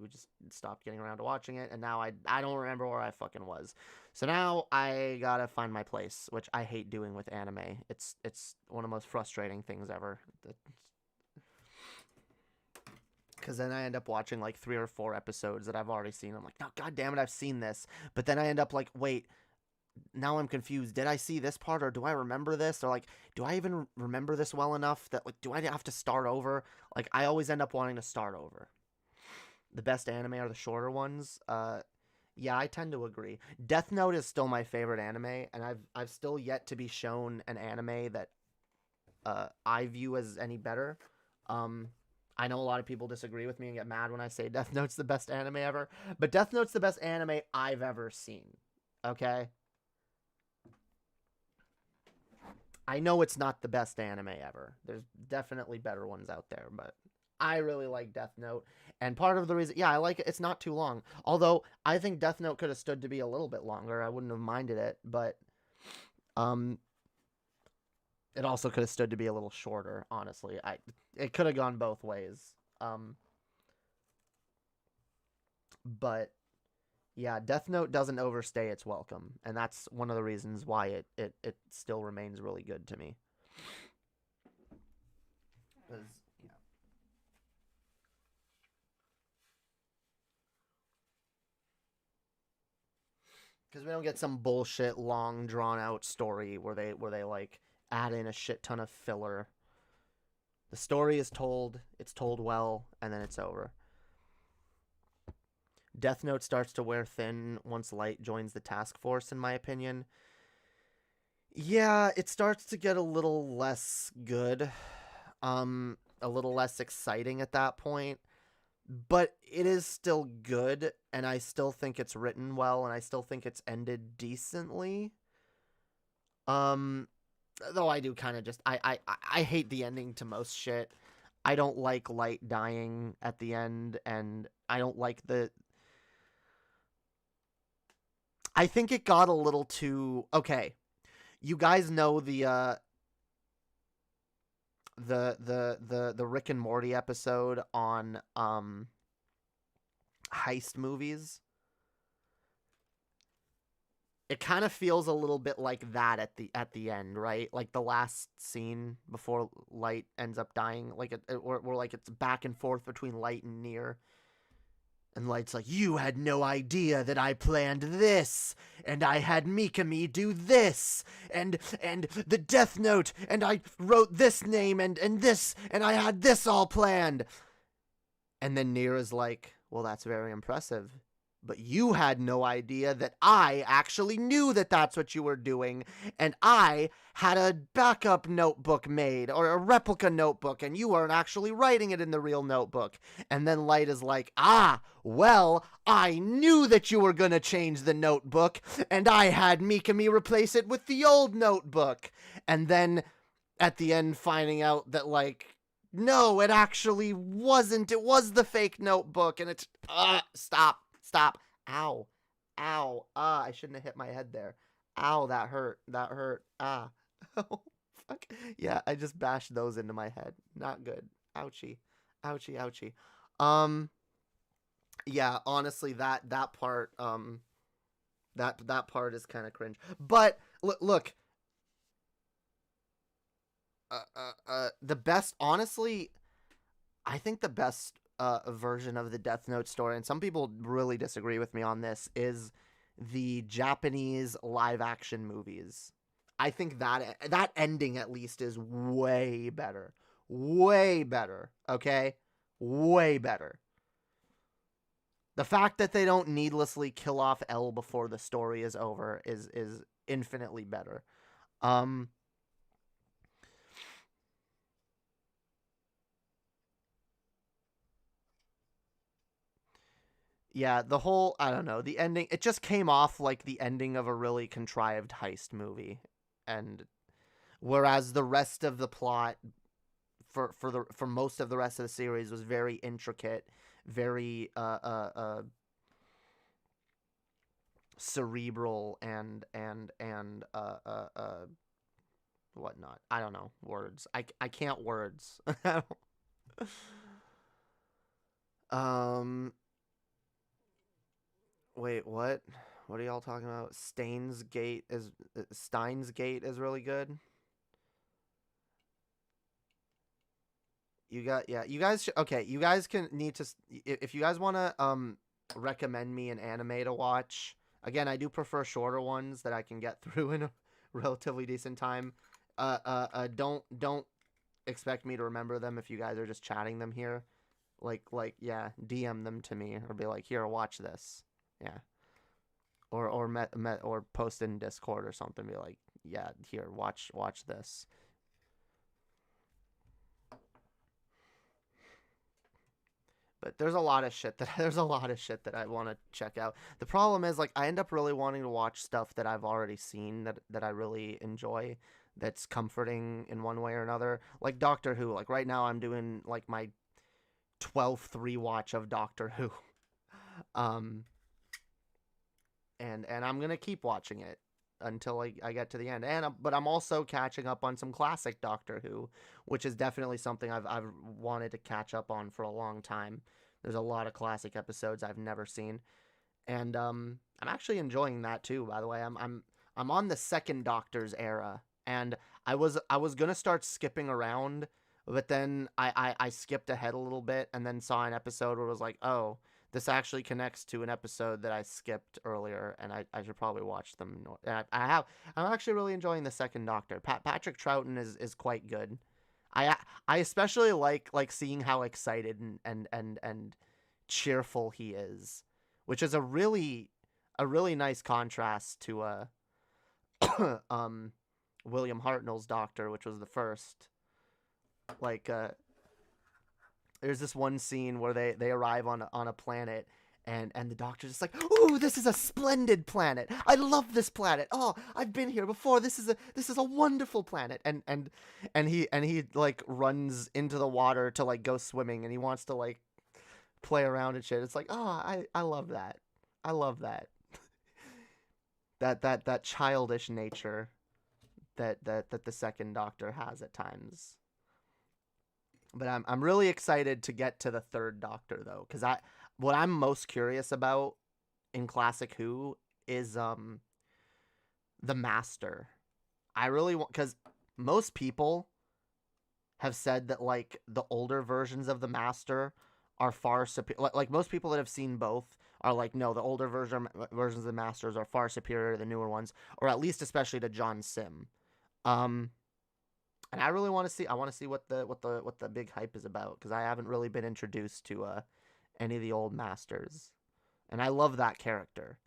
we just stopped getting around to watching it, and now I don't remember where I fucking was. So now I gotta find my place, which I hate doing with anime. It's one of the most frustrating things ever. Because then I end up watching like 3 or 4 episodes that I've already seen. I'm like, no, god damn it, I've seen this. But then I end up like, wait, now I'm confused. Did I see this part, or do I remember this? Or like, do I even remember this well enough that like, do I have to start over? Like, I always end up wanting to start over. The best anime are the shorter ones. Yeah, I tend to agree. Death Note is still my favorite anime, and I've still yet to be shown an anime that I view as any better. I know a lot of people disagree with me and get mad when I say Death Note's the best anime ever, but Death Note's the best anime I've ever seen. Okay? I know it's not the best anime ever. There's definitely better ones out there, but I really like Death Note. And part of the reason, yeah, I like it. It's not too long. Although I think Death Note could have stood to be a little bit longer. I wouldn't have minded it, but it also could have stood to be a little shorter, honestly. It could have gone both ways. But yeah, Death Note doesn't overstay its welcome, and that's one of the reasons why it still remains really good to me. Because we don't get some bullshit long drawn out story where they like add in a shit ton of filler. The story is told, it's told well, and then it's over. Death Note starts to wear thin once Light joins the task force, in my opinion. Yeah, it starts to get a little less good. A little less exciting at that point. But it is still good, and I still think it's written well, and I still think it's ended decently. Though I do kind of just I hate the ending to most shit. I don't like Light dying at the end, and I don't like the. I think it got a little too okay. You guys know the Rick and Morty episode on heist movies. It kind of feels a little bit like that at the end, right? Like the last scene before Light ends up dying, like or like it's back and forth between Light and Near. And Light's like, you had no idea that I planned this, and I had Mikami do this, and the Death Note, and I wrote this name, and this, and I had this all planned. And then Near is like, well, that's very impressive. But you had no idea that I actually knew that that's what you were doing, and I had a backup notebook made, or a replica notebook, and you weren't actually writing it in the real notebook. And then Light is like, well, I knew that you were gonna change the notebook, and I had Mikami replace it with the old notebook. And then, at the end, finding out that, like, no, it actually wasn't. It was the fake notebook, and it's, stop. Ow. I shouldn't have hit my head there. Ow, that hurt. Oh, fuck. Yeah, I just bashed those into my head. Not good. Ouchie. Yeah, honestly, that part, that part is kind of cringe. But, look. The best, honestly, I think the best version of the Death Note story, and some people really disagree with me on this, is the Japanese live action movies. I think that ending at least is way better. Okay? Way better. The fact that they don't needlessly kill off L before the story is over is infinitely better. Yeah, the whole, I don't know, the ending, it just came off like the ending of a really contrived heist movie. And whereas the rest of the plot for most of the rest of the series was very intricate, very cerebral and whatnot. I don't know words. I can't words. Wait, what? What are y'all talking about? Steins Gate is really good. You guys okay, you guys can need to, if you guys want to recommend me an anime to watch. Again, I do prefer shorter ones that I can get through in a relatively decent time. Don't expect me to remember them if you guys are just chatting them here. Like yeah, DM them to me or be like, "Here, watch this." Yeah. or post in Discord or something. Be like, yeah, here, watch this. But there's a lot of shit that I want to check out. The problem is, like, I end up really wanting to watch stuff that I've already seen that I really enjoy, that's comforting in one way or another. Like Doctor Who. Like right now I'm doing like my 12th rewatch of Doctor Who. And I'm gonna keep watching it until I get to the end. But I'm also catching up on some classic Doctor Who, which is definitely something I've wanted to catch up on for a long time. There's a lot of classic episodes I've never seen, and I'm actually enjoying that too. By the way, I'm on the second Doctor's era, and I was gonna start skipping around, but then I skipped ahead a little bit and then saw an episode where it was like, oh, this actually connects to an episode that I skipped earlier, and I should probably watch them. I'm actually really enjoying the second Doctor. Patrick Troughton is quite good. I especially like seeing how excited and cheerful he is, which is a really nice contrast to William Hartnell's Doctor, which was the first. Like there's this one scene where they arrive on a planet, and the Doctor's just like, "Ooh, this is a splendid planet. I love this planet. Oh, I've been here before. This is a wonderful planet." And he like runs into the water to like go swimming, and he wants to like play around and shit. It's like, oh, I love that. I love that. that childish nature that the second Doctor has at times. But I'm really excited to get to the third Doctor though, because what I'm most curious about in classic Who is the Master. I really want, because most people have said that like the older versions of the Master are far superior. Like most people that have seen both are like, no, the older versions of the Masters are far superior to the newer ones, or at least especially to John Sim. And I really want to see. I want to see what the big hype is about, because I haven't really been introduced to any of the old Masters, and I love that character.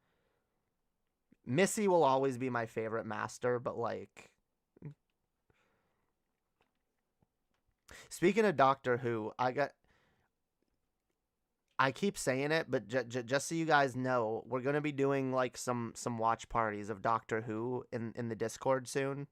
Missy will always be my favorite Master, but like, speaking of Doctor Who, I keep saying it, but just so you guys know, we're gonna be doing like some watch parties of Doctor Who in the Discord soon.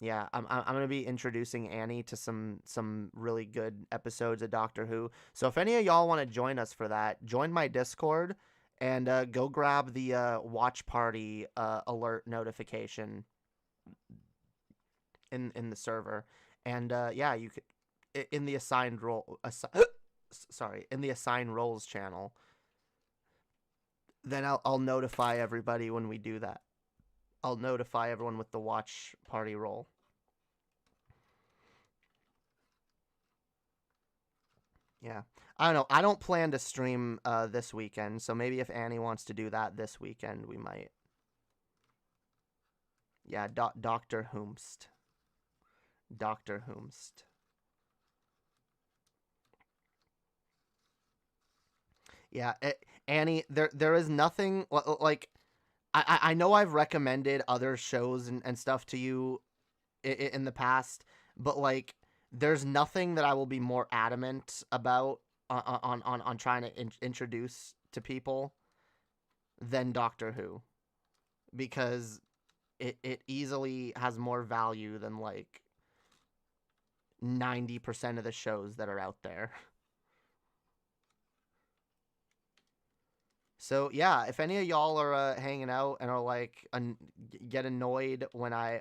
Yeah, I'm gonna be introducing Annie to some really good episodes of Doctor Who. So if any of y'all want to join us for that, join my Discord and go grab the watch party alert notification in the server, and yeah, you could in the assigned role. In the assigned roles channel. Then I'll notify everybody when we do that. I'll notify everyone with the watch party role. Yeah. I don't know. I don't plan to stream this weekend, so maybe if Annie wants to do that this weekend, we might. Yeah, Dr. Whomst. Dr. Whomst. Yeah, Annie, there is nothing like I know I've recommended other shows and stuff to you in the past, but like there's nothing that I will be more adamant about on trying to introduce to people than Doctor Who, because it easily has more value than like 90% of the shows that are out there. So yeah, if any of y'all are hanging out and are like get annoyed when I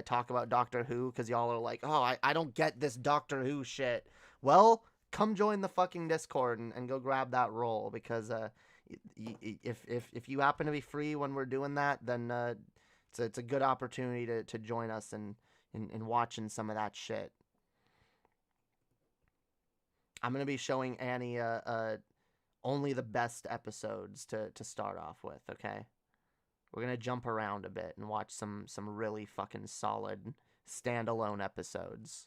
talk about Doctor Who, because y'all are like, oh, I don't get this Doctor Who shit. Well, come join the fucking Discord and go grab that role, because if you happen to be free when we're doing that, then it's a good opportunity to join us in watching some of that shit. I'm gonna be showing Annie only the best episodes to start off with, okay? We're gonna jump around a bit and watch some really fucking solid standalone episodes.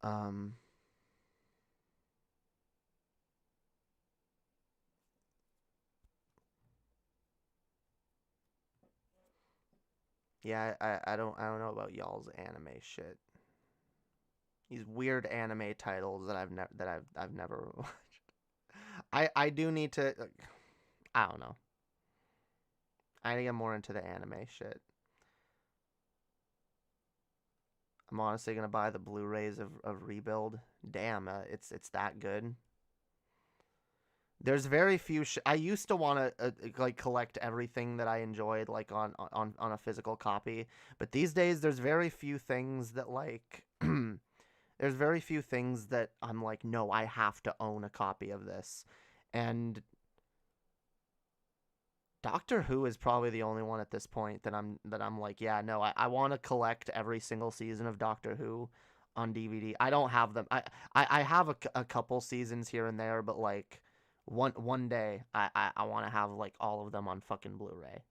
Um, yeah, I don't know about y'all's anime shit. These weird anime titles that I've never watched. I do need to. I don't know. I need to get more into the anime shit. I'm honestly gonna buy the Blu-rays of Rebuild. Damn, it's that good. There's very few. I used to want to like collect everything that I enjoyed like on a physical copy, but these days there's very few things that like. There's very few things that I'm like, no, I have to own a copy of this, and Doctor Who is probably the only one at this point that I'm like, yeah, no, I want to collect every single season of Doctor Who on DVD. I don't have them. I have a couple seasons here and there, but like one day I want to have like all of them on fucking Blu-ray.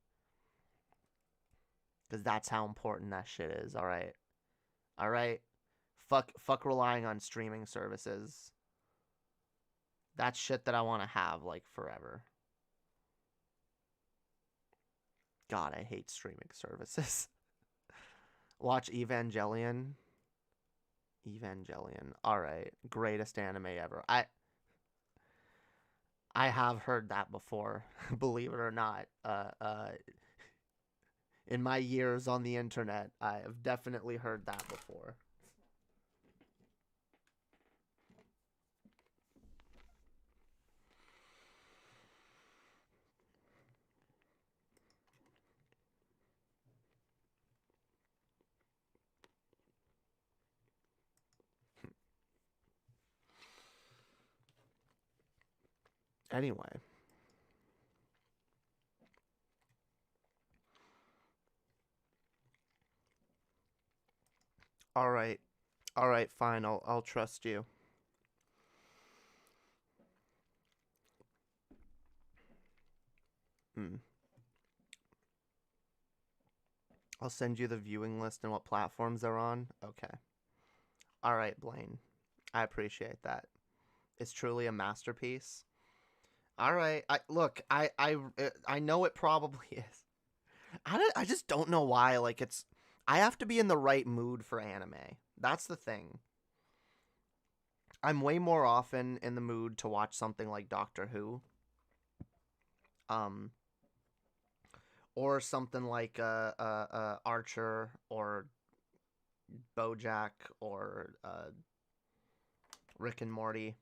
Cuz that's how important that shit is, all right? All right. Fuck relying on streaming services. That's shit that I want to have like forever. God, I hate streaming services. Watch Evangelion. Evangelion. All right, greatest anime ever. I have heard that before, believe it or not. In my years on the internet, I have definitely heard that before. Anyway. All right. All right, fine. I'll trust you. Hmm. I'll send you the viewing list and what platforms they're on. Okay. All right, Blaine. I appreciate that. It's truly a masterpiece. All right. I know it probably is. I just don't know why. Like it's, I have to be in the right mood for anime. That's the thing. I'm way more often in the mood to watch something like Doctor Who. Um. Or something like Archer or BoJack or Rick and Morty.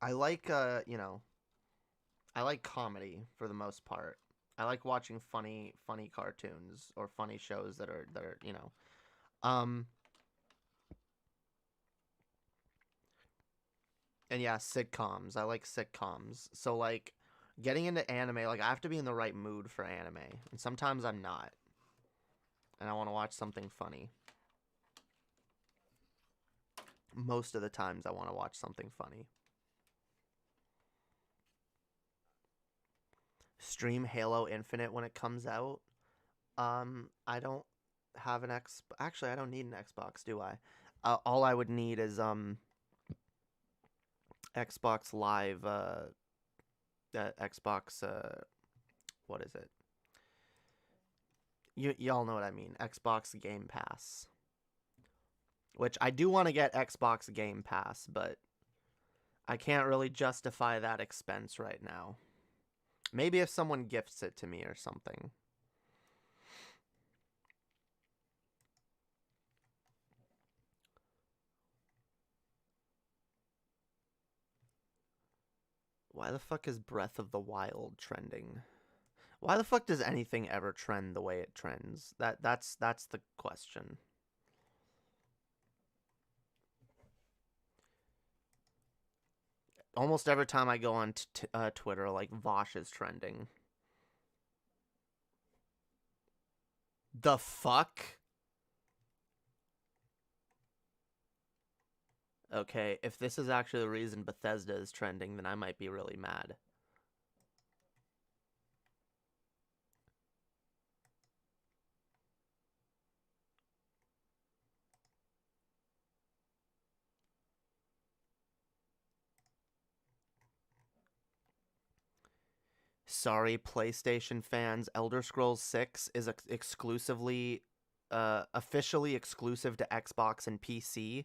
I like I like comedy for the most part. I like watching funny cartoons or funny shows that are um and yeah, sitcoms. I like sitcoms. So like getting into anime, like I have to be in the right mood for anime. And sometimes I'm not. And I want to watch something funny. Most of the times I want to watch something funny. Stream Halo Infinite when it comes out. I don't have an X. Actually, I don't need an Xbox, do I? All I would need is Xbox Live. Xbox. What is it? Y'all know what I mean. Xbox Game Pass. Which I do want to get Xbox Game Pass, but I can't really justify that expense right now. Maybe if someone gifts it to me or something. Why the fuck is Breath of the Wild trending? Why the fuck does anything ever trend the way it trends? That's the question. Almost every time I go on Twitter, like Vosh is trending. The fuck? Okay, if this is actually the reason Bethesda is trending, then I might be really mad. Sorry, PlayStation fans. Elder Scrolls 6 is exclusively, officially exclusive to Xbox and PC.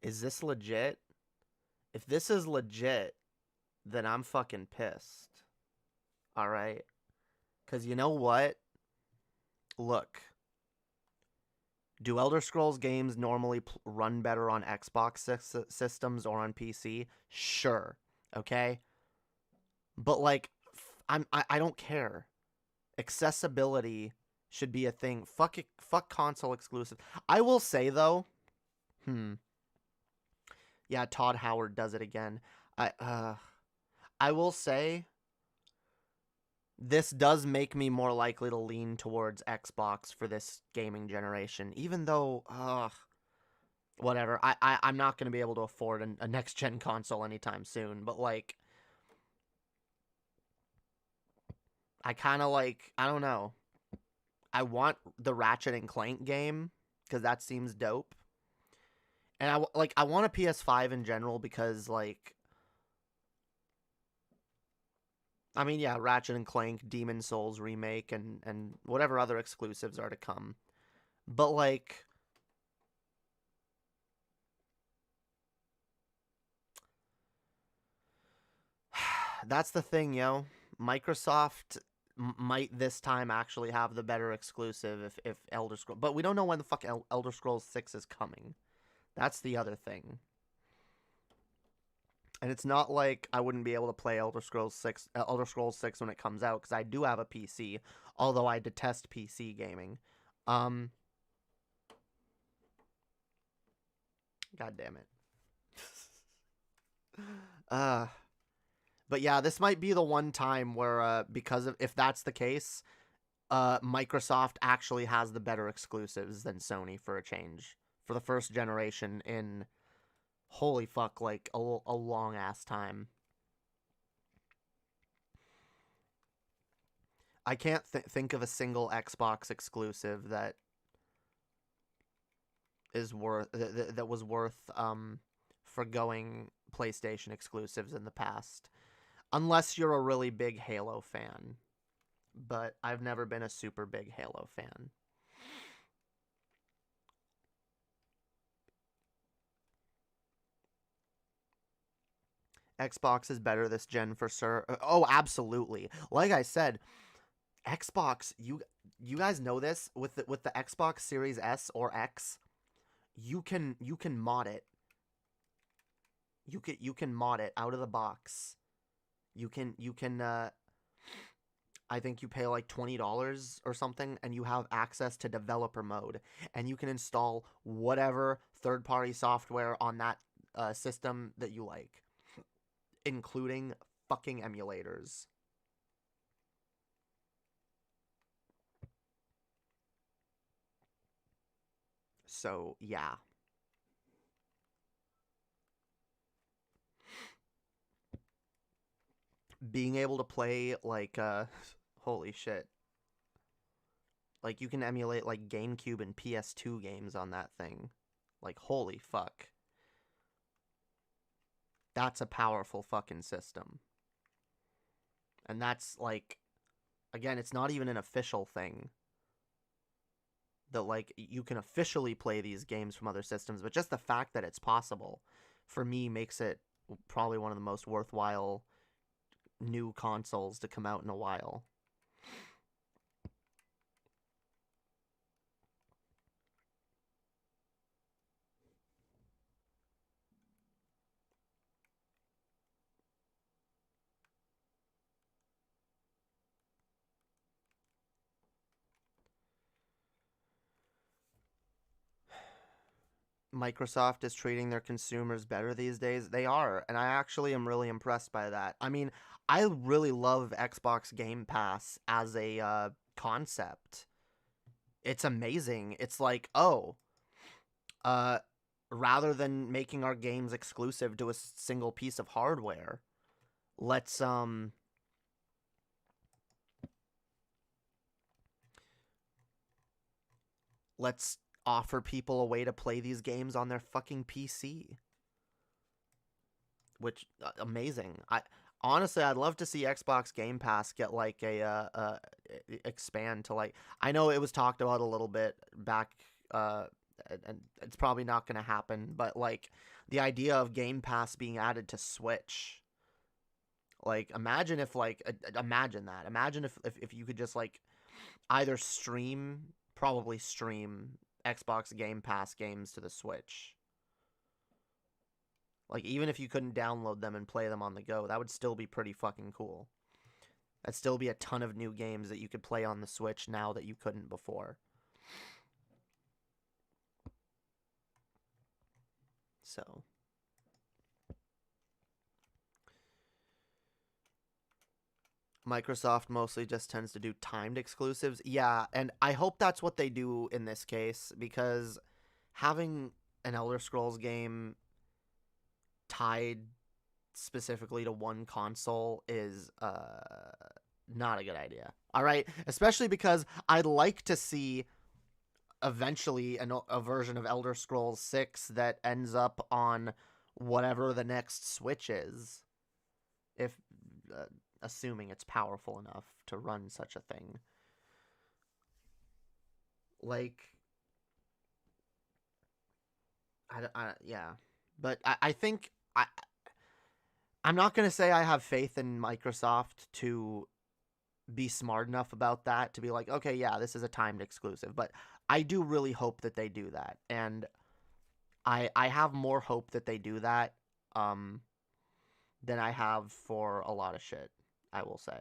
Is this legit? If this is legit, then I'm fucking pissed. Alright? Because you know what? Look. Do Elder Scrolls games normally run better on Xbox systems or on PC? Sure. Okay? But, like, I don't care. Accessibility should be a thing. Fuck it, fuck console exclusive. I will say, though... Yeah, Todd Howard does it again. I will say... This does make me more likely to lean towards Xbox for this gaming generation. Even though... whatever. I'm not going to be able to afford a next-gen console anytime soon. But, like... I kind of like, I don't know. I want the Ratchet and Clank game because that seems dope. And I want a PS5 in general because, like, I mean, yeah, Ratchet and Clank, Demon Souls remake, and whatever other exclusives are to come. But, like, that's the thing, yo. Microsoft might this time actually have the better exclusive if Elder Scrolls... But we don't know when the fuck Elder Scrolls 6 is coming. That's the other thing. And it's not like I wouldn't be able to play Elder Scrolls 6 when it comes out, because I do have a PC, although I detest PC gaming. God damn it. But yeah, this might be the one time where, because of, if that's the case, Microsoft actually has the better exclusives than Sony for a change. For the first generation in, holy fuck, like, a long-ass time. I can't think of a single Xbox exclusive that is that was worth, forgoing PlayStation exclusives in the past. Unless you're a really big Halo fan. But I've never been a super big Halo fan. Xbox is better this gen for sure. Oh, absolutely. Like I said, Xbox, you guys know this with the Xbox Series S or X, you can mod it. You can mod it out of the box. You can I think you pay like $20 or something, and you have access to developer mode, and you can install whatever third-party software on that system that you like, including fucking emulators. So, yeah. Being able to play, like, holy shit. Like, you can emulate, like, GameCube and PS2 games on that thing. Like, holy fuck. That's a powerful fucking system. And that's, like, again, it's not even an official thing. That, like, you can officially play these games from other systems, but just the fact that it's possible, for me, makes it probably one of the most worthwhile new consoles to come out in a while. Microsoft is treating their consumers better these days. They are, and I actually am really impressed by that. I mean, I really love Xbox Game Pass as a concept. It's amazing. It's like, oh, rather than making our games exclusive to a single piece of hardware, let's offer people a way to play these games on their fucking PC. Which, amazing. Honestly, I'd love to see Xbox Game Pass get like expand to like, I know it was talked about a little bit back, and it's probably not going to happen, but like the idea of Game Pass being added to Switch, like imagine if like imagine that. Imagine if you could just like either probably stream Xbox Game Pass games to the Switch. Like, even if you couldn't download them and play them on the go, that would still be pretty fucking cool. That'd still be a ton of new games that you could play on the Switch now that you couldn't before. So. Microsoft mostly just tends to do timed exclusives. Yeah, and I hope that's what they do in this case, because having an Elder Scrolls game tied specifically to one console is not a good idea. All right, especially because I'd like to see eventually a version of Elder Scrolls 6 that ends up on whatever the next Switch is, if assuming it's powerful enough to run such a thing. Like, yeah, but I think I'm not going to say I have faith in Microsoft to be smart enough about that to be like, okay, yeah, this is a timed exclusive, but I do really hope that they do that. And I have more hope that they do that than I have for a lot of shit, I will say.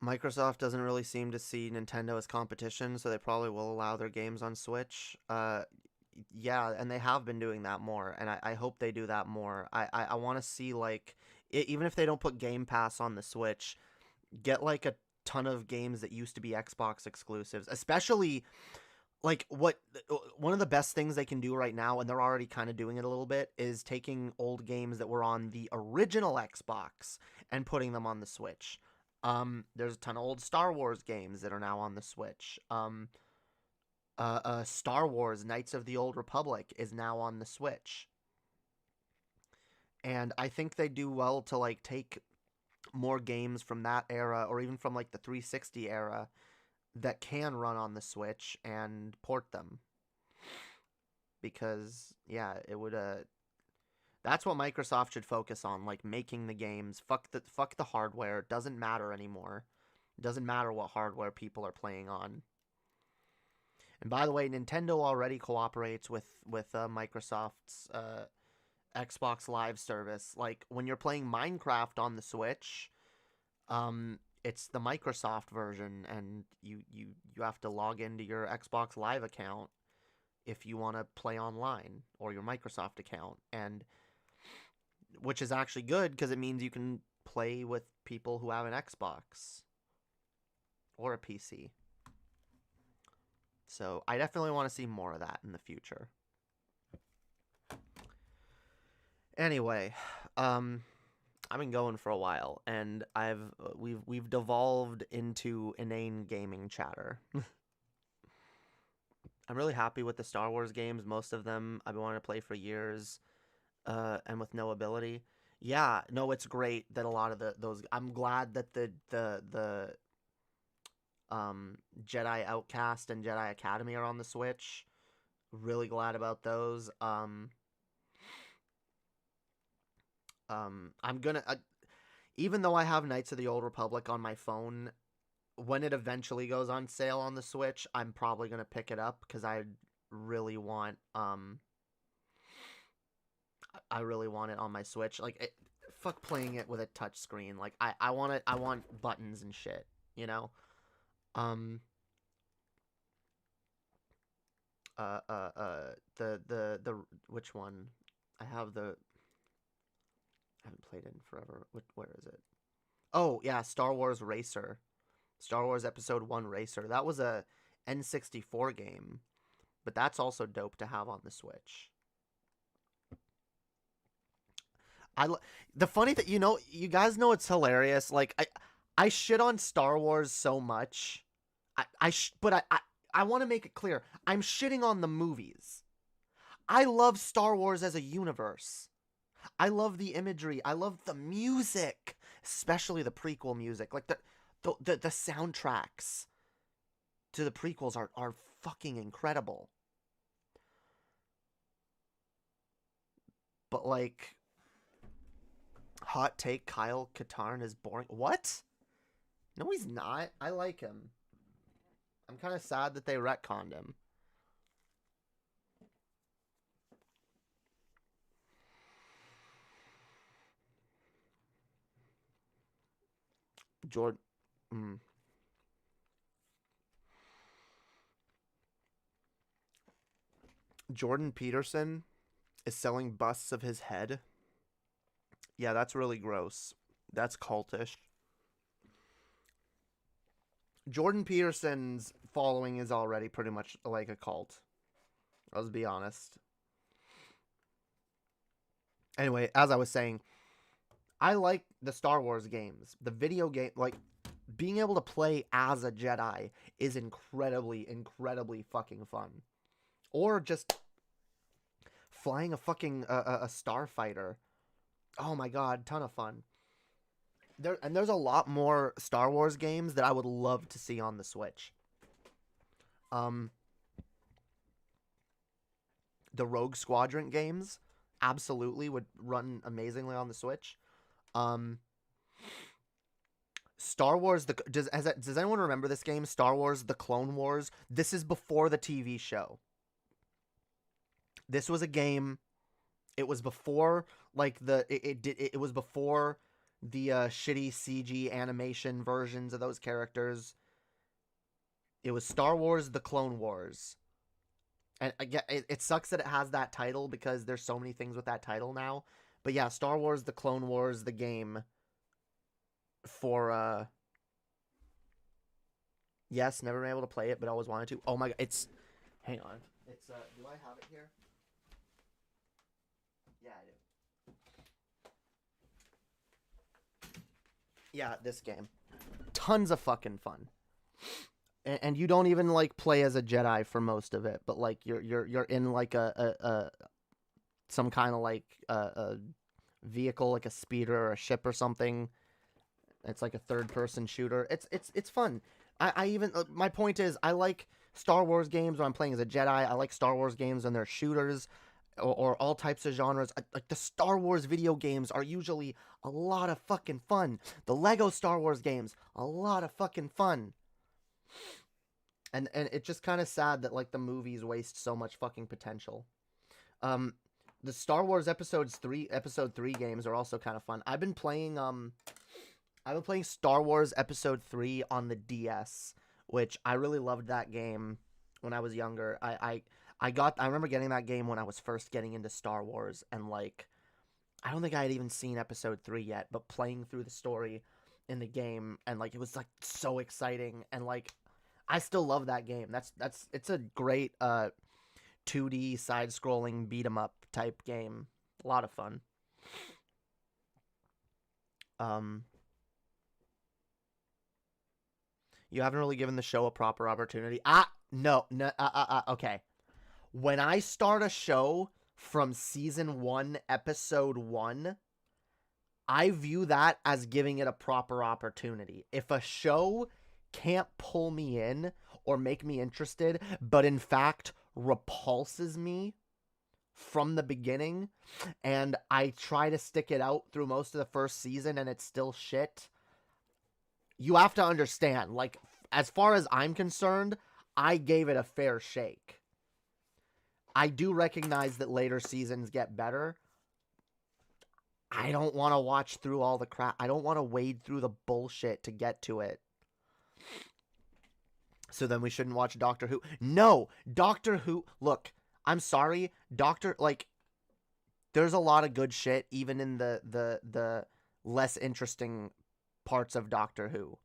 Microsoft doesn't really seem to see Nintendo as competition, so they probably will allow their games on Switch. Yeah, and they have been doing that more, and I hope they do that more. I want to see, like, even if they don't put Game Pass on the Switch, get, like, a ton of games that used to be Xbox exclusives, especially, like, one of the best things they can do right now, and they're already kind of doing it a little bit, is taking old games that were on the original Xbox and putting them on the Switch. There's a ton of old Star Wars games that are now on the Switch. Star Wars Knights of the Old Republic is now on the Switch. And I think they do well to, like, take more games from that era, or even from, like, the 360 era, that can run on the Switch and port them. Because, yeah, it would, that's what Microsoft should focus on, like, making the games. Fuck the hardware. It doesn't matter anymore. It doesn't matter what hardware people are playing on. And by the way, Nintendo already cooperates with Microsoft's Xbox Live service. Like, when you're playing Minecraft on the Switch, it's the Microsoft version, and you have to log into your Xbox Live account if you want to play online, or your Microsoft account, and which is actually good because it means you can play with people who have an Xbox or a PC. So I definitely want to see more of that in the future. Anyway, I've been going for a while, and we've devolved into inane gaming chatter. I'm really happy with the Star Wars games. Most of them I've been wanting to play for years. And with no ability. Yeah, no, it's great that a lot of those. I'm glad that the Jedi Outcast and Jedi Academy are on the Switch. Really glad about those. I'm gonna, even though I have Knights of the Old Republic on my phone, when it eventually goes on sale on the Switch, I'm probably gonna pick it up because I really want it on my Switch. Like, fuck playing it with a touch screen. Like, I want it. I want buttons and shit. You know. The which one? I haven't played it in forever. Where is it? Oh yeah, Star Wars Racer, Star Wars Episode 1 Racer. That was a N64 game, but that's also dope to have on the Switch. The funny thing, you guys know it's hilarious. Like I shit on Star Wars so much. But I want to make it clear. I'm shitting on the movies. I love Star Wars as a universe. I love the imagery. I love the music, especially the prequel music. Like the soundtracks to the prequels are fucking incredible. But like, hot take, Kyle Katarn is boring. What? No, he's not. I like him. I'm kind of sad that they retconned him. Jordan. Jordan Peterson is selling busts of his head. Yeah, that's really gross. That's cultish. Jordan Peterson's following is already pretty much like a cult. Let's be honest. Anyway, as I was saying, I like the Star Wars games. The video game, like, being able to play as a Jedi is incredibly, incredibly fucking fun. Or just flying a fucking a starfighter. Oh my god, ton of fun. There's a lot more Star Wars games that I would love to see on the Switch. The Rogue Squadron games absolutely would run amazingly on the Switch. Star Wars, does anyone remember this game? Star Wars The Clone Wars. This is before the TV show. This was a game. It was before it was before the shitty CG animation versions of those characters. It was Star Wars The Clone Wars. And again, it sucks that it has that title because there's so many things with that title now. But yeah, Star Wars The Clone Wars, the game for yes, never been able to play it, but always wanted to. Oh my god, hang on. It's do I have it here? Yeah, I do. Yeah, this game. Tons of fucking fun. And you don't even like play as a Jedi for most of it, but like you're in like a some kind of like a vehicle, like a speeder or a ship or something. It's like a third person shooter. It's fun. I even my point is I like Star Wars games when I'm playing as a Jedi. I like Star Wars games when they're shooters or all types of genres. Like the Star Wars video games are usually a lot of fucking fun. The Lego Star Wars games, a lot of fucking fun. And it's just kind of sad that like the movies waste so much fucking potential. The Star Wars episode 3 games are also kind of fun. I've been playing Star Wars episode 3 on the DS, which I really loved that game when I was younger. I remember getting that game when I was first getting into Star Wars, and like I don't think I had even seen episode 3 yet, but playing through the story in the game, and like it was like so exciting, and like I still love that game. It's a great 2D side-scrolling beat-em-up type game. A lot of fun. You haven't really given the show a proper opportunity. No, okay. When I start a show from season 1, episode 1, I view that as giving it a proper opportunity. If a show can't pull me in or make me interested, but in fact repulses me from the beginning, and I try to stick it out through most of the first season and it's still shit, you have to understand, like, as far as I'm concerned, I gave it a fair shake. I do recognize that later seasons get better. I don't want to watch through all the crap. I don't want to wade through the bullshit to get to it. So then we shouldn't watch Doctor Who. No, Doctor Who. Look, I'm sorry, there's a lot of good shit even in the less interesting parts of Doctor Who.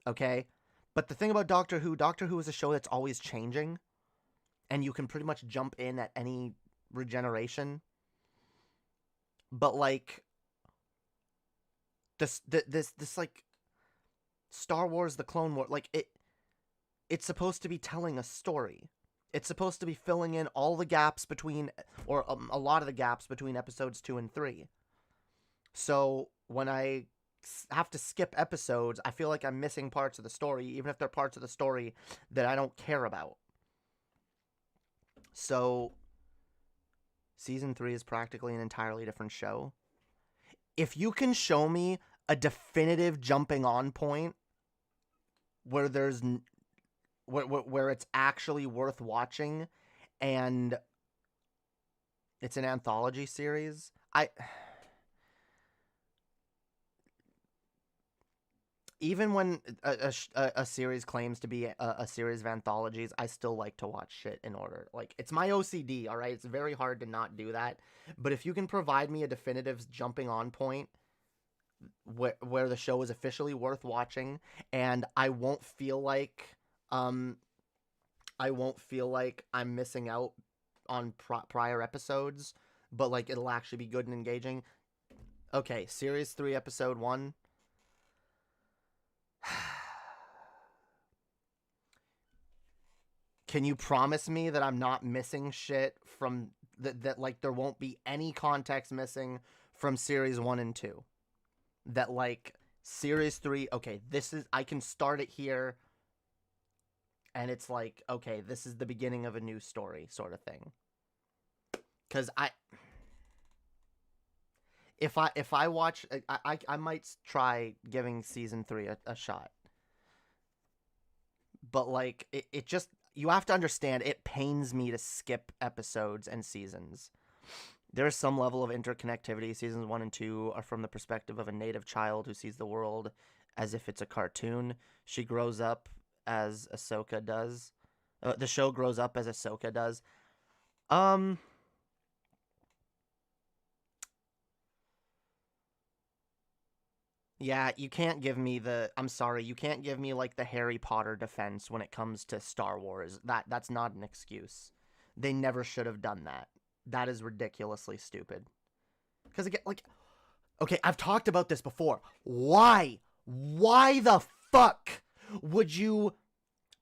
Okay? But the thing about Doctor Who is a show that's always changing, and you can pretty much jump in at any regeneration. But like this like Star Wars the Clone Wars, like it's supposed to be telling a story. It's supposed to be filling in all the gaps between, or a lot of the gaps between episodes 2 and 3. So when I have to skip episodes, I feel like I'm missing parts of the story, even if they're parts of the story that I don't care about. So season 3 is practically an entirely different show. If you can show me a definitive jumping on point where there's where it's actually worth watching and it's an anthology series, even when a series claims to be a series of anthologies, I still like to watch shit in order. Like, it's my OCD, all right? It's very hard to not do that. But if you can provide me a definitive jumping on point where the show is officially worth watching, and I won't feel like I'm missing out on prior episodes, but like it'll actually be good and engaging. Okay, series 3, episode 1. Can you promise me that I'm not missing shit from that like there won't be any context missing from series 1 and 2? That like series 3, okay, I can start it here and it's like, okay, this is the beginning of a new story sort of thing. Cuz if I watch, I might try giving season 3 a shot. But like it just, you have to understand, it pains me to skip episodes and seasons. There is some level of interconnectivity. Seasons 1 and 2 are from the perspective of a native child who sees the world as if it's a cartoon. She grows up as Ahsoka does. The show grows up as Ahsoka does. Yeah, you can't give me I'm sorry, you can't give me like the Harry Potter defense when it comes to Star Wars. That's not an excuse. They never should have done that. That is ridiculously stupid. Because again, like, okay, I've talked about this before. Why the fuck would you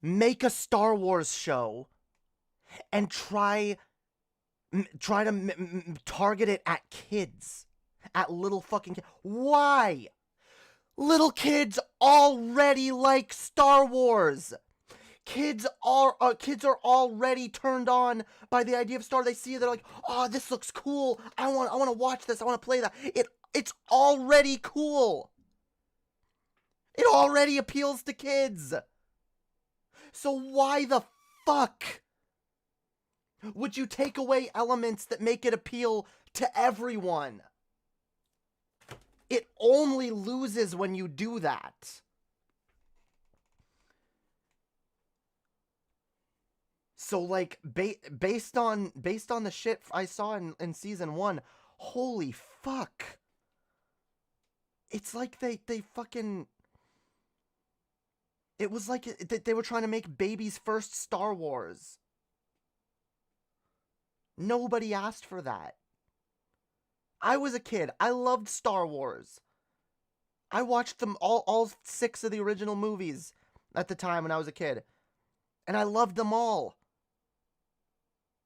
make a Star Wars show and try to target it at kids, at little fucking kids? Why? Little kids already like Star Wars. Kids are already turned on by the idea of Star Wars. They see it, they're like, oh, this looks cool. I want to watch this. I want to play that. It's already cool. It already appeals to kids. So why the fuck would you take away elements that make it appeal to everyone? It only loses when you do that. So like based on the shit I saw in season 1, holy fuck. It's like they fucking, it was like they were trying to make baby's first Star Wars. Nobody asked for that. I was a kid. I loved Star Wars. I watched them all 6 of the original movies at the time when I was a kid. And I loved them all.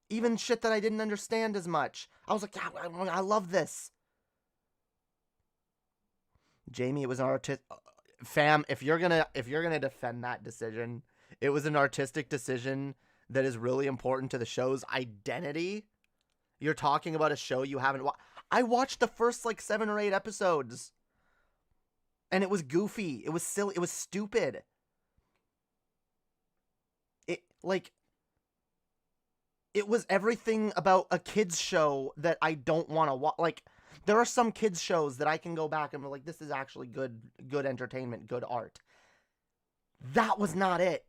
Even shit that I didn't understand as much. I was like, I love this. Jamie, it was an artistic... Fam, if you're gonna defend that decision, it was an artistic decision that is really important to the show's identity. You're talking about a show you haven't watched. I watched the first like 7 or 8 episodes. And it was goofy. It was silly. It was stupid. It was everything about a kid's show that I don't want to watch. Like, there are some kids shows that I can go back and be like, this is actually good entertainment, good art. That was not it.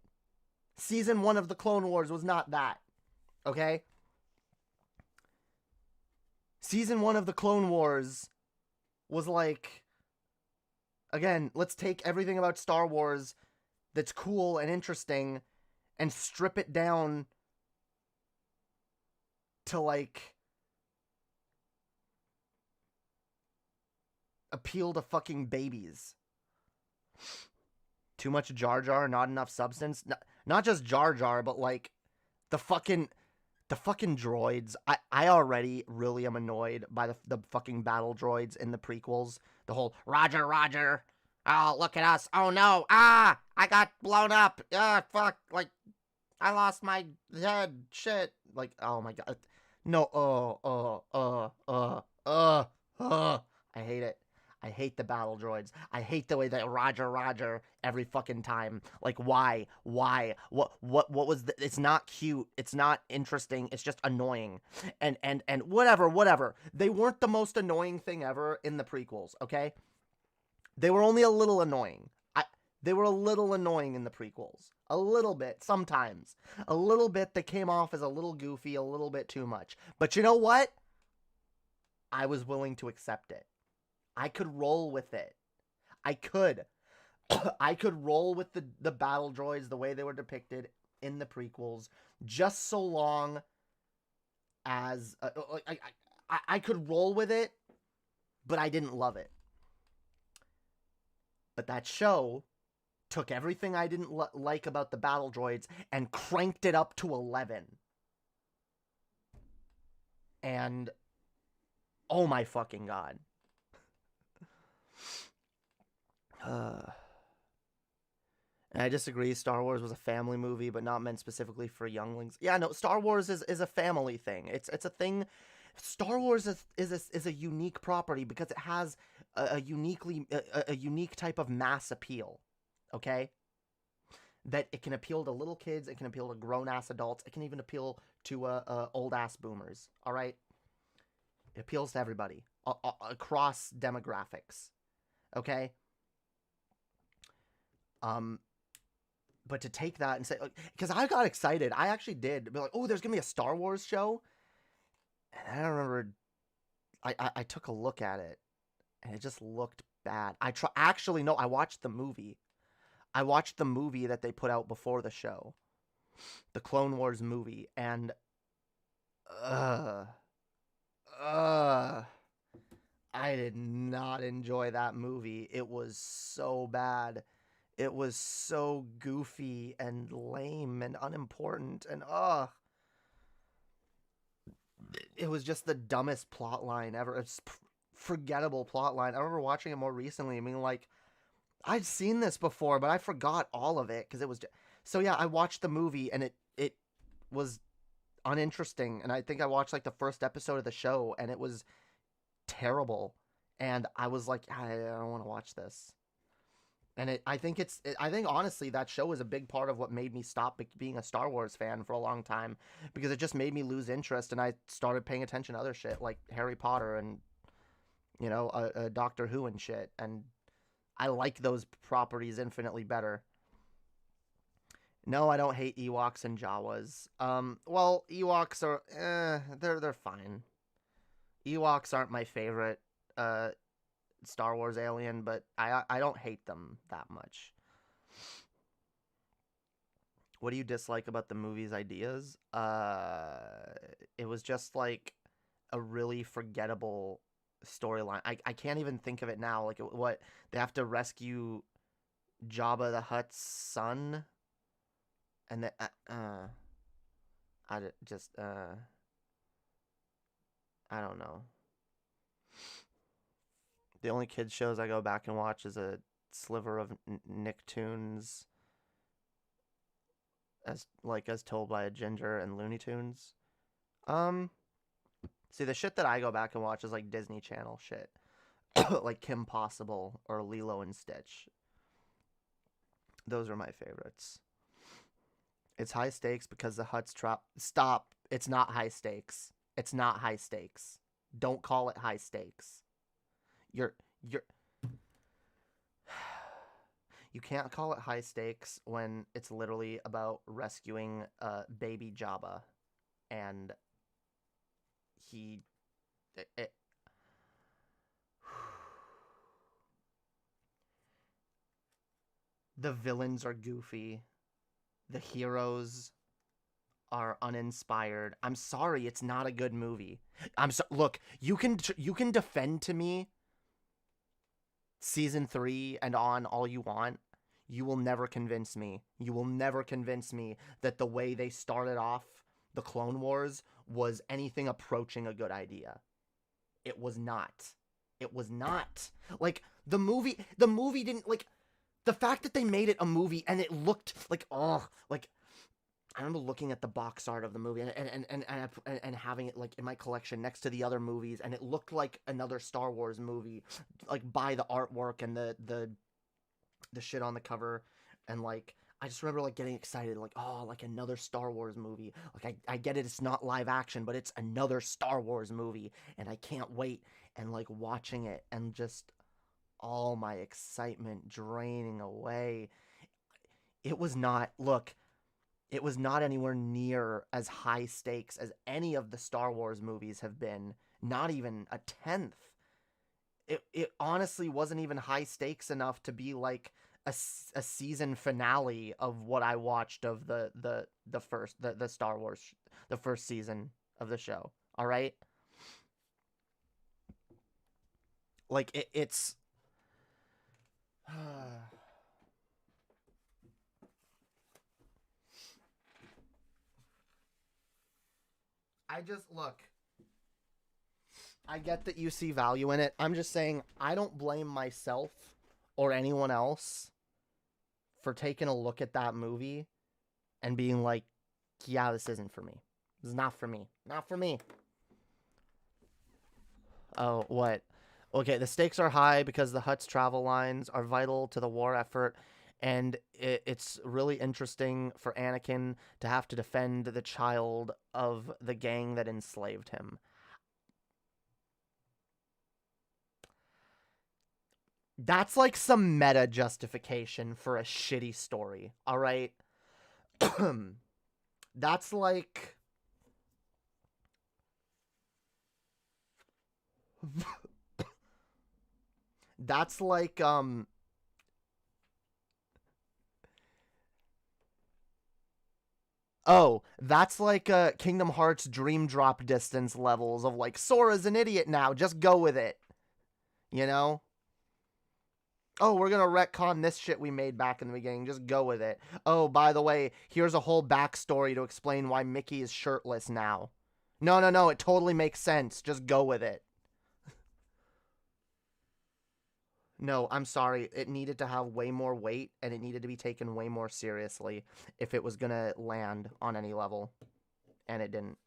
Season 1 of the Clone Wars was not that. Okay? Season 1 of the Clone Wars was like, again, let's take everything about Star Wars that's cool and interesting and strip it down to like appeal to fucking babies. Too much Jar Jar, not enough substance. Not just Jar Jar, but like the fucking droids. I already really am annoyed by the fucking battle droids in the prequels. The whole Roger, Roger. Oh, look at us. Oh no. Ah, I got blown up. Ah, fuck. Like, I lost my head. Shit. Like, oh my god. No. I hate it. I hate the battle droids. I hate the way that Roger, Roger every fucking time. Like, why? What was the, it's not cute. It's not interesting. It's just annoying. And whatever. They weren't the most annoying thing ever in the prequels, okay? They were only a little annoying. They were a little annoying in the prequels. A little bit, sometimes. A little bit that came off as a little goofy, a little bit too much. But you know what? I was willing to accept it. I could roll with it. I could. I could roll with the battle droids the way they were depicted in the prequels, just so long as I could roll with it, but I didn't love it. But that show took everything I didn't like about the battle droids and cranked it up to 11. And oh my fucking god. And I disagree. Star Wars was a family movie, but not meant specifically for younglings. Yeah, no, Star Wars is a family thing. It's a thing. Star Wars is a unique property because it has a unique type of mass appeal. Okay, that it can appeal to little kids, it can appeal to grown ass adults, it can even appeal to old ass boomers. All right, it appeals to everybody across demographics. Okay. But to take that and say, because I got excited, I actually did be like, oh, there's gonna be a Star Wars show, and I remember I took a look at it, and it just looked bad. Actually, no, I watched the movie. I watched the movie that they put out before the show, the Clone Wars movie, and I did not enjoy that movie. It was so bad. It was so goofy and lame and unimportant, and it was just the dumbest plot line ever. It's forgettable plot line. I remember watching it more recently. I mean, like, I'd seen this before, but I forgot all of it because it was so yeah. I watched the movie and it was uninteresting, and I think I watched like the first episode of the show, and it was terrible, and I was like, I don't want to watch this. And I think honestly that show is a big part of what made me stop being a Star Wars fan for a long time, because it just made me lose interest, and I started paying attention to other shit like Harry Potter and, you know, Doctor Who and shit, and I like those properties infinitely better. No, I don't hate Ewoks and Jawas. Well, Ewoks are they're fine. Ewoks aren't my favorite Star Wars alien, but I don't hate them that much. What do you dislike about the movie's ideas? It was just like a really forgettable storyline. I can't even think of it now. Like, what, they have to rescue Jabba the Hutt's son, and the I don't know. The only kids shows I go back and watch is a sliver of Nicktoons, as told by a ginger, and Looney Tunes. See, the shit that I go back and watch is like Disney Channel shit, like Kim Possible or Lilo and Stitch. Those are my favorites. It's high stakes because the Hutts trap. Stop! It's not high stakes. It's not high stakes. Don't call it high stakes. You can't call it high stakes when it's literally about rescuing baby Jabba, and the villains are goofy, the heroes are uninspired. I'm sorry, it's not a good movie. Look, you can defend to me season 3 and on all you want, you will never convince me. You will never convince me that the way they started off the Clone Wars was anything approaching a good idea. It was not. It was not. Like, the movie didn't, like, the fact that they made it a movie and it looked like, oh, like, I remember looking at the box art of the movie and having it, like, in my collection next to the other movies, and it looked like another Star Wars movie, like, by the artwork and the shit on the cover, and, like, I just remember, like, getting excited, like, oh, like, another Star Wars movie. Like, I get it, it's not live action, but it's another Star Wars movie, and I can't wait, and, like, watching it, and just all my excitement draining away. It was not, look, it was not anywhere near as high stakes as any of the Star Wars movies have been, not even a tenth. It honestly wasn't even high stakes enough to be, like, a season finale of what I watched of the Star Wars, the first season of the show. All right, like it's. I just look. I get that you see value in it. I'm just saying I don't blame myself or anyone else for taking a look at that movie and being like, yeah, this isn't for me. This is not for me. Not for me. Oh, what? Okay, the stakes are high because the Hutt's travel lines are vital to the war effort, and it's really interesting for Anakin to have to defend the child of the gang that enslaved him. That's like some meta justification for a shitty story, all right? That's like... That's like, Oh, that's like Kingdom Hearts Dream Drop distance levels of like, Sora's an idiot now, just go with it. You know? Oh, we're gonna retcon this shit we made back in the beginning. Just go with it. Oh, by the way, here's a whole backstory to explain why Mickey is shirtless now. No, it totally makes sense. Just go with it. No, I'm sorry. It needed to have way more weight, and it needed to be taken way more seriously if it was gonna land on any level. And it didn't.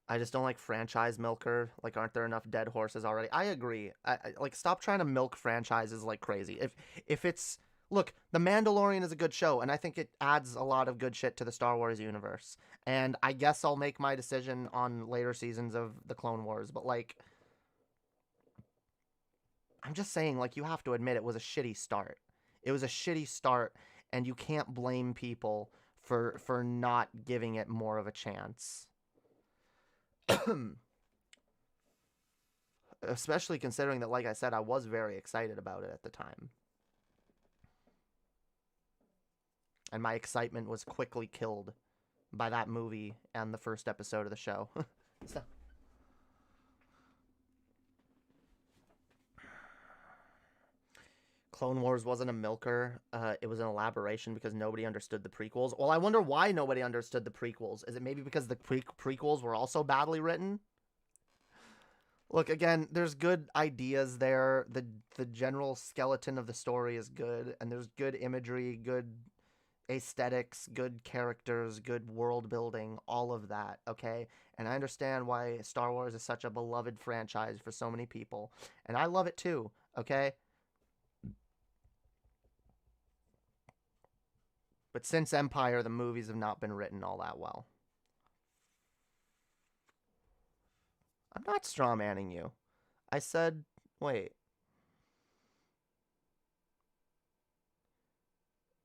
I just don't like franchise milker. Like, aren't there enough dead horses already? I agree. I like, stop trying to milk franchises like crazy. If it's... Look, The Mandalorian is a good show, and I think it adds a lot of good shit to the Star Wars universe. And I guess I'll make my decision on later seasons of the Clone Wars, but, like... I'm just saying, like, you have to admit it was a shitty start. It was a shitty start, and you can't blame people for not giving it more of a chance. Especially considering that, like I said, I was very excited about it at the time. And my excitement was quickly killed by that movie and the first episode of the show. So. Clone Wars wasn't a milker. It was an elaboration because nobody understood the prequels. Well, I wonder why nobody understood the prequels. Is it maybe because the prequels were also badly written? Look, again, there's good ideas there. The general skeleton of the story is good, and there's good imagery, good aesthetics, good characters, good world building, all of that, okay? And I understand why Star Wars is such a beloved franchise for so many people. And I love it too, okay? But since Empire, the movies have not been written all that well. I'm not strawmanning you. I said, wait.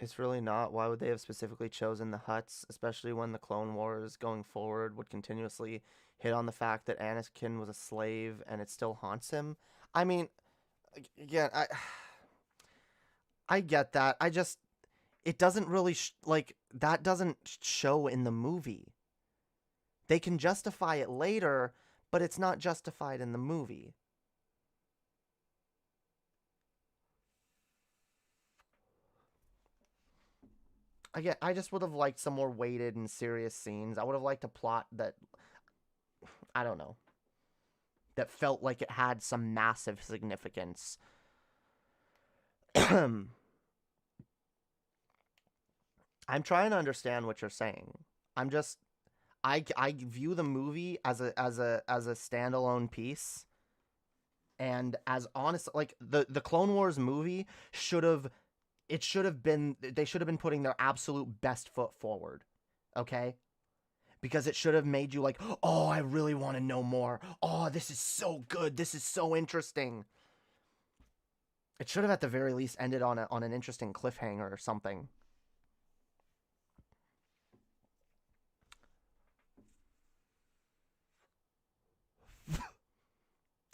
It's really not. Why would they have specifically chosen the Hutts, especially when the Clone Wars going forward would continuously hit on the fact that Anakin was a slave and it still haunts him? I mean, again, I get that. I just... It doesn't really, that doesn't show in the movie. They can justify it later, but it's not justified in the movie. I just would have liked some more weighted and serious scenes. I would have liked a plot that, I don't know, that felt like it had some massive significance. I'm trying to understand what you're saying. I view the movie as a standalone piece, and as honest, like the Clone Wars movie should have been putting their absolute best foot forward, okay? Because it should have made you like, oh, I really want to know more. Oh, this is so good. This is so interesting. It should have at the very least ended on an interesting cliffhanger or something.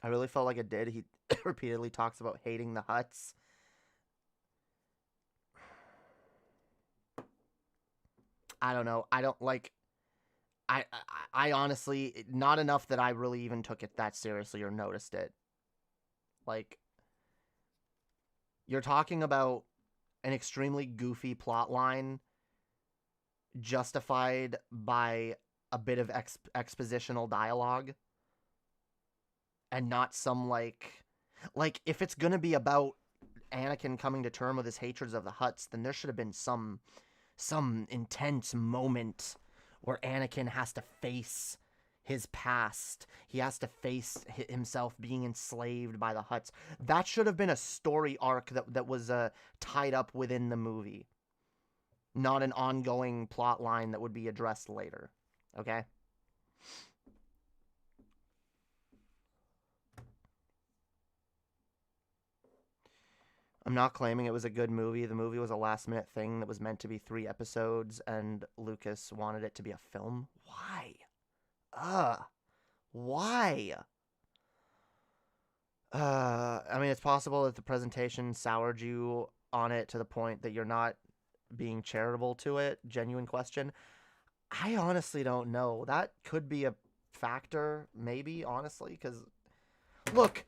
I really felt like it did. He repeatedly talks about hating the Hutts. I don't know. I don't like... I honestly... Not enough that I really even took it that seriously or noticed it. Like... You're talking about an extremely goofy plot line justified by a bit of expositional dialogue. And not some, like, if it's gonna be about Anakin coming to terms with his hatreds of the Hutts, then there should have been some intense moment where Anakin has to face his past. He has to face himself being enslaved by the Hutts. That should have been a story arc that was tied up within the movie. Not an ongoing plot line that would be addressed later. Okay? I'm not claiming it was a good movie. The movie was a last-minute thing that was meant to be 3 episodes, and Lucas wanted it to be a film. Why? Why? I mean, it's possible that the presentation soured you on it to the point that you're not being charitable to it. Genuine question. I honestly don't know. That could be a factor, maybe, honestly, because... Look...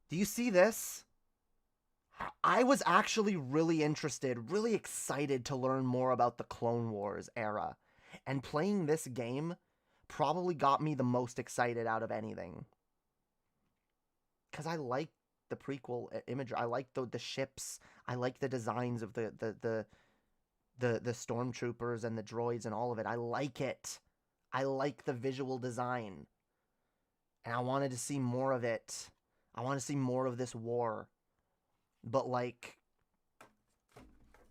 Do you see this? I was actually really interested, really excited to learn more about the Clone Wars era. And playing this game probably got me the most excited out of anything. Because I like the prequel imagery. I like the ships. I like the designs of the stormtroopers and the droids and all of it. I like it. I like the visual design. And I wanted to see more of it. I want to see more of this war. But like...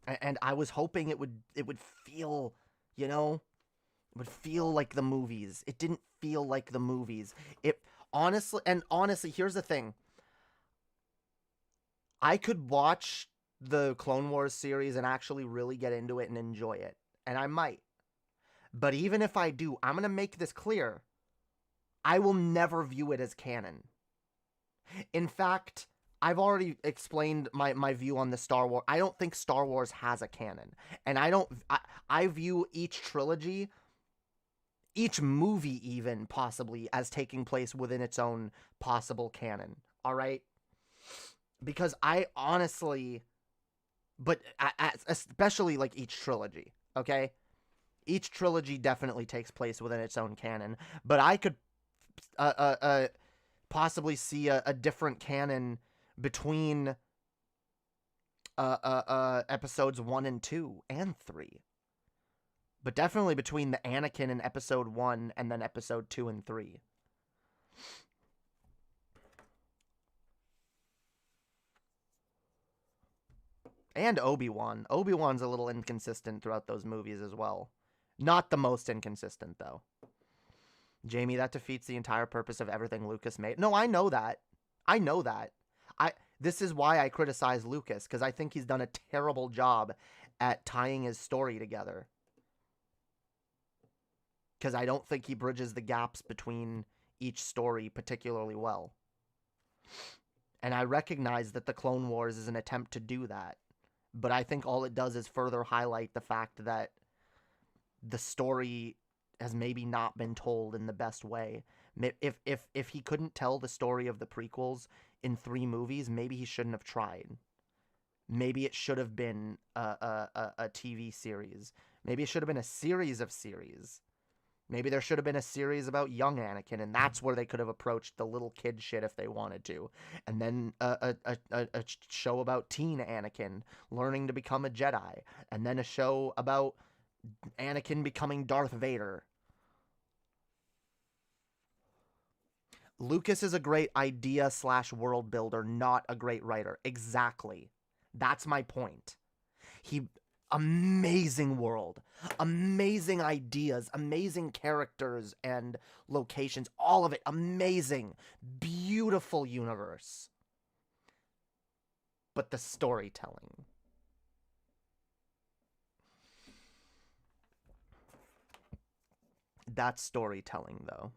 And I was hoping it would feel, you know... It would feel like the movies. It didn't feel like the movies. Honestly, here's the thing. I could watch the Clone Wars series and actually really get into it and enjoy it. And I might. But even if I do, I'm going to make this clear. I will never view it as canon. In fact, I've already explained my view on the Star Wars. I don't think Star Wars has a canon. And I view each trilogy, each movie even, possibly, as taking place within its own possible canon. All right? Because I honestly... But especially, like, each trilogy, okay? Each trilogy definitely takes place within its own canon. But I could... possibly see a different canon between episodes 1 and 2 and 3. But definitely between the Anakin in episode 1 and then episode 2 and 3. And Obi-Wan. Obi-Wan's a little inconsistent throughout those movies as well. Not the most inconsistent, though. Jamie, that defeats the entire purpose of everything Lucas made. No, I know that. I know that. This is why I criticize Lucas, because I think he's done a terrible job at tying his story together. Because I don't think he bridges the gaps between each story particularly well. And I recognize that the Clone Wars is an attempt to do that. But I think all it does is further highlight the fact that the story has maybe not been told in the best way. If he couldn't tell the story of the prequels in 3 movies, maybe he shouldn't have tried. Maybe it should have been a TV series. Maybe it should have been a series of series. Maybe there should have been a series about young Anakin, and that's where they could have approached the little kid shit if they wanted to. And then a show about teen Anakin learning to become a Jedi. And then a show about Anakin becoming Darth Vader. Lucas is a great idea / world builder, not a great writer. Exactly. That's my point. Amazing world, amazing ideas, amazing characters and locations, all of it amazing, beautiful universe. But the storytelling. That's storytelling, though.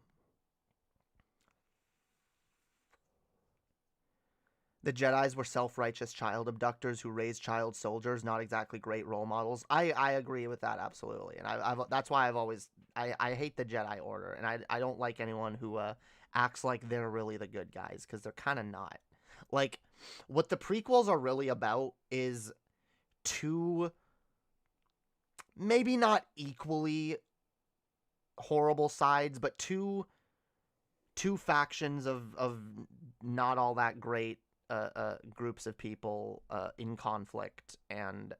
The Jedis were self-righteous child abductors who raised child soldiers, not exactly great role models. I agree with that, absolutely. And that's why I've always... I hate the Jedi Order, and I don't like anyone who acts like they're really the good guys, because they're kind of not. Like, what the prequels are really about is 2... maybe not equally horrible sides, but two factions of not all that great groups of people in conflict, and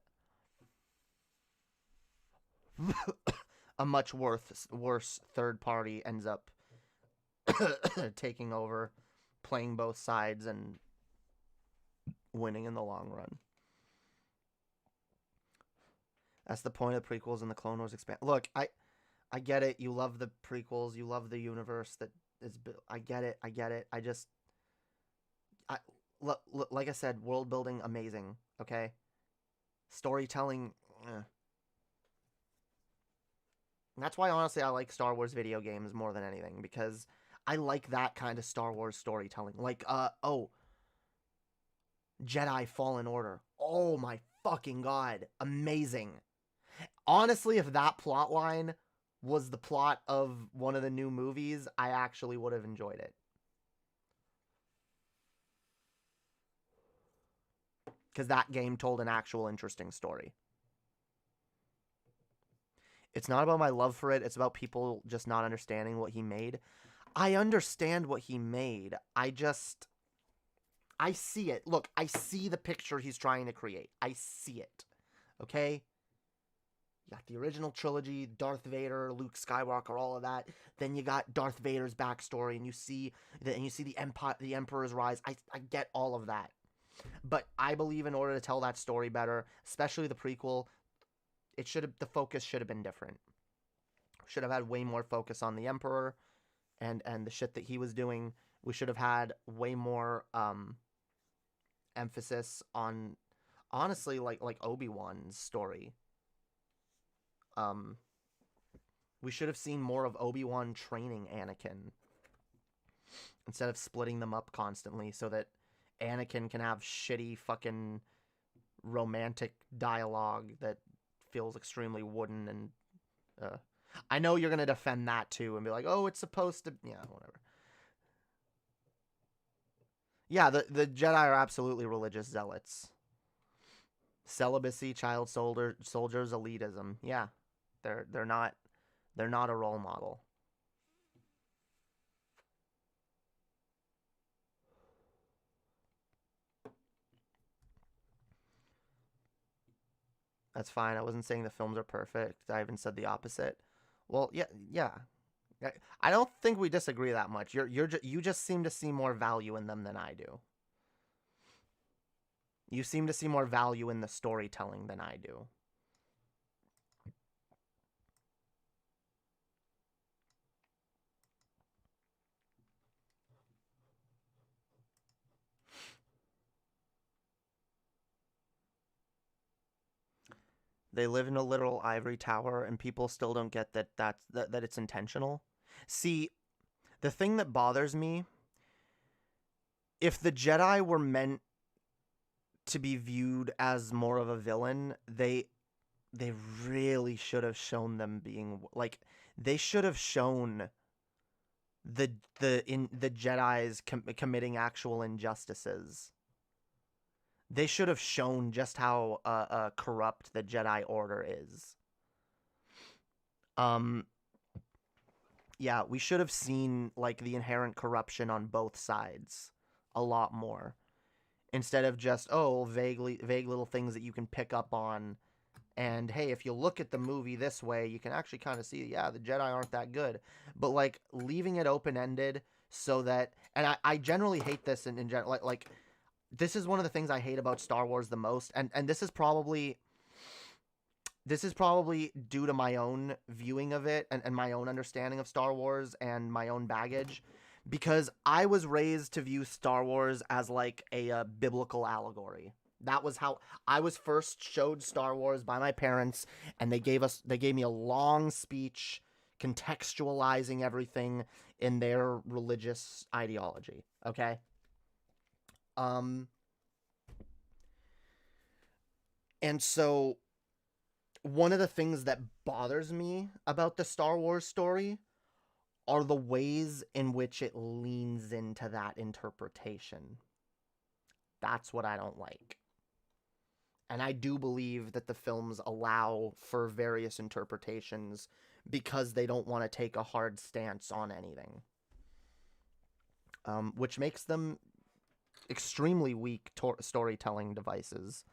a much worse third party ends up taking over, playing both sides, and winning in the long run. That's the point of the prequels and the Clone Wars expand. Look, I get it. You love the prequels. You love the universe that is built. I get it. Like I said, world building, amazing. Okay? Storytelling, And that's why, honestly, I like Star Wars video games more than anything, because I like that kind of Star Wars storytelling. Like, Jedi Fallen Order. Oh my fucking god. Amazing. Honestly, if that plot line was the plot of one of the new movies, I actually would have enjoyed it. Because that game told an actual interesting story. It's not about my love for it. It's about people just not understanding what he made. I understand what he made. I see it. Look, I see the picture he's trying to create. I see it. Okay? You got the original trilogy, Darth Vader, Luke Skywalker, all of that. Then you got Darth Vader's backstory, and you see the Empire, the Emperor's rise. I get all of that. But I believe in order to tell that story better, especially the prequel, the focus should have been different. Should have had way more focus on the Emperor and the shit that he was doing. We should have had way more emphasis on, honestly, like Obi-Wan's story. We should have seen more of Obi-Wan training Anakin instead of splitting them up constantly so that Anakin can have shitty fucking romantic dialogue that feels extremely wooden. And I know you're gonna defend that too and be like, oh, it's supposed to, yeah, whatever. Yeah, the Jedi are absolutely religious zealots. Celibacy, child soldiers, elitism. Yeah, they're not a role model. That's fine. I wasn't saying the films are perfect. I even said the opposite. Well, yeah. I don't think we disagree that much. You just seem to see more value in them than I do. You seem to see more value in the storytelling than I do. They live in a literal ivory tower, and people still don't get that it's intentional. See, the thing that bothers me, if the Jedi were meant to be viewed as more of a villain, they they really should have shown them being like, they should have shown the Jedi's committing actual injustices. They should have shown just how corrupt the Jedi Order is. Yeah, we should have seen like the inherent corruption on both sides a lot more, instead of just vague little things that you can pick up on. And hey, if you look at the movie this way, you can actually kind of see, yeah, the Jedi aren't that good. But like leaving it open ended so that, and I generally hate this in general, like this is one of the things I hate about Star Wars the most, and this is probably due to my own viewing of it and my own understanding of Star Wars and my own baggage, because I was raised to view Star Wars as like a biblical allegory. That was how I was first showed Star Wars by my parents, and they gave me a long speech contextualizing everything in their religious ideology. Okay. And so one of the things that bothers me about the Star Wars story are the ways in which it leans into that interpretation. That's what I don't like. And I do believe that the films allow for various interpretations because they don't want to take a hard stance on anything. Which makes them extremely weak storytelling devices.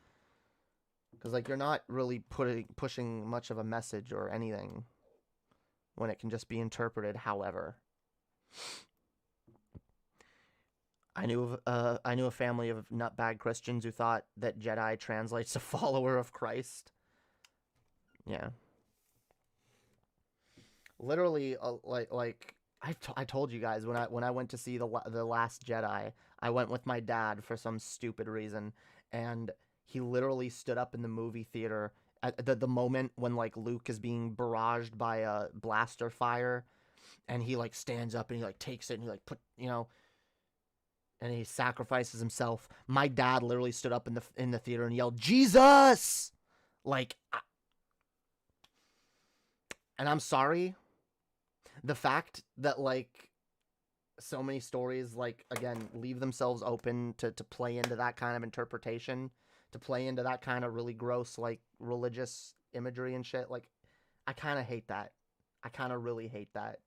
Because, like, you're not really pushing much of a message or anything when it can just be interpreted however. I knew a family of nutbag Christians who thought that Jedi translates to follower of Christ. Yeah. Literally, I told you guys when I went to see the Last Jedi, I went with my dad for some stupid reason, and he literally stood up in the movie theater at the moment when like Luke is being barraged by a blaster fire, and he like stands up and he like takes it and he like and he sacrifices himself. My dad literally stood up in the theater and yelled, "Jesus!" Like, and I'm sorry. The fact that like so many stories like again leave themselves open to play into that kind of interpretation, to play into that kind of really gross like religious imagery and shit, like I kind of hate that. I kind of really hate that.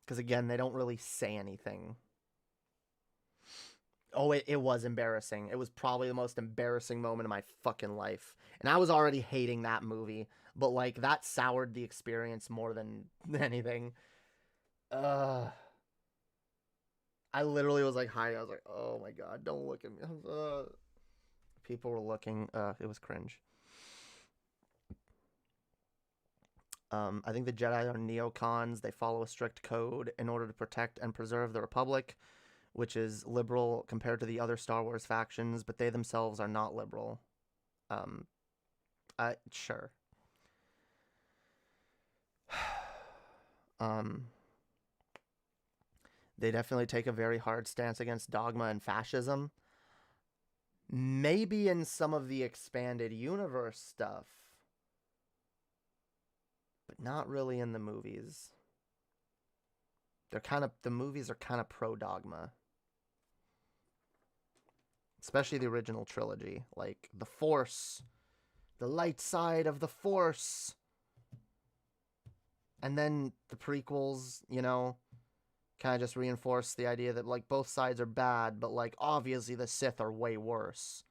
Because again, they don't really say anything. Oh, it was embarrassing. It was probably the most embarrassing moment of my fucking life. And I was already hating that movie. But, like, that soured the experience more than anything. I literally was, like, hiding. I was like, oh, my God, don't look at me. People were looking. It was cringe. I think the Jedi are neocons. They follow a strict code in order to protect and preserve the Republic, which is liberal compared to the other Star Wars factions, but they themselves are not liberal. Sure. They definitely take a very hard stance against dogma and fascism. Maybe in some of the expanded universe stuff, but not really in the movies. The movies are kind of pro-dogma. Especially the original trilogy. Like, the Force. The light side of the Force. And then the prequels, you know, kind of just reinforce the idea that, like, both sides are bad, but, like, obviously the Sith are way worse.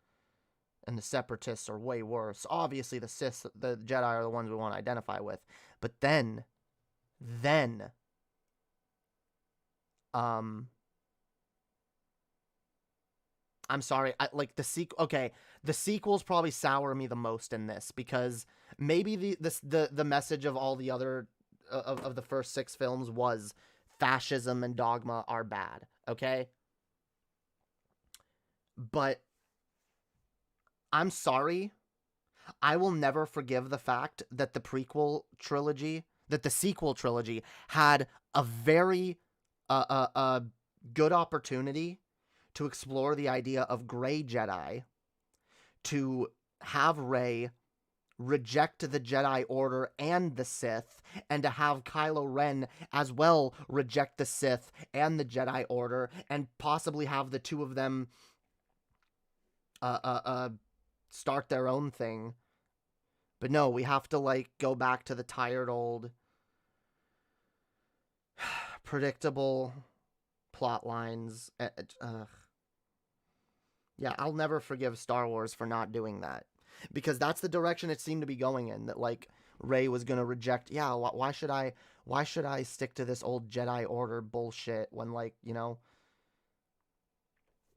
And the Separatists are way worse. Obviously the Jedi are the ones we want to identify with. But then... I'm sorry. The sequels probably sour me the most in this, because maybe the message of all the other of the first 6 films was fascism and dogma are bad. Okay, but I'm sorry. I will never forgive the fact that the sequel trilogy had a very good opportunity to explore the idea of gray Jedi, to have Rey reject the Jedi Order and the Sith, and to have Kylo Ren as well reject the Sith and the Jedi Order, and possibly have the two of them start their own thing. But no, we have to, like, go back to the tired old predictable plot lines. Yeah, I'll never forgive Star Wars for not doing that, because that's the direction it seemed to be going in, that, like, Rey was gonna reject. Yeah, why should I stick to this old Jedi Order bullshit when, like, you know,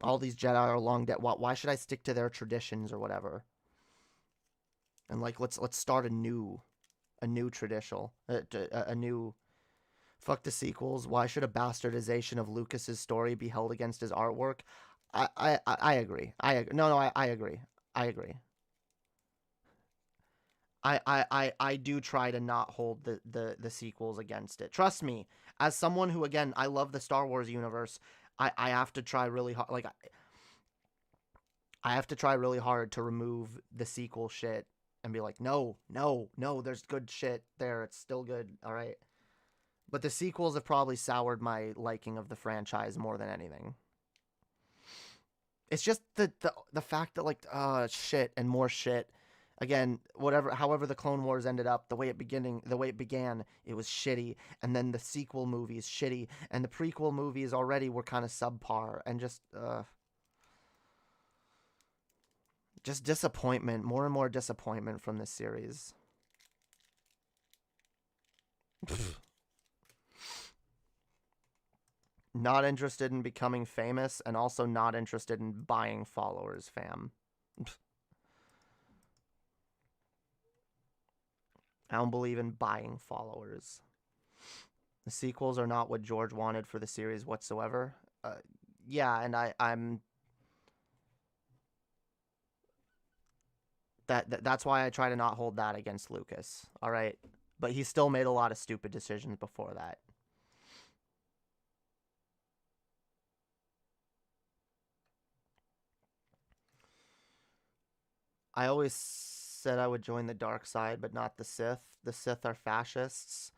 all these Jedi are long dead? Why should I stick to their traditions or whatever? And, like, let's start a new tradition, a new. Fuck the sequels. Why should a bastardization of Lucas's story be held against his artwork? I agree. No, I agree. I agree. I do try to not hold the sequels against it. Trust me, as someone who, again, I love the Star Wars universe, I have to try really hard. Like, I have to try really hard to remove the sequel shit and be like, no, there's good shit there. It's still good. All right. But the sequels have probably soured my liking of the franchise more than anything. It's just the fact that, like, shit and more shit. Again, however the Clone Wars ended up, the way it began, it was shitty, and then the sequel movies shitty, and the prequel movies already were kind of subpar, and just disappointment, more and more disappointment from this series. Not interested in becoming famous, and also not interested in buying followers, fam. I don't believe in buying followers. The sequels are not what George wanted for the series whatsoever. Yeah, and I'm... That's why I try to not hold that against Lucas, alright? But he still made a lot of stupid decisions before that. I always said I would join the dark side, but not the Sith. The Sith are fascists,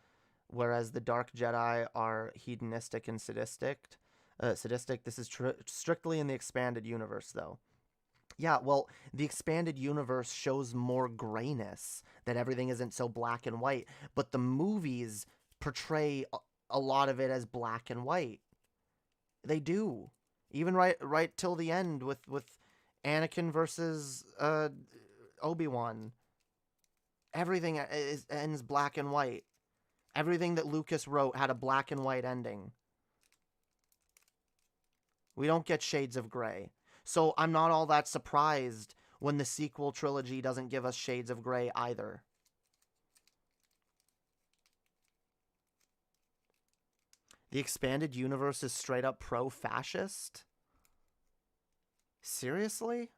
whereas the Dark Jedi are hedonistic and sadistic. This is strictly in the expanded universe, though. Yeah, well, the expanded universe shows more grayness, that everything isn't so black and white, but the movies portray a lot of it as black and white. They do. Even right till the end with Anakin versus Obi-Wan. Everything ends black and white. Everything that Lucas wrote had a black and white ending. We don't get shades of gray. So I'm not all that surprised when the sequel trilogy doesn't give us shades of gray either. The expanded universe is straight up pro-fascist? Seriously?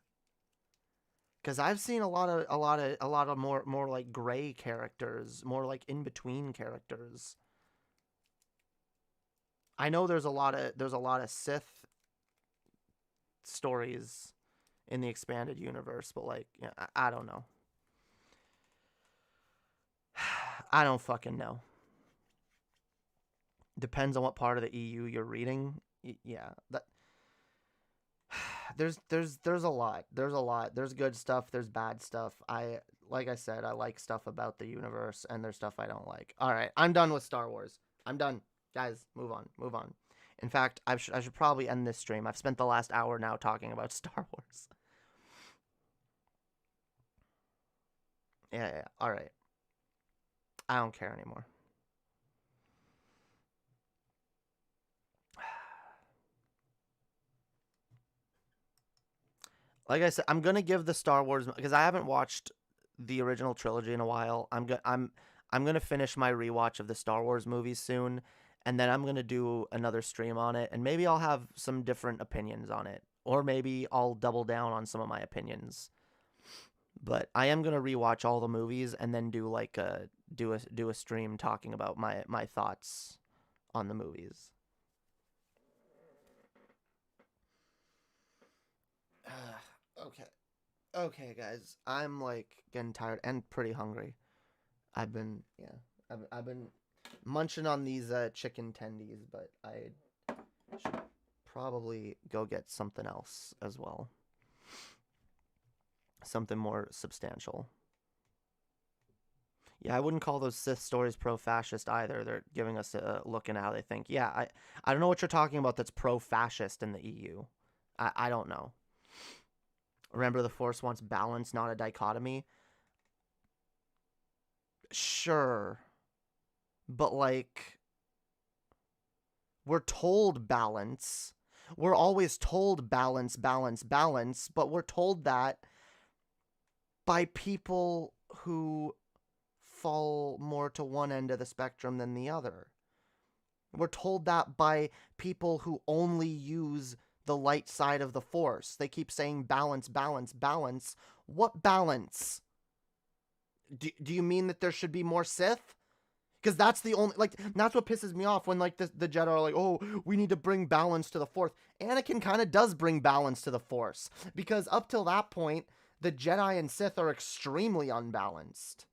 Because I've seen a lot of more like gray characters, more like in between characters. I know there's a lot of Sith stories in the expanded universe, but, like, yeah, I don't know. I don't fucking know. Depends on what part of the EU you're reading. Yeah, that. There's a lot. There's good stuff. There's bad stuff. Like I said, I like stuff about the universe, and there's stuff I don't like. All right, I'm done with Star Wars. I'm done, guys. Move on. In fact, I should probably end this stream. I've spent the last hour now talking about Star Wars. Yeah. All right. I don't care anymore. Like I said, I'm gonna give the Star Wars, because I haven't watched the original trilogy in a while. I'm gonna finish my rewatch of the Star Wars movies soon, and then I'm gonna do another stream on it, and maybe I'll have some different opinions on it, or maybe I'll double down on some of my opinions. But I am gonna rewatch all the movies and then do like a stream talking about my thoughts on the movies. Okay. Okay, guys, I'm like getting tired and pretty hungry. I've been I've been munching on these chicken tendies, but I should probably go get something else as well. Something more substantial. Yeah, I wouldn't call those Sith stories pro-fascist either. They're giving us a look into how they think. Yeah, I don't know what you're talking about that's pro-fascist in the EU. I don't know. Remember, the Force wants balance, not a dichotomy. Sure. But, like, we're told balance. We're always told balance, balance, balance, but we're told that by people who fall more to one end of the spectrum than the other. We're told that by people who only use the light side of the Force. They keep saying balance, balance, balance. What balance? Do you mean that there should be more Sith? Because that's the only, like, that's what pisses me off when, like, the Jedi are like, oh, we need to bring balance to the Force. Anakin kind of does bring balance to the Force. Because up till that point, the Jedi and Sith are extremely unbalanced.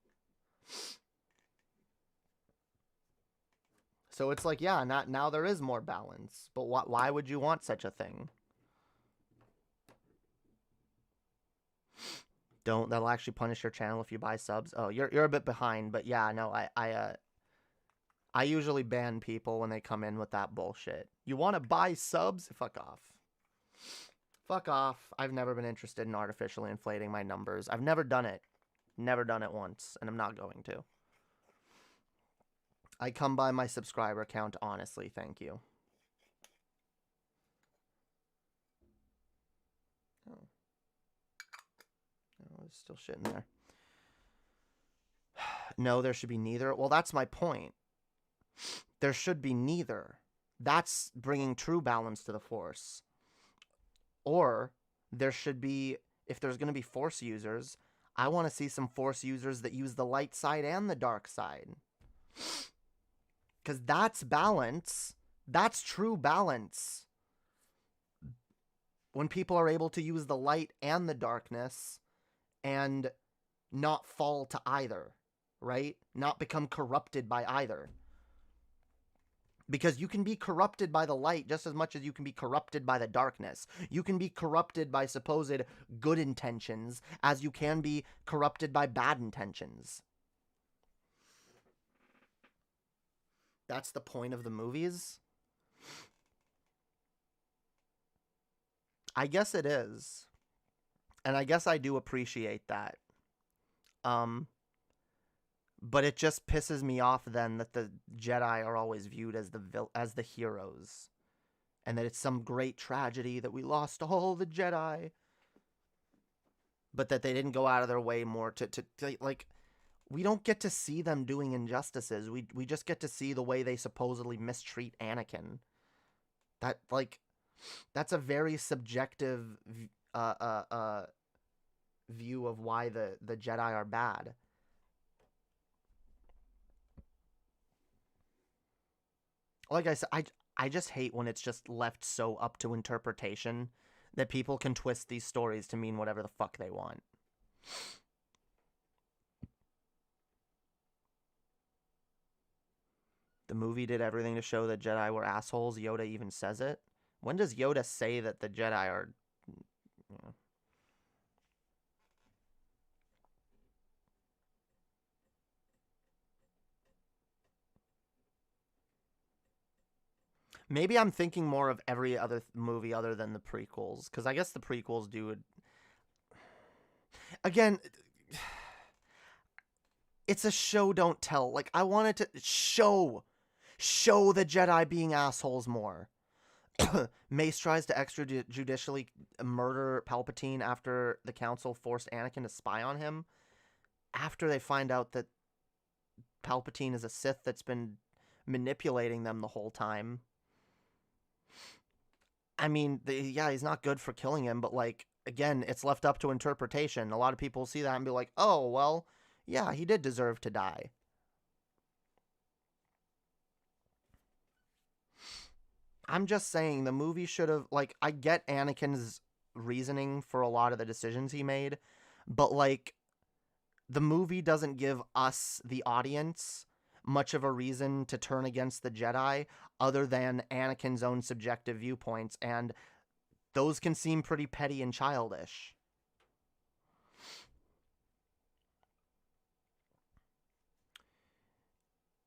So it's like, yeah, now there is more balance. But why would you want such a thing? That'll actually punish your channel if you buy subs. Oh, you're a bit behind, but yeah, no, I usually ban people when they come in with that bullshit. You want to buy subs? Fuck off. Fuck off. I've never been interested in artificially inflating my numbers. I've never done it. Never done it once, and I'm not going to. I come by my subscriber count honestly, thank you. Oh. Oh, there's still shit in there. No, there should be neither. Well, that's my point. There should be neither. That's bringing true balance to the Force. Or there should be, if there's going to be Force users, I want to see some Force users that use the light side and the dark side. Because that's balance. That's true balance. When people are able to use the light and the darkness and not fall to either, right? Not become corrupted by either. Because you can be corrupted by the light just as much as you can be corrupted by the darkness. You can be corrupted by supposed good intentions as you can be corrupted by bad intentions. That's the point of the movies? I guess it is. And I guess I do appreciate that. But it just pisses me off then that the Jedi are always viewed as the heroes. And that it's some great tragedy that we lost all the Jedi. But that they didn't go out of their way more to like, we don't get to see them doing injustices. We just get to see the way they supposedly mistreat Anakin. That, like, that's a very subjective view of why the Jedi are bad. Like I said, I just hate when it's just left so up to interpretation that people can twist these stories to mean whatever the fuck they want. The movie did everything to show that Jedi were assholes. Yoda even says it. When does Yoda say that the Jedi are... You know, maybe I'm thinking more of every other movie other than the prequels. Because I guess the prequels do... Again... It's a show, don't tell. Like, I wanted to show the Jedi being assholes more. Mace tries to extrajudicially murder Palpatine after the Council forced Anakin to spy on him. After they find out that Palpatine is a Sith that's been manipulating them the whole time. I mean, yeah, he's not good for killing him, but, like, again, it's left up to interpretation. A lot of people see that and be like, oh, well... Yeah, he did deserve to die. I'm just saying the movie should have, like, I get Anakin's reasoning for a lot of the decisions he made, but like the movie doesn't give us, the audience, much of a reason to turn against the Jedi other than Anakin's own subjective viewpoints, and those can seem pretty petty and childish.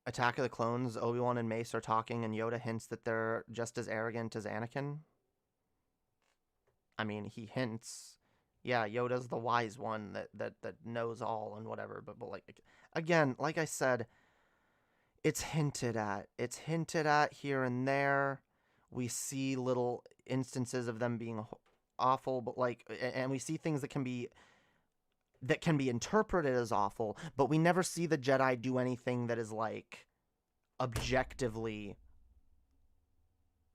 Attack of the Clones, Obi-Wan and Mace are talking, and Yoda hints that they're just as arrogant as Anakin. I mean, he hints. Yeah, Yoda's the wise one that knows all and whatever. But like, again, like I said, it's hinted at. It's hinted at here and there. We see little instances of them being awful, but like, and we see things that can be interpreted as awful, but we never see the Jedi do anything that is like objectively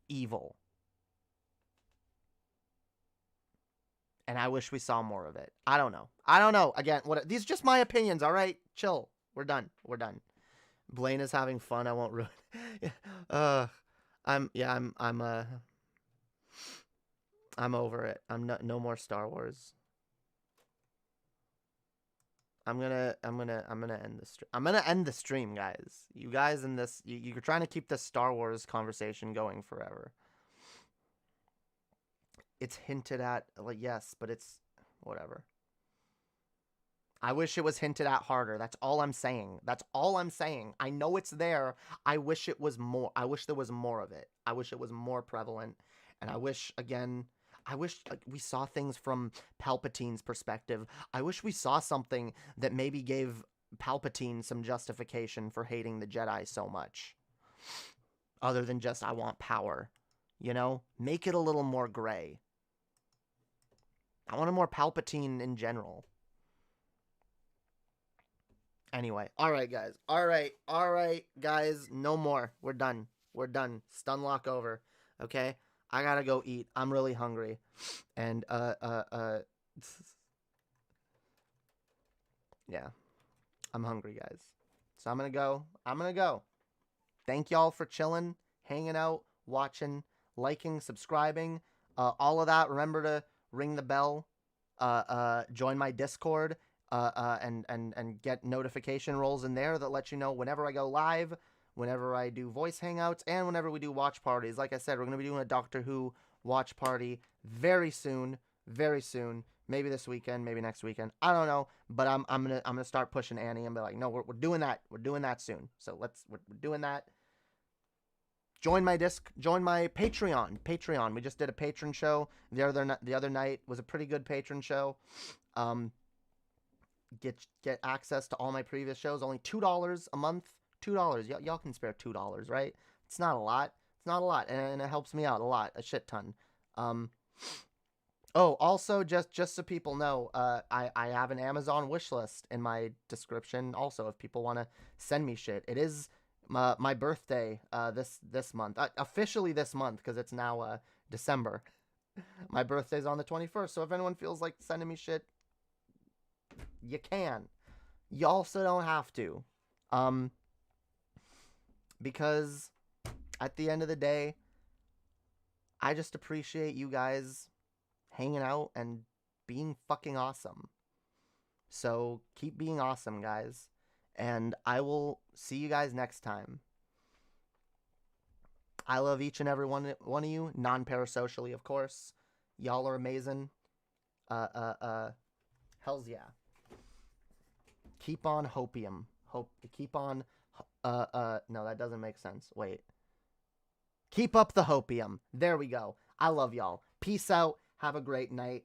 evil. And I wish we saw more of it. I don't know. Again, these are just my opinions, all right? Chill. We're done. Blaine is having fun. I won't ruin. I'm over it. No more Star Wars. I'm gonna end the stream. I'm gonna end the stream, guys. You guys in this, you're trying to keep this Star Wars conversation going forever. It's hinted at, like, yes, but it's whatever. I wish it was hinted at harder. That's all I'm saying. I know it's there. I wish it was more. I wish there was more of it. I wish it was more prevalent. And I wish, again, like, we saw things from Palpatine's perspective. I wish we saw something that maybe gave Palpatine some justification for hating the Jedi so much. Other than just, I want power. You know? Make it a little more gray. I want a more Palpatine in general. Anyway. Alright, guys. Alright, guys. No more. We're done. Stun lock over. Okay? I gotta go eat. I'm really hungry. And, yeah. I'm hungry, guys. So I'm gonna go. Thank y'all for chilling, hanging out, watching, liking, subscribing, all of that. Remember to ring the bell, join my Discord, and get notification rolls in there that let you know whenever I go live, whenever I do voice hangouts, and whenever we do watch parties. Like I said, we're going to be doing a Doctor Who watch party very soon. Maybe this weekend, maybe next weekend. I don't know, but I'm gonna start pushing Annie and be like, no, we're doing that. We're doing that soon. So we're doing that. Join my Patreon. We just did a patron show the other night. Was a pretty good patron show. Get access to all my previous shows. Only $2 a month. $2. Y'all can spare $2, right? It's not a lot. And it helps me out a shit ton. Also, just so people know, I have an Amazon wish list in my description. Also, if people want to send me shit, it is my birthday this month, officially this month, because it's now December. My birthday's on the 21st, so if anyone feels like sending me shit, you can. You also don't have to, because at the end of the day, I just appreciate you guys hanging out and being fucking awesome. So keep being awesome, guys. And I will see you guys next time. I love each and every one of you, non-parasocially, of course. Y'all are amazing. Hells yeah. Keep on hopium. Keep on, no, that doesn't make sense. Wait. Keep up the hopium. There we go. I love y'all. Peace out. Have a great night.